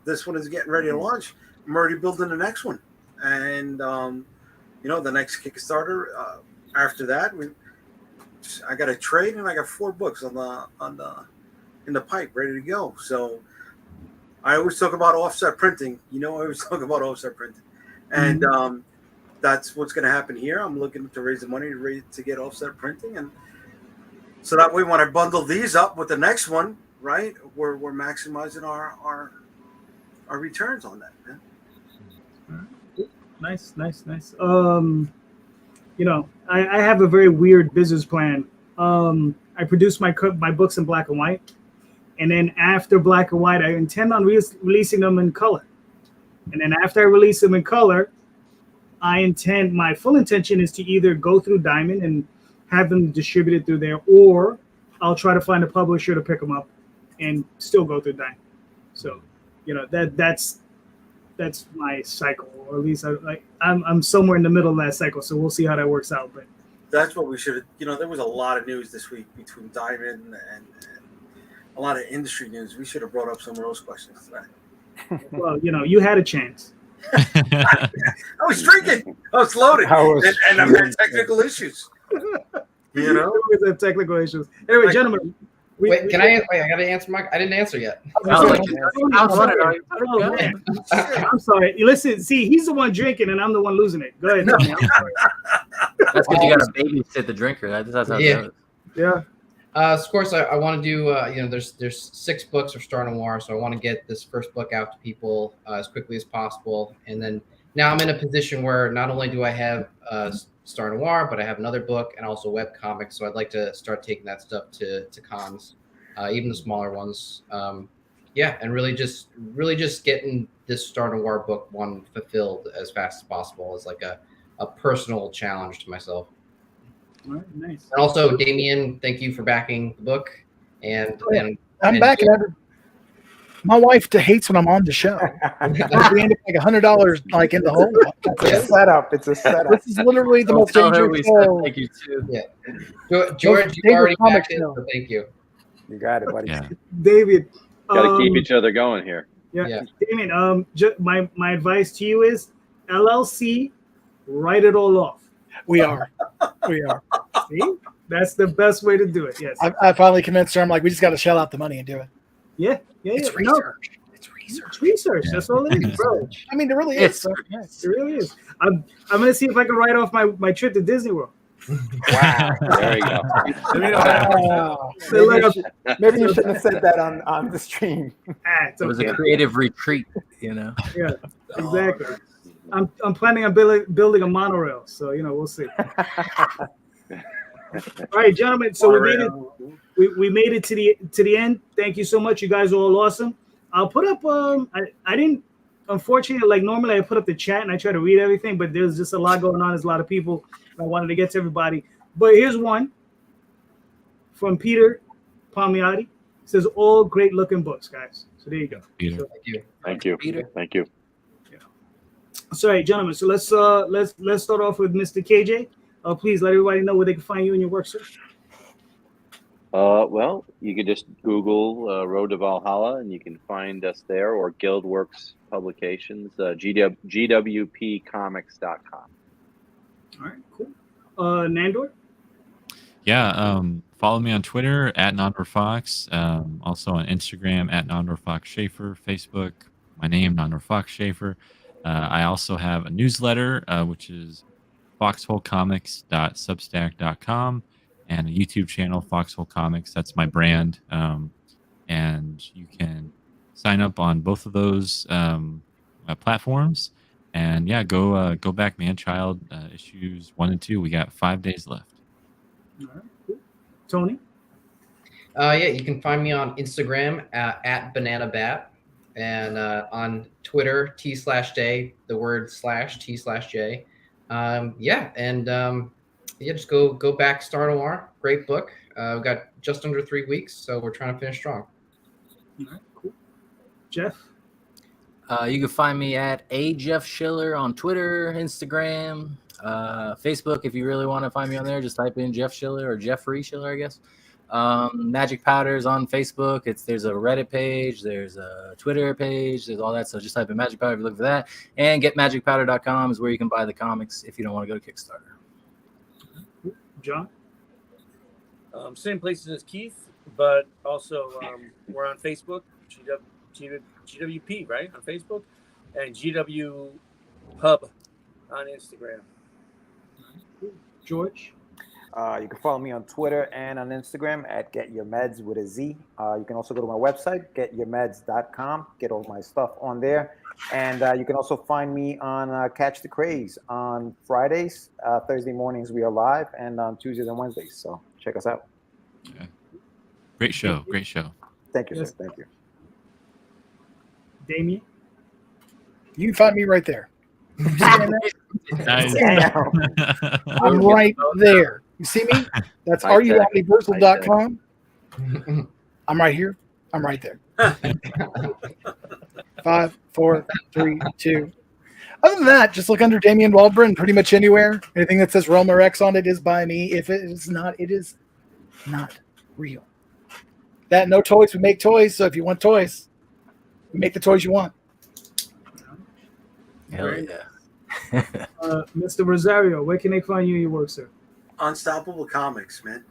this one is getting ready to launch. I'm already building the next one, and the next Kickstarter. After that, I got a trade, and I got 4 books in the pipe ready to go. So I always talk about offset printing. I always talk about offset printing, and that's what's going to happen here. I'm looking to raise the money to get offset printing, and so that way when I bundle these up with the next one, right, we're maximizing our returns on that, man. Nice. I have a very weird business plan. I produce my books in black and white, and then after black and white, I intend on releasing them in color. And then after I release them in color, my full intention is to either go through Diamond and have them distributed through there, or I'll try to find a publisher to pick them up and still go through Diamond. So, that's my cycle, or at least I'm somewhere in the middle of that cycle. So we'll see how that works out. But that's what we should. There was a lot of news this week between Diamond and a lot of industry news. We should have brought up some of those questions today. Well, you had a chance. I was drinking. I was loaded, and I've had technical issues. Always have technical issues. Anyway, gentlemen. I got to answer, Mike. I didn't answer yet. I'm sorry. Listen, see, he's the one drinking, and I'm the one losing it. Go ahead. That's because you got to babysit the drinker. That's how it goes. Yeah. Of course, I want to do. There's 6 books of Star Noir, so I want to get this first book out to people as quickly as possible. And then now I'm in a position where not only do I have Star Noir, but I have another book and also web comics. So I'd like to start taking that stuff to cons, even the smaller ones. And really just getting this Star Noir book 1 fulfilled as fast as possible is like a personal challenge to myself. All right, nice. And also, Damion, thank you for backing the book. And I'm back. My wife hates when I'm on the show. We end up like $100 like in the hole. It's a setup. It's a setup. This is literally the most Tell her dangerous we said show. thank you too. Yeah. George, you already backed it, so thank you. You got it, buddy. Yeah. David. Got to keep each other going here. Yeah. Damien, my advice to you is LLC, write it all off. We are. See? That's the best way to do it. Yes. I finally convinced her. I'm like, we just got to shell out the money and do it. Yeah. It's No, research. It's research. it's research. That's all it is, bro. I mean, it really is. So, yes. It really is. I'm gonna see if I can write off my trip to Disney World. Wow. There you go. Wow. Maybe you shouldn't have said that on the stream. It was a creative retreat, you know. Yeah, exactly. I'm planning on building a monorail, so we'll see. All right, gentlemen. So we made it to the end. Thank you so much. You guys are all awesome. I'll put up. I didn't. Unfortunately, like normally I put up the chat and I try to read everything, but there's just a lot going on. There's a lot of people. I wanted to get to everybody. But here's one from Peter Palmiotti. It says all great looking books, guys. So there you go. Peter. So, Thank you. Peter. Thank you. sorry, gentlemen. So let's start off with Mr. KJ. Please let everybody know where they can find you and your work, sir. Well, you can just Google Road to Valhalla, and you can find us there, or Guildworks Publications, GWPcomics.com. All right, cool. Nandor? Yeah, follow me on Twitter at NondorFox. Also on Instagram at NondorFoxSchaefer. Facebook, my name, NondorFoxSchaefer. I also have a newsletter, which is foxholecomics.substack.com, and a YouTube channel, Foxhole Comics. That's my brand. And you can sign up on both of those platforms. And yeah, go back, Man-Child issues 1 and 2. We got 5 days left. All right, cool. Tony? Yeah, you can find me on Instagram at BananaBat, and on Twitter T/Day, the word /T/J. Yeah, just go back. Star Noir, great book. We've got just under 3 weeks, so we're trying to finish strong. All right, cool. Jeff? You can find me at Jeff Schiller on Twitter, Instagram, Facebook. If you really want to find me on there, just type in Jeff Schiller or Jeffrey Schiller, I guess. Magic Powders on Facebook. There's a Reddit page, there's a Twitter page, there's all that. So just type in Magic Powder if you look for that. And getmagicpowder.com is where you can buy the comics if you don't want to go to Kickstarter. John? Same places as Keith, but also we're on Facebook, GWP, right? On Facebook, and GW Pub on Instagram. George? You can follow me on Twitter and on Instagram at GetYourMeds with a Z. You can also go to my website, getyourmeds.com, get all my stuff on there. And you can also find me on Catch the Craze on Fridays. Thursday mornings we are live, and on Tuesdays and Wednesdays. So check us out. Yeah. Great show. Great show. Thank you, Yes. sir. Thank you. Damien? You can find me right there. Nice. I'm right there. You see me? That's ruuniversal.com. I'm right here. I'm right there. 5, 4, 3, 2. Other than that, just look under Damion Waldbrunn pretty much anywhere. Anything that says Realm or X on it is by me. If it is not, it is not real. That no toys, we make toys. So if you want toys, we make the toys you want. Hell yeah. Mr. Rosario, where can they find you and your work, sir? Unstoppable Comics, man.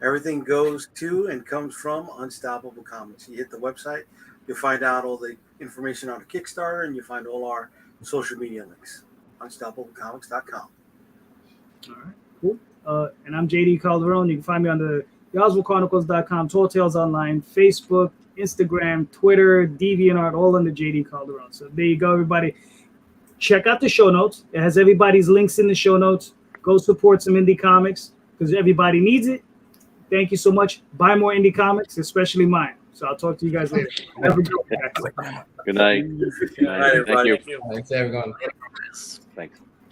Everything goes to and comes from Unstoppable Comics. You hit the website, you'll find out all the information on the Kickstarter, and you'll find all our social media links. UnstabableComics.com. All right, cool. And I'm JD Calderon. You can find me on the YoswellChronicles.com, Tall Tales Online, Facebook, Instagram, Twitter, DeviantArt, all under JD Calderon. So there you go, everybody. Check out the show notes. It has everybody's links in the show notes. Go support some indie comics because everybody needs it. Thank you so much. Buy more indie comics, especially mine. So I'll talk to you guys later. Have a good one, guys. Good night. Good night, everybody. Thank you. Thanks, everyone. Thanks.